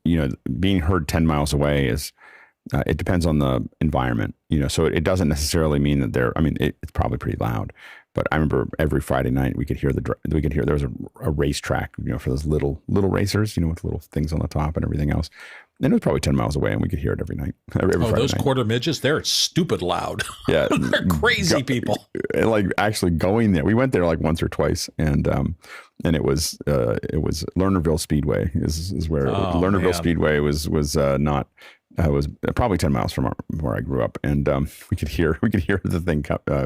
being heard 10 miles away is, it depends on the environment, so it doesn't necessarily mean that it's probably pretty loud, but I remember every Friday night we could hear there was a racetrack, for those little racers, with little things on the top and everything else. And it was probably 10 miles away and we could hear it every night. Every Friday those night. Quarter midgets, they're stupid loud. Yeah. They're crazy people. And actually going there, we went there once or twice, and it was Lernerville Speedway is where Lernerville Speedway was not. Was probably 10 miles from where I grew up, and we could hear the thing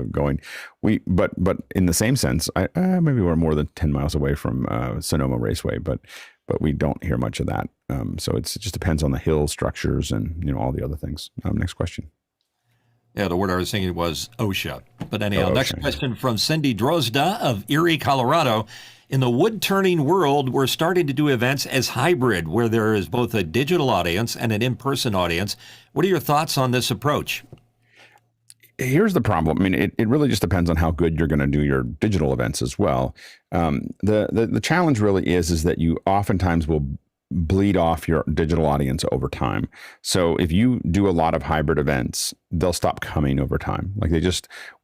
going. But in the same sense, maybe we're more than 10 miles away from Sonoma Raceway, but we don't hear much of that. So it just depends on the hill structures and all the other things. Next question. Yeah, the word I was thinking was OSHA. But anyhow, next question from Cindy Drozda of Erie, Colorado. In the wood-turning world, we're starting to do events as hybrid, where there is both a digital audience and an in-person audience. What are your thoughts on this approach? Here's the problem. It really just depends on how good you're going to do your digital events as well. The challenge really is that you oftentimes will bleed off your digital audience over time. So if you do a lot of hybrid events, they'll stop coming over time.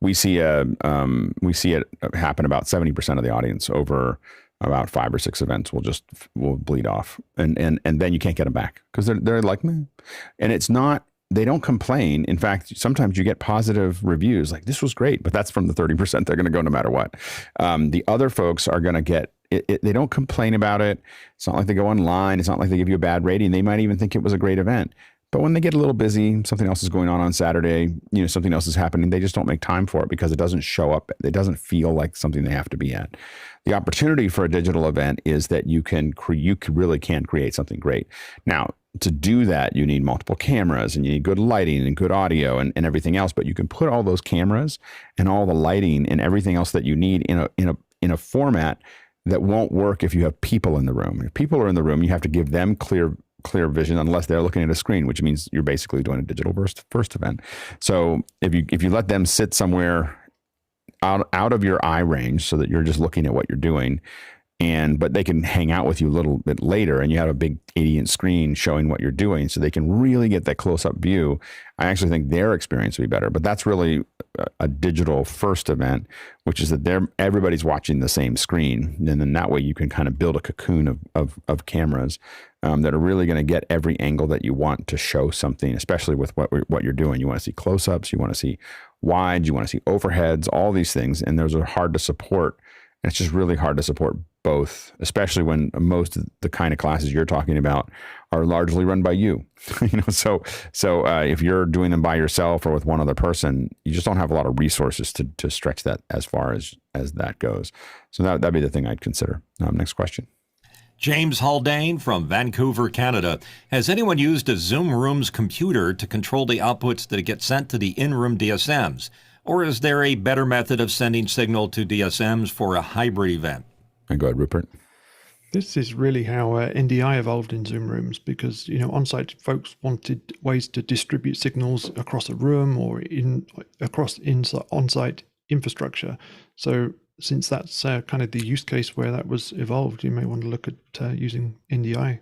We see it happen about 70% of the audience over about 5 or 6 events will bleed off, and then you can't get them back because they're like, meh. And it's not. They don't complain. In fact, sometimes you get positive reviews like this was great, but that's from the 30% they're going to go no matter what. The other folks are going to get they don't complain about it. It's not like they go online. It's not like they give you a bad rating. They might even think it was a great event, But when they get a little busy, something else is going on Saturday, something else is happening, they just don't make time for it because it doesn't show up. It doesn't feel like something they have to be at. The opportunity for a digital event is that you really can create something great. Now, to do that, you need multiple cameras and you need good lighting and good audio and everything else. But you can put all those cameras and all the lighting and everything else that you need in a format that won't work if you have people in the room. If people are in the room, you have to give them clear vision unless they're looking at a screen, which means you're basically doing a digital first event. So if you let them sit somewhere out of your eye range so that you're just looking at what you're doing, but they can hang out with you a little bit later and you have a big 80-inch screen showing what you're doing so they can really get that close-up view, I actually think their experience will be better. But that's really a digital first event, which is that everybody's watching the same screen. And then that way you can kind of build a cocoon of cameras that are really going to get every angle that you want to show something, especially with what you're doing. You want to see close-ups, you want to see wide, you want to see overheads, all these things. And those are hard to support. And it's just really hard to support both, especially when most of the kind of classes you're talking about are largely run by you. So if you're doing them by yourself or with one other person, you just don't have a lot of resources to stretch that as far as that goes. So that'd be the thing I'd consider. Next question. James Haldane from Vancouver, Canada. Has anyone used a Zoom Room's computer to control the outputs that get sent to the in-room DSMs? Or is there a better method of sending signal to DSMs for a hybrid event? And go ahead, Rupert. This is really how NDI evolved in Zoom Rooms because, on-site folks wanted ways to distribute signals across a room or across on-site infrastructure. So since that's kind of the use case where that was evolved, you may want to look at using NDI.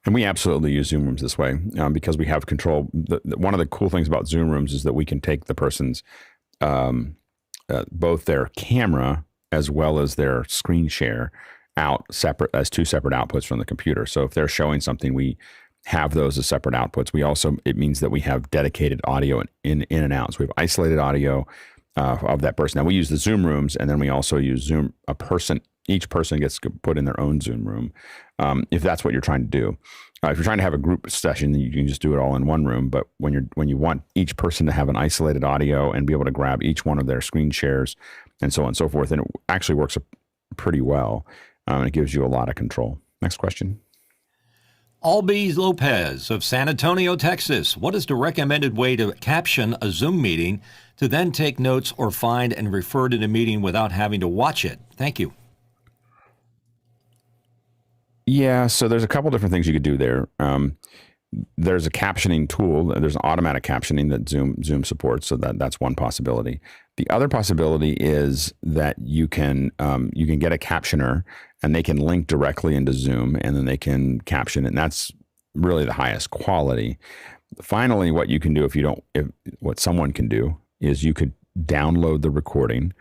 And we absolutely use Zoom Rooms this way because we have control. One of the cool things about Zoom Rooms is that we can take the person's both their camera as well as their screen share out separate as two separate outputs from the computer. So if they're showing something, we have those as separate outputs. It means that we have dedicated audio in and out. So we have isolated audio of that person. Now we use the Zoom Rooms, and then we also use Zoom. Each person gets put in their own Zoom room, if that's what you're trying to do. If you're trying to have a group session, then you can just do it all in one room. But when you want each person to have an isolated audio and be able to grab each one of their screen shares and so on and so forth, and it actually works pretty well. And it gives you a lot of control. Next question. Albie Lopez of San Antonio, Texas. What is the recommended way to caption a Zoom meeting to then take notes or find and refer to the meeting without having to watch it? Thank you. Yeah, so there's a couple different things you could do there. There's a captioning tool. There's an automatic captioning that Zoom supports, so that's one possibility. The other possibility is that you can get a captioner, and they can link directly into Zoom, and then they can caption it, and that's really the highest quality. Finally, what you can do what someone can do is you could download the recording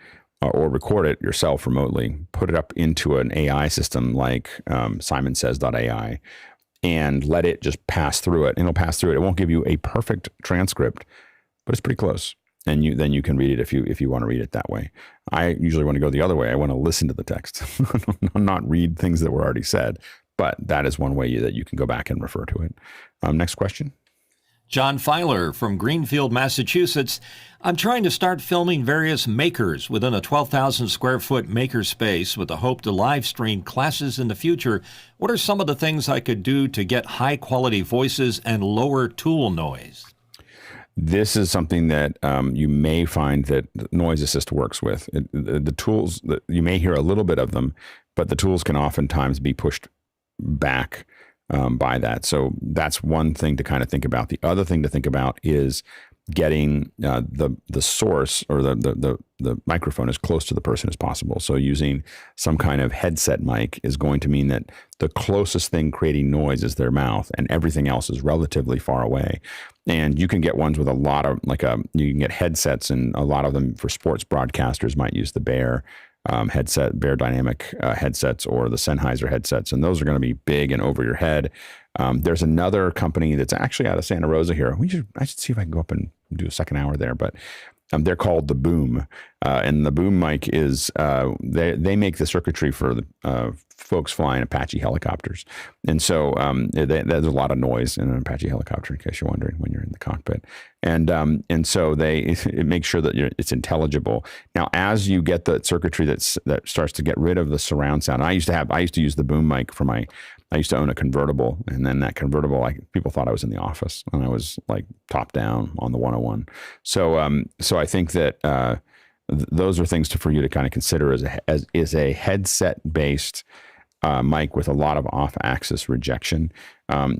or record it yourself remotely, put it up into an AI system like SimonSays.ai, and let it just pass through it. And it'll pass through it. It won't give you a perfect transcript, but it's pretty close. And then you can read it if you want to read it that way. I usually want to go the other way. I want to listen to the text, not read things that were already said. But that is one way that you can go back and refer to it. Next question. John Filer from Greenfield, Massachusetts. I'm trying to start filming various makers within a 12,000 square foot maker space with the hope to live stream classes in the future. What are some of the things I could do to get high quality voices and lower tool noise? This is something that you may find that Noise Assist works with. The tools, you may hear a little bit of them, but the tools can oftentimes be pushed back by that. So that's one thing to kind of think about. The other thing to think about is getting the source or the microphone as close to the person as possible. So using some kind of headset mic is going to mean that the closest thing creating noise is their mouth, and everything else is relatively far away. And you can get ones with a lot of you can get headsets, and a lot of them for sports broadcasters might use the Bear Bear Dynamic headsets or the Sennheiser headsets, and those are going to be big and over your head. There's another company that's actually out of Santa Rosa here. I should see if I can go up and do a second hour there, but they're called The Boom. And the boom mic is they make the circuitry for the folks flying Apache helicopters, and so there's a lot of noise in an Apache helicopter, in case you're wondering, when you're in the cockpit, and so it makes sure that it's intelligible. Now, as you get the circuitry that starts to get rid of the surround sound, I used to use the boom mic for I used to own a convertible, and then that convertible, people thought I was in the office, and I was like top down on the 101. So I think that those are things for you to kind of consider as a headset based mic with a lot of off-axis rejection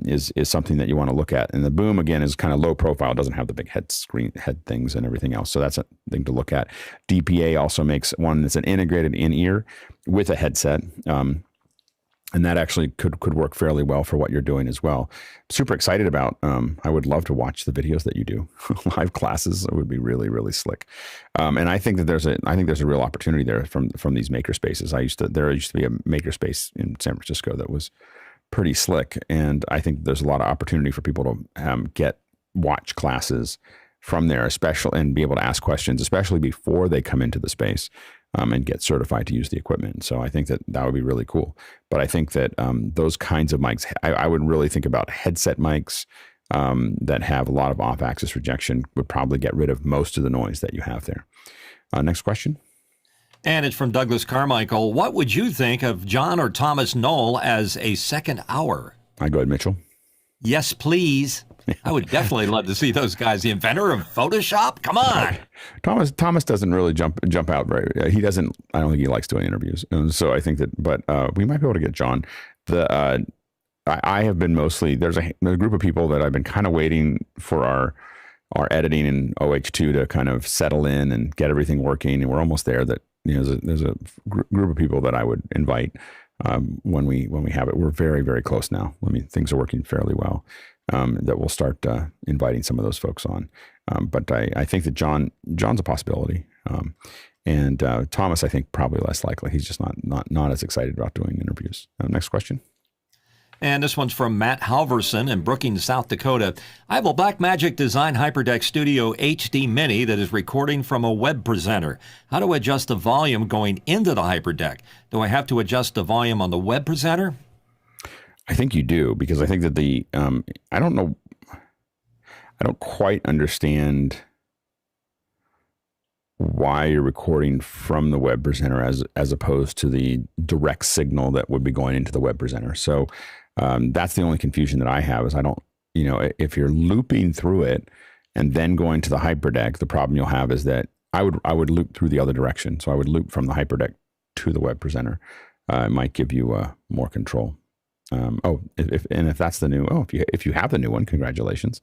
is something that you want to look at. And the boom, again, is kind of low profile, doesn't have the big head things and everything else. So that's a thing to look at. DPA also makes one that's an integrated in-ear with a headset. And that actually could work fairly well for what you're doing as well. Super excited about. I would love to watch the videos that you do. Live classes. It would be really, really slick. And I think that there's a real opportunity there from these maker spaces. There used to be a maker space in San Francisco that was pretty slick, and I think there's a lot of opportunity for people to watch classes from there, especially, and be able to ask questions, especially before they come into the space. And get certified to use the equipment. So I think that would be really cool. But I think that those kinds of mics, I would really think about headset mics that have a lot of off-axis rejection would probably get rid of most of the noise that you have there. Next question. And it's from Douglas Carmichael. What would you think of John or Thomas Knoll as a second hour? I go ahead, Mitchell. Yes, please. I would definitely love to see those guys. The inventor of Photoshop? Come on. Thomas doesn't really jump out very. He doesn't. I don't think he likes doing interviews. And so I think that, but we might be able to get John. I have been mostly. There's a group of people that I've been kind of waiting for our editing in OH2 to kind of settle in and get everything working, and we're almost there. That there's a group of people that I would invite when we have it. We're very, very close now. I mean, things are working fairly well. That we'll start inviting some of those folks on. But I think that John's a possibility. And Thomas, I think, probably less likely. He's just not as excited about doing interviews. Next question. And this one's from Matt Halverson in Brookings, South Dakota. I have a Blackmagic Design HyperDeck Studio HD Mini that is recording from a web presenter. How do I adjust the volume going into the HyperDeck? Do I have to adjust the volume on the web presenter? I think you do, because I think that I don't know, I don't quite understand why you're recording from the web presenter as opposed to the direct signal that would be going into the web presenter. So that's the only confusion that I have is I don't, if you're looping through it and then going to the HyperDeck, the problem you'll have is that I would loop through the other direction. So I would loop from the HyperDeck to the web presenter. It might give you more control. If that's the new, if you have the new one, congratulations.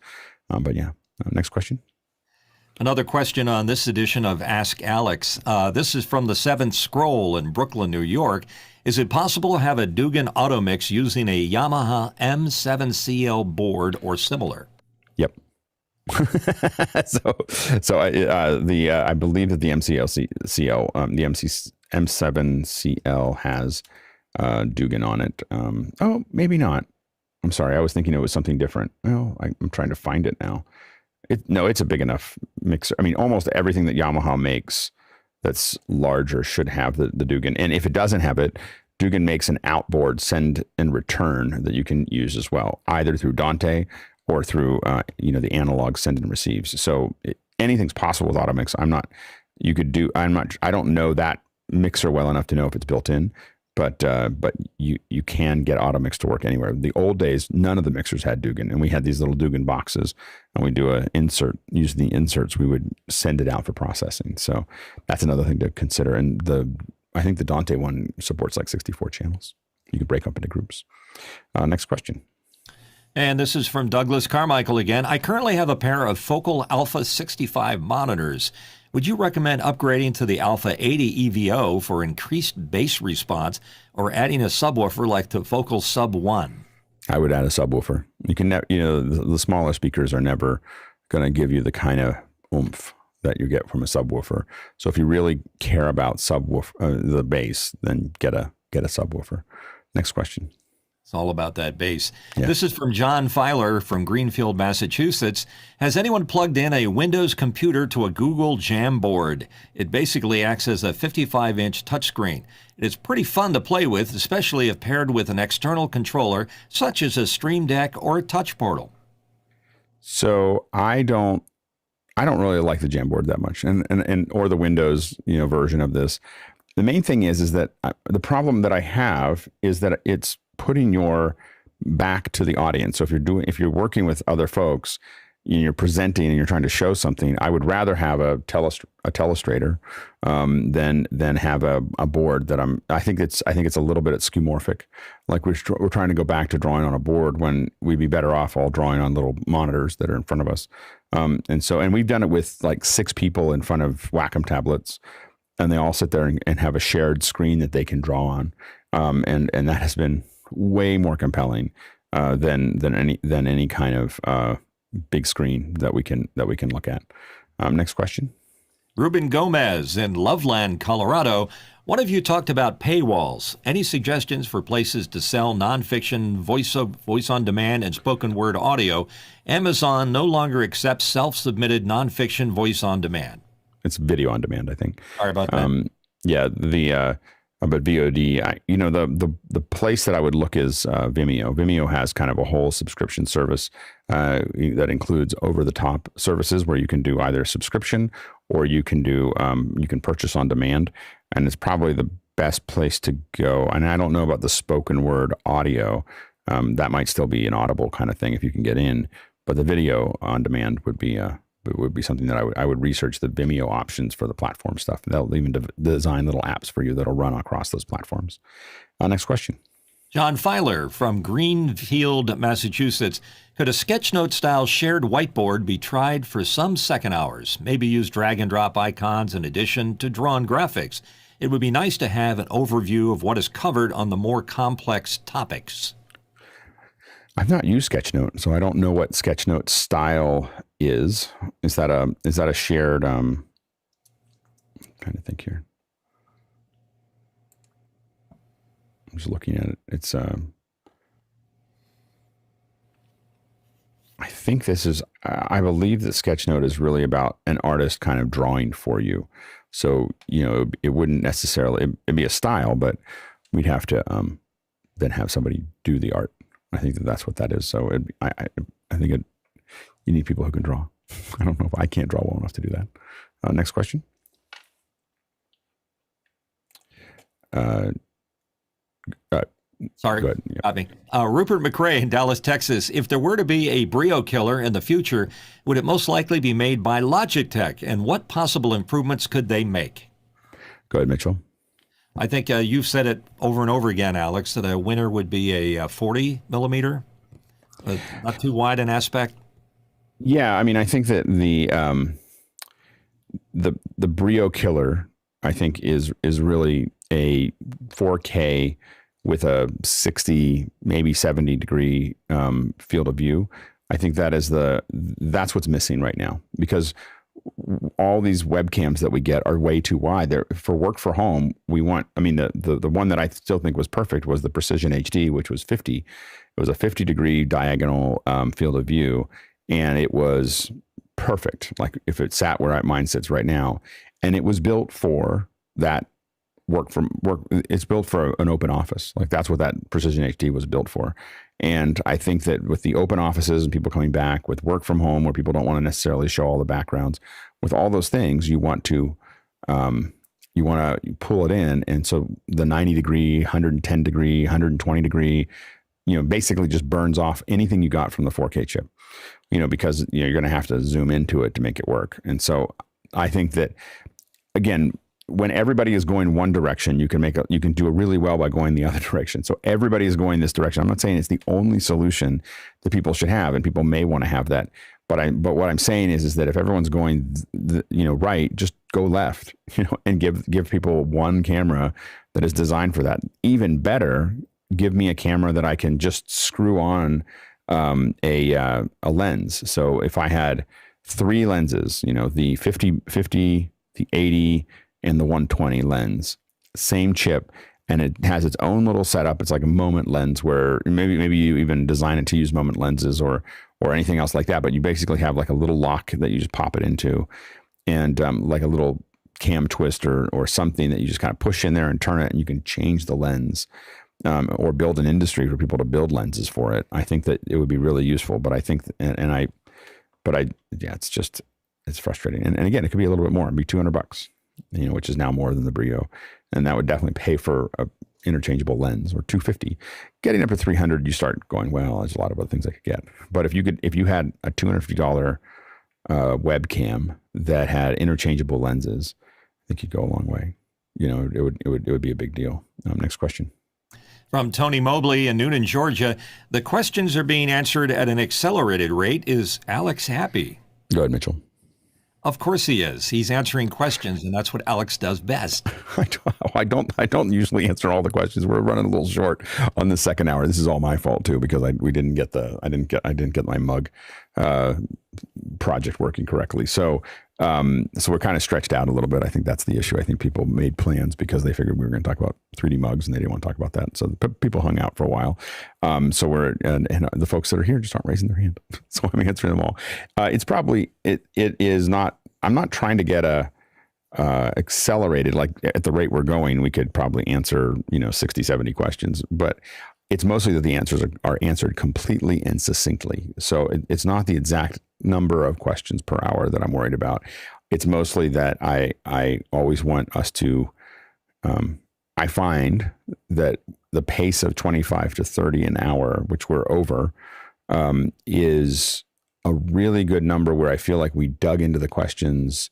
But yeah, next question. Another question on this edition of Ask Alex. This is from the Seventh Scroll in Brooklyn, New York. Is it possible to have a Dugan automix using a Yamaha M7CL board or similar? Yep. I believe that the M7CL has Dugan on it. Maybe not. I'm sorry. I was thinking it was something different. Oh, I'm trying to find it now. It's a big enough mixer. I mean, almost everything that Yamaha makes that's larger should have the Dugan. And if it doesn't have it, Dugan makes an outboard send and return that you can use as well, either through Dante or through the analog send and receives. So anything's possible with Automix. I don't know that mixer well enough to know if it's built in. But you can get Automix to work anywhere. The old days, none of the mixers had Dugan, and we had these little Dugan boxes, and we do an insert. Using the inserts, we would send it out for processing. So that's another thing to consider. And I think the Dante one supports like 64 channels. You could break up into groups. Next question. And this is from Douglas Carmichael again. I currently have a pair of Focal Alpha 65 monitors. Would you recommend upgrading to the Alpha 80 EVO for increased bass response or adding a subwoofer like the Focal Sub 1? I would add a subwoofer. You can the smaller speakers are never going to give you the kind of oomph that you get from a subwoofer. So if you really care about the bass, then get a subwoofer. Next question. It's all about that bass. Yeah. This is from John Filer from Greenfield, Massachusetts. Has anyone plugged in a Windows computer to a Google Jamboard? It basically acts as a 55-inch touchscreen. It is pretty fun to play with, especially if paired with an external controller, such as a Stream Deck or a Touch Portal. So I don't really like the Jamboard that much, and or the Windows version of this. The main thing is that the problem that I have is that it's putting your back to the audience. So if you're working with other folks, you're presenting and you're trying to show something, I would rather have a telestrator than have a board that I think it's a little bit skeuomorphic. Like we're trying to go back to drawing on a board when we'd be better off all drawing on little monitors that are in front of us. And we've done it with like 6 people in front of Wacom tablets, and they all sit there and have a shared screen that they can draw on. And that has been way more compelling than any kind of big screen that we can look at. Next question. Ruben Gomez in Loveland, Colorado. One of you talked about paywalls. Any suggestions for places to sell nonfiction, voice on demand, and spoken word audio? Amazon no longer accepts self-submitted nonfiction voice on demand. It's video on demand, I think. Sorry about that. Yeah, but VOD, the place that I would look is Vimeo. Vimeo has kind of a whole subscription service that includes over-the-top services where you can do either subscription or you can purchase on demand, and it's probably the best place to go. And I don't know about the spoken word audio. That might still be an Audible kind of thing if you can get in, but the video on demand would be something that I would research the Vimeo options for the platform stuff. They'll even design little apps for you that'll run across those platforms. Next question. John Filer from Greenfield, Massachusetts. Could a sketchnote style shared whiteboard be tried for some second hours? Maybe use drag and drop icons in addition to drawn graphics. It would be nice to have an overview of what is covered on the more complex topics. I've not used Sketchnote, so I don't know what Sketchnote style is. Is that a shared? I'm trying to think here. I'm just looking at it. It's I think this is. I believe that Sketchnote is really about an artist kind of drawing for you. So it wouldn't necessarily. It'd be a style, but we'd have to then have somebody do the art. I think that's what that is. So I think you need people who can draw. I don't know if I can't draw well enough to do that. Next question. Sorry, go ahead. got me. Rupert McRae in Dallas, Texas. If there were to be a Brio killer in the future, would it most likely be made by Logitech? And what possible improvements could they make? Go ahead, Mitchell. I think you've said it over and over again, Alex, that a winner would be a 40 millimeter, not too wide an aspect. Yeah, I mean, I think that the Brio killer, I think, is really a 4K with a 60, maybe 70 degree field of view. I think that's what's missing right now, because all these webcams that we get are way too wide. They're, for work for home, we want, I mean, the one that I still think was perfect was the Precision HD, which was 50. It was a 50 degree diagonal field of view, and it was perfect. Like if it sat where mine sits right now, and it was built for that work. It's built for an open office. Like that's what that Precision HD was built for. And I think that with the open offices and people coming back with work from home, where people don't want to necessarily show all the backgrounds, with all those things, you want to pull it in. And so the 90 degree, 110 degree, 120 degree, basically just burns off anything you got from the 4K chip, because you're going to have to zoom into it to make it work. And so I think that, again, when everybody is going one direction, you can do it really well by going the other direction. So everybody is going this direction. I'm not saying it's the only solution that people should have, and people may want to have that. But what I'm saying is that if everyone's going, right, just go left, and give people one camera that is designed for that. Even better, give me a camera that I can just screw on a lens. So if I had 3 lenses, the 50, the 80, and the 120 lens, same chip, and it has its own little setup. It's like a moment lens where maybe you even design it to use moment lenses or anything else like that. But you basically have like a little lock that you just pop it into, and like a little cam twist or something that you just kind of push in there and turn it, and you can change the lens. Or build an industry for people to build lenses for it. I think that it would be really useful, but I think, yeah, it's frustrating. And again, it could be a little bit more. It'd be $200, which is now more than the Brio. And that would definitely pay for a interchangeable lens, or $250. Getting up to $300, you start going, well, there's a lot of other things I could get. But if you had a $250 webcam that had interchangeable lenses, I think you'd go a long way. It would be a big deal. Next question. From Tony Mobley in Noonan, Georgia, the questions are being answered at an accelerated rate. Is Alex happy? Go ahead, Mitchell. Of course he is. He's answering questions, and that's what Alex does best. I don't usually answer all the questions. We're running a little short on the second hour. This is all my fault too, because I didn't get my mug project working correctly. So we're kind of stretched out a little bit. I think that's the issue. I think people made plans because they figured we were going to talk about 3D mugs, and they didn't want to talk about that. So people hung out for a while. So and the folks that are here just aren't raising their hand. So I'm answering them all. It is not. I'm not trying to get accelerated. Like at the rate we're going, we could probably answer 60, 70 questions, but it's mostly that the answers are answered completely and succinctly. So it's not the exact number of questions per hour that I'm worried about. It's mostly that I always want us to, I find that the pace of 25 to 30 an hour, which we're over, is a really good number where I feel like we dug into the questions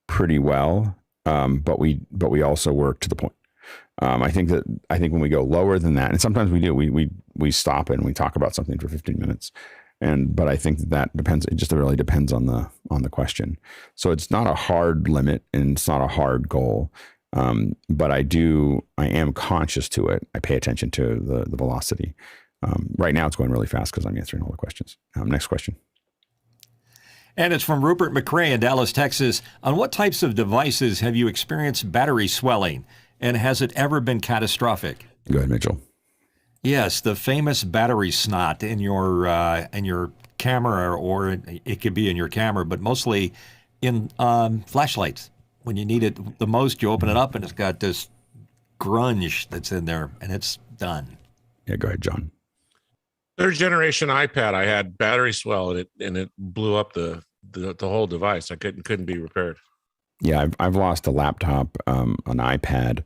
pretty well, but we also work to the point. I think when we go lower than that, and sometimes we do, we stop and we talk about something for 15 minutes. But I think that depends. It just really depends on the question. So it's not a hard limit and it's not a hard goal. But I am conscious to it. I pay attention to the velocity. Right now it's going really fast because I'm answering all the questions. Next question. And it's from Rupert McRae in Dallas, Texas. On what types of devices have you experienced battery swelling? And has it ever been catastrophic? Go ahead, Mitchell. Yes, the famous battery snot in your camera, or it could be in your camera, but mostly in flashlights. When you need it the most, you open it up and it's got this grunge that's in there, and it's done. Yeah, go ahead, John. Third generation iPad, I had battery swell and it blew up the whole device. I couldn't be repaired. Yeah, I've lost a laptop, an iPad,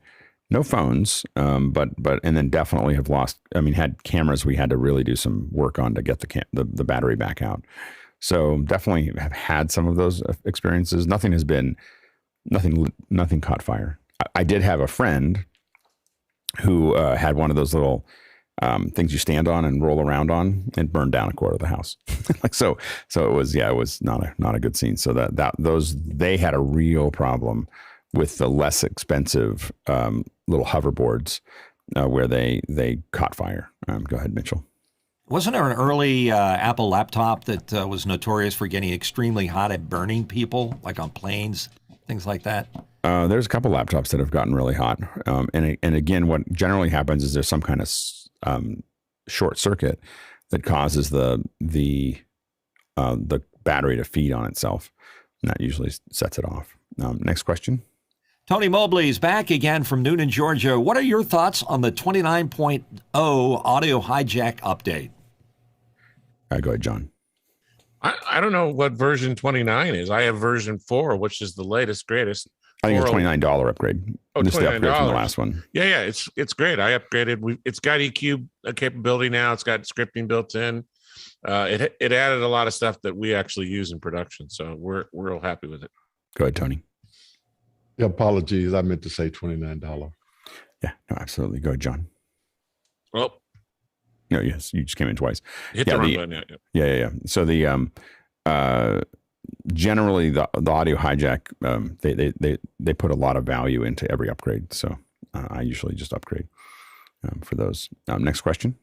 no phones, but and then definitely have lost. I mean, had cameras we had to really do some work on to get the battery back out. So definitely have had some of those experiences. Nothing caught fire. I did have a friend who had one of those little things you stand on and roll around on, and burned down a quarter of the house. So it was not a good scene. So they had a real problem with the less expensive little hoverboards where they caught fire. Go ahead, Mitchell. Wasn't there an early Apple laptop that was notorious for getting extremely hot and burning people, like on planes, things like that? There's a couple laptops that have gotten really hot. And again, what generally happens is there's some kind of short circuit that causes the battery to feed on itself, and that usually sets it off. Next question. Tony Mobley's back again from Noonan, Georgia. What are your thoughts on the 29.0 audio hijack update? Go ahead, John. I don't know what version 29 is. I have version 4, which is the latest, greatest. I think it's $29 upgrade. Oh, just the $29 upgrade from the last one. Yeah, it's great. I upgraded. It's got EQ capability now. It's got scripting built in. It added a lot of stuff that we actually use in production. So we're real happy with it. Go ahead, Tony. Yeah, apologies. I meant to say $29. Yeah, no, absolutely. Go ahead, John. Oh. No, yes, you just came in twice. Hit the wrong button. Yeah. So generally the audio hijack, they put a lot of value into every upgrade. So I usually just upgrade for those. Next question.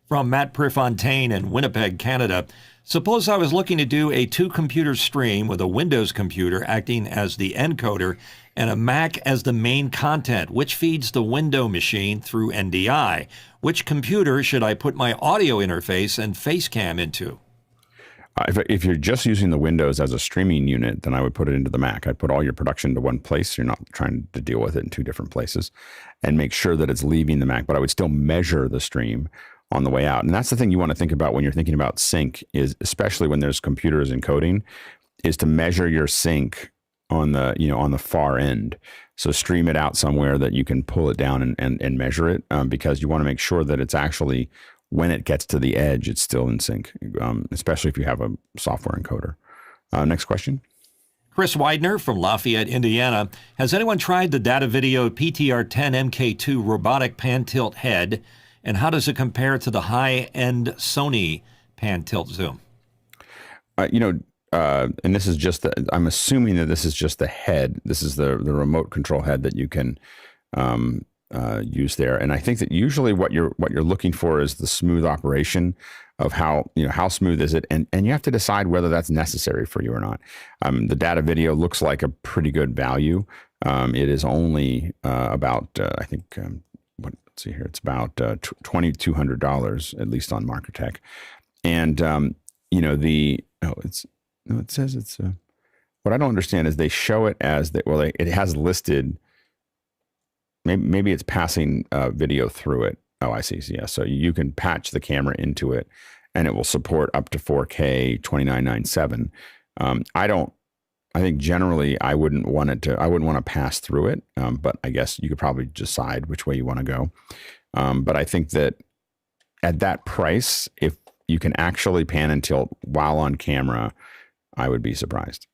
From Matt Prefontaine in Winnipeg, Canada. Suppose I was looking to do a 2-computer stream with a Windows computer acting as the encoder and a Mac as the main content, which feeds the window machine through NDI. Which computer should I put my audio interface and face cam into? If you're just using the Windows as a streaming unit, then I would put it into the Mac. I'd put all your production into one place. You're not trying to deal with it in 2 different places, and make sure that it's leaving the Mac. But I would still measure the stream on the way out. And that's the thing you want to think about when you're thinking about sync, is especially when there's computers encoding, is to measure your sync on the far end. So stream it out somewhere that you can pull it down and measure it, because you want to make sure that it's actually, when it gets to the edge, it's still in sync, especially if you have a software encoder. Next question. Chris Widener from Lafayette, Indiana. Has anyone tried the Data Video PTR10 MK2 robotic pan tilt head? And how does it compare to the high-end Sony pan tilt zoom? And this is just I'm assuming that this is just the head. This is the remote control head that you can use there. And I think that usually what you're looking for is the smooth operation of how smooth is it, and you have to decide whether that's necessary for you or not. The Data Video looks like a pretty good value. It is only about I think. Let's see here. It's about $2,200, at least on MarketTech. And, it says it's, what I don't understand is they show it as, it has listed, maybe it's passing video through it. Oh, I see. Yeah. So you can patch the camera into it and it will support up to 4K 2997. I think generally I wouldn't want to pass through it, but I guess you could probably decide which way you want to go. But I think that at that price, if you can actually pan and tilt while on camera, I would be surprised.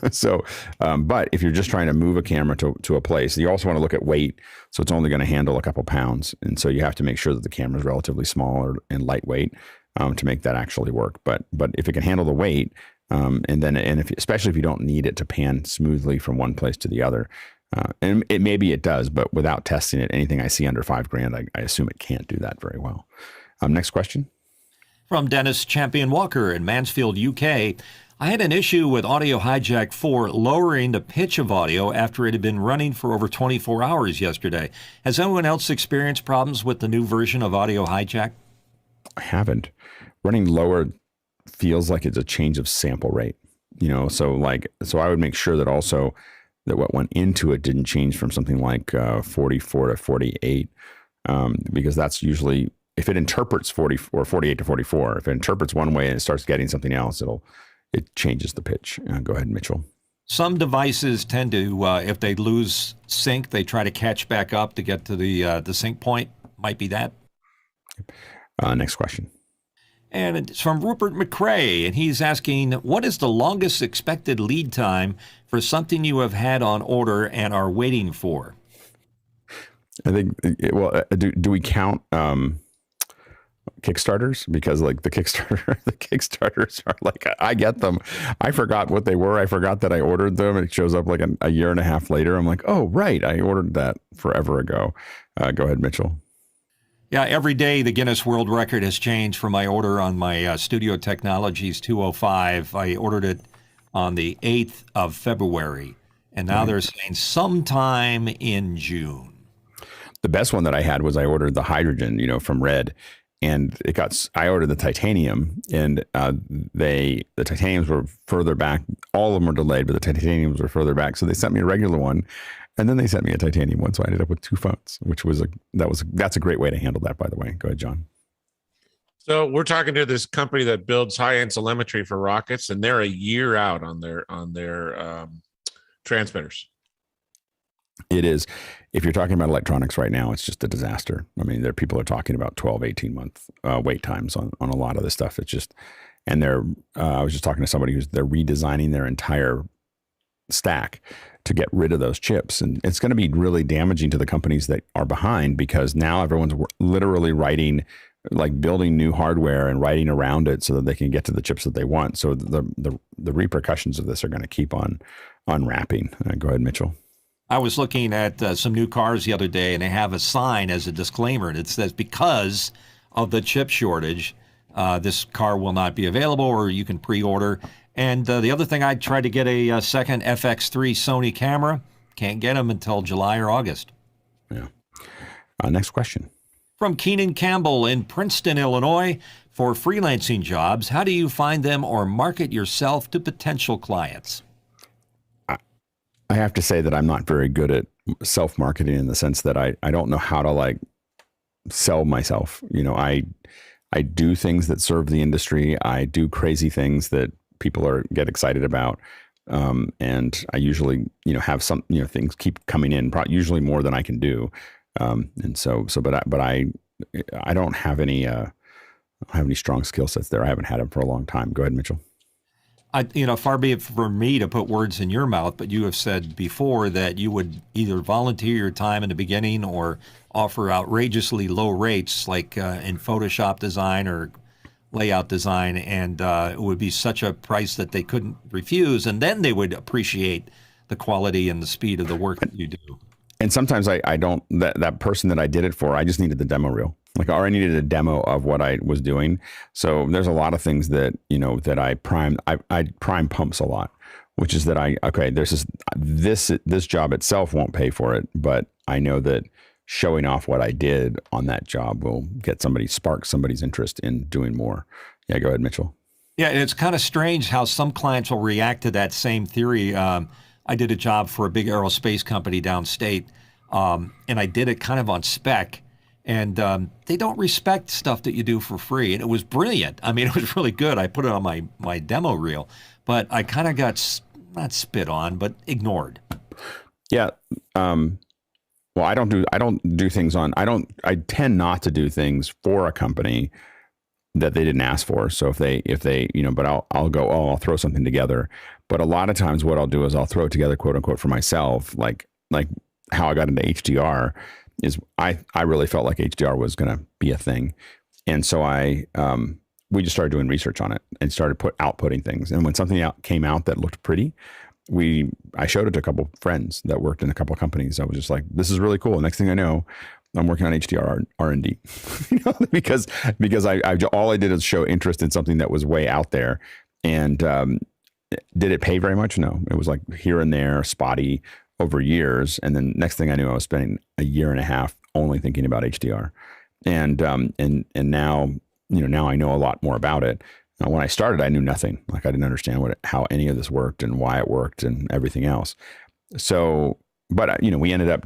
So, but if you're just trying to move a camera to a place, you also want to look at weight. So it's only going to handle a couple pounds. And so you have to make sure that the camera is relatively small and lightweight to make that actually work. But if it can handle the weight, especially if you don't need it to pan smoothly from one place to the other, and maybe it does, but without testing it, anything I see under $5,000, I assume it can't do that very well. Next question. From Dennis Champion Walker in Mansfield, UK. I had an issue with Audio Hijack 4 lowering the pitch of audio after it had been running for over 24 hours yesterday. Has anyone else experienced problems with the new version of Audio Hijack? I haven't. Running lower feels like it's a change of sample rate, so I would make sure that also that what went into it didn't change from something like 44 to 48, because that's usually, if it interprets 40 or 48 to 44, if it interprets one way and it starts getting something else, it changes the pitch. Go ahead, Mitchell. Some devices tend to, if they lose sync, they try to catch back up to get to the sync point. Might be that. Next question. And it's from Rupert McRae, and he's asking, what is the longest expected lead time for something you have had on order and are waiting for? I think, do we count Kickstarters? Because the Kickstarters are I get them. I forgot what they were. I forgot that I ordered them. It shows up a year and a half later. I'm like, oh, right. I ordered that forever ago. Go ahead, Mitchell. Yeah, every day the Guinness World Record has changed for my order on my Studio Technologies 205. I ordered it on the 8th of February, and now they're saying sometime in June. The best one that I had was I ordered the hydrogen, from Red, and I ordered the titanium, and the titaniums were further back. All of them were delayed, but the titaniums were further back. So they sent me a regular one. And then they sent me a titanium one, so I ended up with 2 phones, which that's a great way to handle that, by the way. Go ahead, John. So we're talking to this company that builds high-end telemetry for rockets, and they're a year out on their transmitters. It is. If you're talking about electronics right now, it's just a disaster. I mean, people are talking about 12, 18-month wait times on a lot of this stuff. It's just, and I was just talking to somebody they're redesigning their entire stack to get rid of those chips. And it's going to be really damaging to the companies that are behind, because now everyone's literally building new hardware and writing around it so that they can get to the chips that they want. So the repercussions of this are going to keep on unwrapping. Go ahead, Mitchell. I was looking at some new cars the other day, and they have a sign as a disclaimer, and it says, because of the chip shortage, this car will not be available, or you can pre-order. And the other thing, I tried to get a second FX3 Sony camera. Can't get them until July or August. Yeah. Next question. From Keenan Campbell in Princeton, Illinois. For freelancing jobs, how do you find them or market yourself to potential clients? I have to say that I'm not very good at self-marketing in the sense that I don't know how to like sell myself. You know, I do things that serve the industry. I do crazy things that people get excited about. And I usually, have some, things keep coming in, usually more than I can do. But I don't have any, strong skill sets there. I haven't had them for a long time. Go ahead, Mitchell. Far be it from me to put words in your mouth, but you have said before that you would either volunteer your time in the beginning or offer outrageously low rates, like in Photoshop design or layout design, and it would be such a price that they couldn't refuse, and then they would appreciate the quality and the speed of the work that you do. And sometimes I don't, that person that I did it for, I just needed the demo reel. Like, or I needed a demo of what I was doing. So there's a lot of things that, that I prime pumps a lot, which is that this job itself won't pay for it, but I know that showing off what I did on that job will spark somebody's interest in doing more. Yeah, go ahead, Mitchell. Yeah, it's kind of strange how some clients will react to that same theory. I did a job for a big aerospace company downstate, and I did it kind of on spec. And they don't respect stuff that you do for free. And it was brilliant. I mean, it was really good. I put it on my demo reel, but I kind of got not spit on, but ignored. Yeah. Well, I don't do things I tend not to do things for a company that they didn't ask for. So if they, but I'll go, I'll throw something together. But a lot of times what I'll do is I'll throw it together, quote unquote, for myself. Like how I got into HDR is I really felt like HDR was going to be a thing. And so we just started doing research on it and started outputting things. And when something came out that looked pretty, I showed it to a couple friends that worked in a couple of companies. I was just like, this is really cool. Next thing I know, I'm working on HDR R&D, because all I did is show interest in something that was way out there. And did it pay very much? No, it was like here and there, spotty over years. And then next thing I knew, I was spending a year and a half only thinking about HDR. And now, now I know a lot more about it. Now, when I started, I knew nothing. Like I didn't understand how any of this worked and why it worked and everything else. So, but we ended up,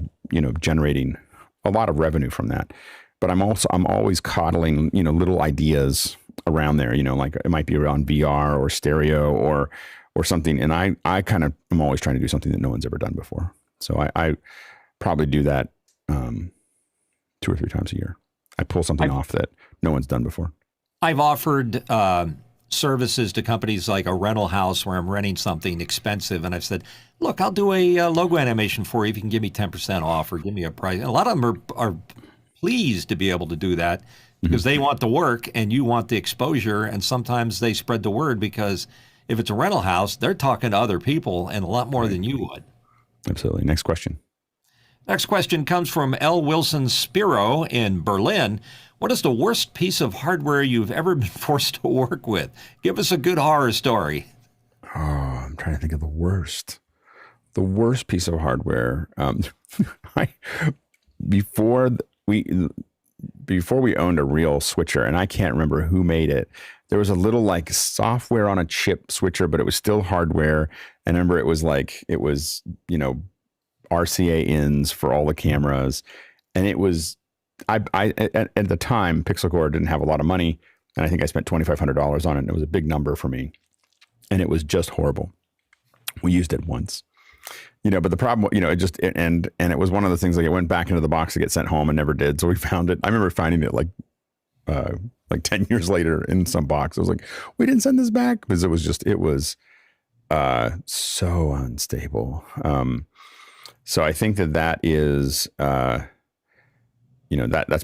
generating a lot of revenue from that. But I'm always coddling, little ideas around there, like it might be around VR or stereo or something. And I kind of am always trying to do something that no one's ever done before. So I probably do that 2 or 3 times a year. I pull something off that no one's done before. I've offered services to companies like a rental house where I'm renting something expensive. And I've said, look, I'll do a logo animation for you if you can give me 10% off or give me a price. And a lot of them are pleased to be able to do that because they want the work and you want the exposure. And sometimes they spread the word because if it's a rental house, they're talking to other people and a lot more than you would. Absolutely. Next question. Next question comes from L. Wilson Spiro in Berlin. What is the worst piece of hardware you've ever been forced to work with? Give us a good horror story. Oh, I'm trying to think of the worst. The worst piece of hardware. Before we owned a real switcher, and I can't remember who made it, there was a little like software on a chip switcher, but it was still hardware. And I remember it was RCA ins for all the cameras. And it was, at the time, Pixelcore didn't have a lot of money. And I think I spent $2,500 on it. And it was a big number for me. And it was just horrible. We used it once, but the problem, and it was one of the things like it went back into the box to get sent home and never did. So we found it. I remember finding it like 10 years later in some box. I was like, we didn't send this back because it was so unstable. So I think that is, that's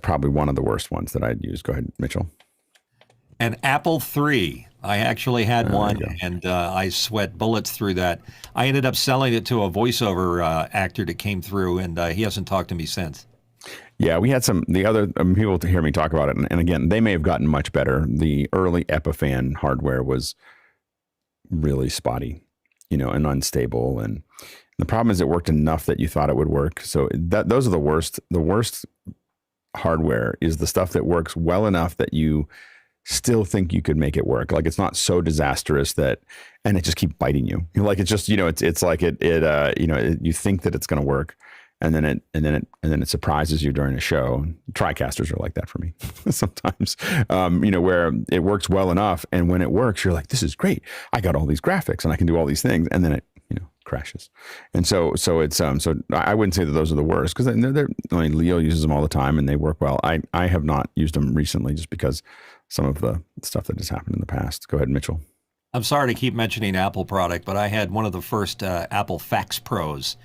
probably one of the worst ones that I'd use. Go ahead, Mitchell. An Apple III. I actually had one, and I sweat bullets through that. I ended up selling it to a voiceover actor that came through, and he hasn't talked to me since. Yeah, we had the other people to hear me talk about it. And again, they may have gotten much better. The early Epiphan hardware was really spotty, and unstable. And the problem is it worked enough that you thought it would work. So those are the worst. The worst hardware is the stuff that works well enough that you still think you could make it work. Like it's not so disastrous and it just keeps biting you. Like it's just, it's like you think that it's going to work. And then it surprises you during a show. TriCasters are like that for me sometimes, where it works well enough. And when it works, you're like, this is great. I got all these graphics and I can do all these things. And then it, crashes. And so it's, so I wouldn't say that those are the worst because Leo uses them all the time and they work well. I have not used them recently just because some of the stuff that has happened in the past. Go ahead, Mitchell. I'm sorry to keep mentioning Apple product, but I had one of the first Apple Fax Pros.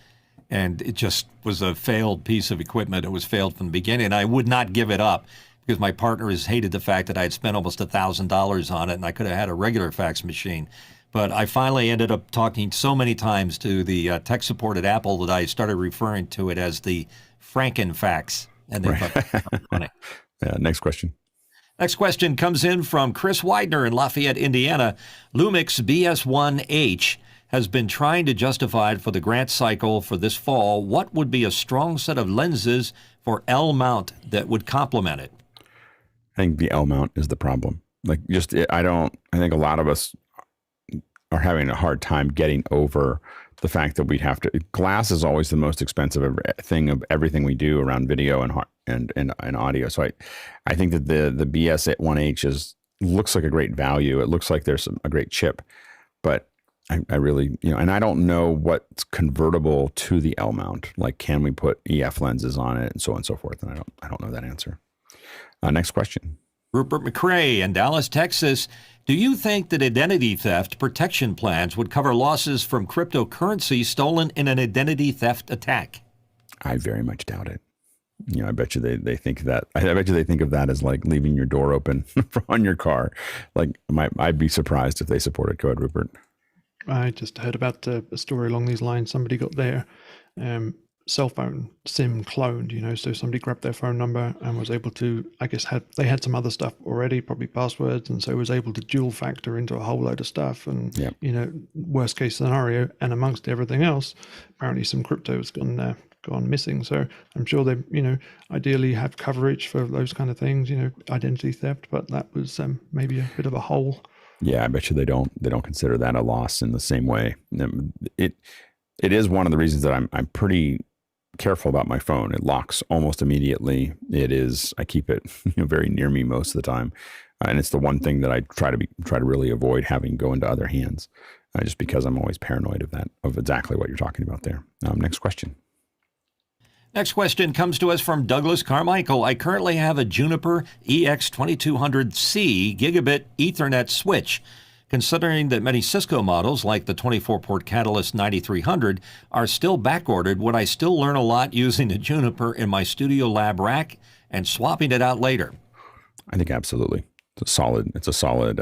And it just was a failed piece of equipment. It was failed from the beginning. I would not give it up because my partner has hated the fact that I had spent almost $1,000 on it and I could have had a regular fax machine. But I finally ended up talking so many times to the tech support at Apple that I started referring to it as the Frankenfax. And they thought that was funny. Yeah, next question. Next question comes in from Chris Widener in Lafayette, Indiana. Lumix BS1H has been trying to justify it for the grant cycle for this fall. What would be a strong set of lenses for L mount that would complement it? I think the L mount is the problem. I think a lot of us are having a hard time getting over the fact that glass is always the most expensive thing of everything we do around video and audio. So I think that the BS1H looks like a great value. It looks like there's a great chip, but I really, and I don't know what's convertible to the L mount. Like, can we put EF lenses on it and so on and so forth? And I don't know that answer. Next question. Rupert McCrae in Dallas, Texas. Do you think that identity theft protection plans would cover losses from cryptocurrency stolen in an identity theft attack? I very much doubt it. I bet you they think that. I bet you they think of that as like leaving your door open on your car. Like, I'd be surprised if they support it. Go ahead, Rupert. I just heard about a story along these lines. Somebody got their cell phone SIM cloned, so somebody grabbed their phone number and was able to, I guess, they had some other stuff already, probably passwords, and so was able to dual factor into a whole load of stuff. And, yep. Worst case scenario, and amongst everything else, apparently some crypto has gone missing. So I'm sure they, ideally have coverage for those kind of things, identity theft, but that was maybe a bit of a hole. Yeah, I bet you they don't consider that a loss in the same way. It is one of the reasons that I'm pretty careful about my phone. It locks almost immediately. I keep it very near me most of the time, and it's the one thing that I try to really avoid having go into other hands, just because I'm always paranoid of exactly what you're talking about there. Next question. Next question comes to us from Douglas Carmichael. I currently have a Juniper EX2200C gigabit Ethernet switch. Considering that many Cisco models, like the 24-port Catalyst 9300, are still backordered, would I still learn a lot using a Juniper in my Studio Lab rack and swapping it out later? I think absolutely. It's a solid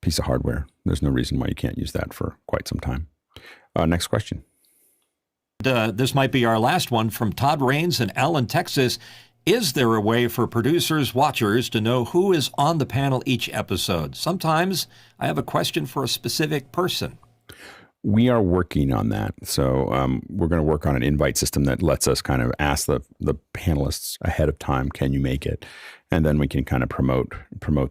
piece of hardware. There's no reason why you can't use that for quite some time. Next question. This might be our last one from Todd Rains in Allen, Texas. Is there a way for producers, watchers to know who is on the panel each episode? Sometimes I have a question for a specific person. We are working on that. So we're going to work on an invite system that lets us kind of ask the panelists ahead of time, can you make it? And then we can kind of promote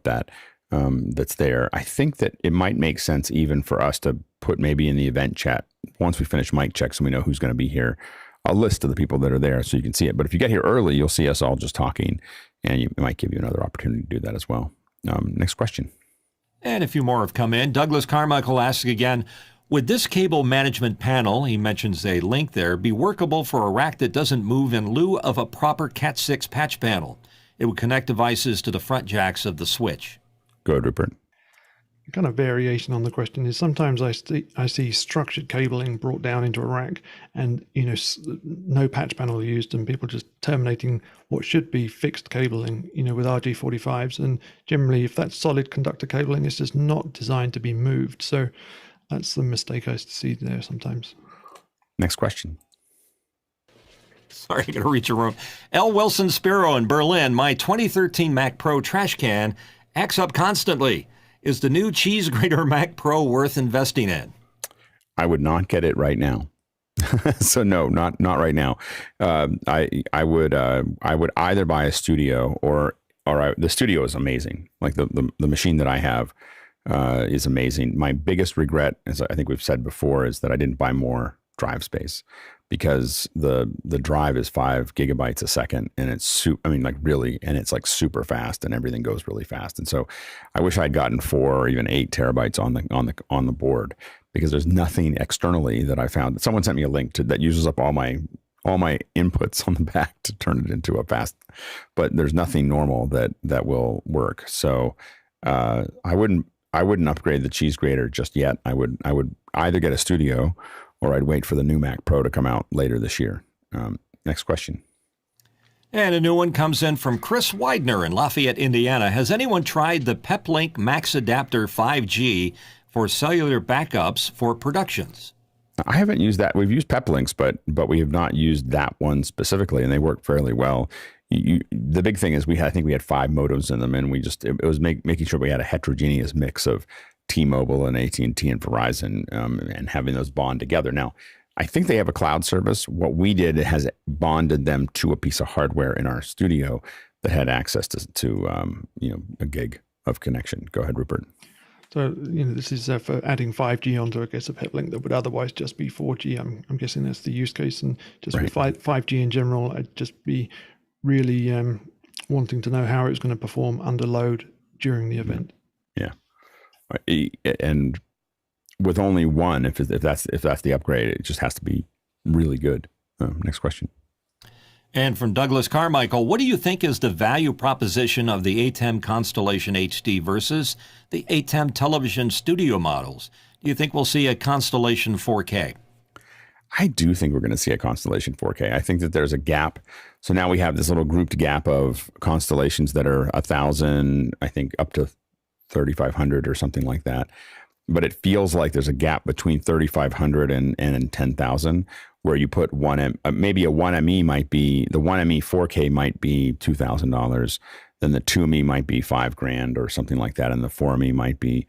that that's there. I think that it might make sense even for us to put maybe in the event chat, once we finish mic checks and we know who's going to be here, a list of the people that are there so you can see it. But if you get here early, you'll see us all just talking, and it might give you another opportunity to do that as well. Next question. And a few more have come in. Douglas Carmichael asks again, would this cable management panel, he mentions a link there, be workable for a rack that doesn't move in lieu of a proper Cat6 patch panel? It would connect devices to the front jacks of the switch. Go ahead, Rupert. Kind of variation on the question is sometimes I see structured cabling brought down into a rack and no patch panel used and people just terminating what should be fixed cabling with RG45s, and generally if that's solid conductor cabling it's just not designed to be moved. So that's the mistake I see there sometimes. Next question. Sorry, I got to reach a room. L. Wilson Spiro in Berlin. My 2013 Mac Pro trash can acts up constantly. Is the new cheese grater Mac Pro worth investing in? I would not get it right now. So no, not right now. I would either buy a studio or the studio is amazing. Like the machine that I have is amazing. My biggest regret, as I think we've said before, is that I didn't buy more drive space, because the drive is 5 gigabytes a second, and it's and it's like super fast, and everything goes really fast. And so I wish I'd gotten 4 or even 8 terabytes on the board, because there's nothing externally that I found. Someone sent me a link that uses up all my inputs on the back to turn it into a fast, but there's nothing normal that will work. So I wouldn't upgrade the cheese grater just yet. I would either get a studio, or I'd wait for the new Mac Pro to come out later this year. Next question. And a new one comes in from Chris Widener in Lafayette, Indiana. Has anyone tried the PepLink Max Adapter 5G for cellular backups for productions? I haven't used that. We've used PepLinks, but we have not used that one specifically, and they work fairly well. The big thing is I think we had 5 modems in them, and it was making sure we had a heterogeneous mix of T-Mobile and AT&T and Verizon, and having those bond together. Now, I think they have a cloud service. What we did has bonded them to a piece of hardware in our studio that had access to a gig of connection. Go ahead, Rupert. So, this is for adding 5G onto, I guess, a PepLink that would otherwise just be 4G. I'm guessing that's the use case. And just with 5G in general, I'd just be really wanting to know how it's going to perform under load during the event. Yeah. And with only one, if that's the upgrade, it just has to be really good. Next question. And from Douglas Carmichael, what do you think is the value proposition of the ATEM Constellation HD versus the ATEM television studio models? Do you think we'll see a Constellation 4K? I do think we're going to see a Constellation 4K. I think that there's a gap. So now we have this little grouped gap of constellations that are 1,000, I think up to 3,500 or something like that. But it feels like there's a gap between 3,500 and 10,000, where you put maybe a 1ME might be, the 1ME 4K might be $2,000. Then the 2ME might be $5,000 or something like that. And the 4ME might be,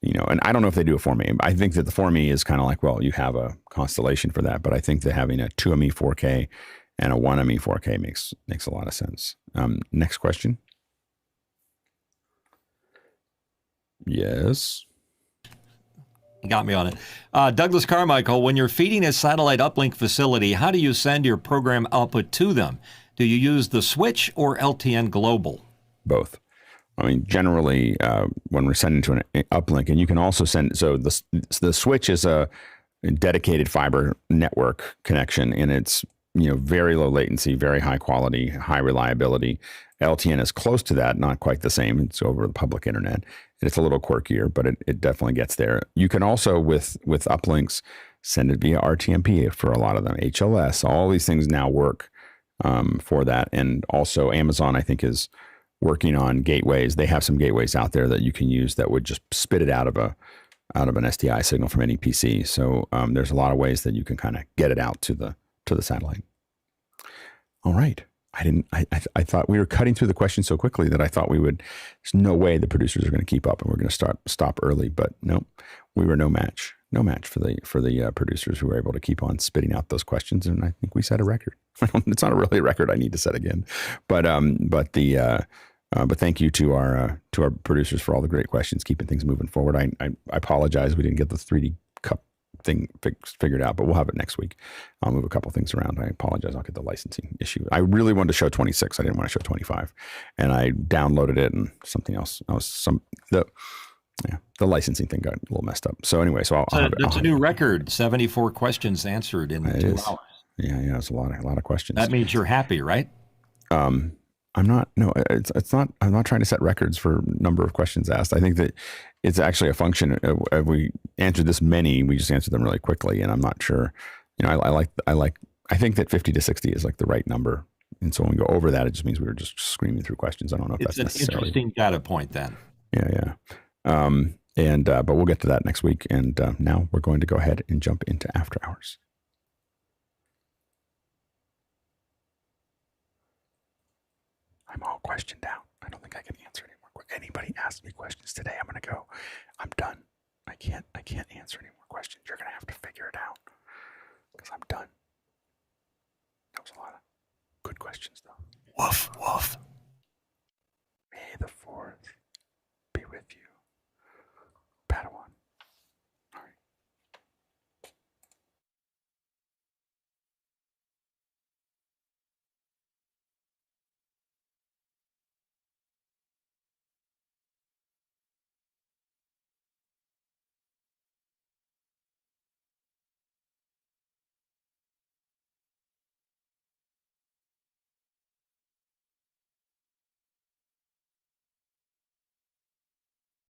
and I don't know if they do a 4ME. I think that the 4ME is kind of like, well, you have a constellation for that. But I think that having a 2ME 4K and a 1ME 4K makes a lot of sense. Next question. Yes. Got me on it. Douglas Carmichael, when you're feeding a satellite uplink facility, how do you send your program output to them? Do you use the switch or LTN Global? Both. I mean, generally, when we're sending to an uplink, and you can also send, so the switch is a dedicated fiber network connection, and it's, very low latency, very high quality, high reliability. LTN is close to that, not quite the same. It's over the public internet. It's a little quirkier, but it definitely gets there. You can also, with uplinks, send it via RTMP for a lot of them. HLS, all these things now work for that. And also Amazon, I think, is working on gateways. They have some gateways out there that you can use that would just spit it out of an SDI signal from any PC. So there's a lot of ways that you can kind of get it out to the satellite. All right. I thought we were cutting through the questions so quickly that I thought there's no way the producers are going to keep up, and we're going to stop early. But no, we were no match for the producers who were able to keep on spitting out those questions. And I think we set a record. It's not really a record I need to set again, but thank you to our producers for all the great questions, keeping things moving forward. I apologize we didn't get the 3D cup thing figured out, but we'll have it next week. I'll move a couple things around. I apologize. I'll get the licensing issue. I really wanted to show 26. I didn't want to show 25, and I downloaded it and something else. The licensing thing got a little messed up. So anyway, It's a new record. 74 questions answered in 2 hours. Yeah. It's a lot of questions. That means you're happy, right? I'm not. No, it's not. I'm not trying to set records for number of questions asked. I think that it's actually a function. If we answered this many, we just answered them really quickly, and I'm not sure. I think that 50 to 60 is like the right number, and so when we go over that, it just means we were just screaming through questions. I don't know if it's that's an interesting data point then. Yeah. But we'll get to that next week. And now we're going to go ahead and jump into after hours. I'm all questioned out. I don't think I can answer any more. Anybody asks me questions today, I'm going to go, I'm done. I can't answer any more questions. You're going to have to figure it out because I'm done. That was a lot of good questions, though. Woof, woof.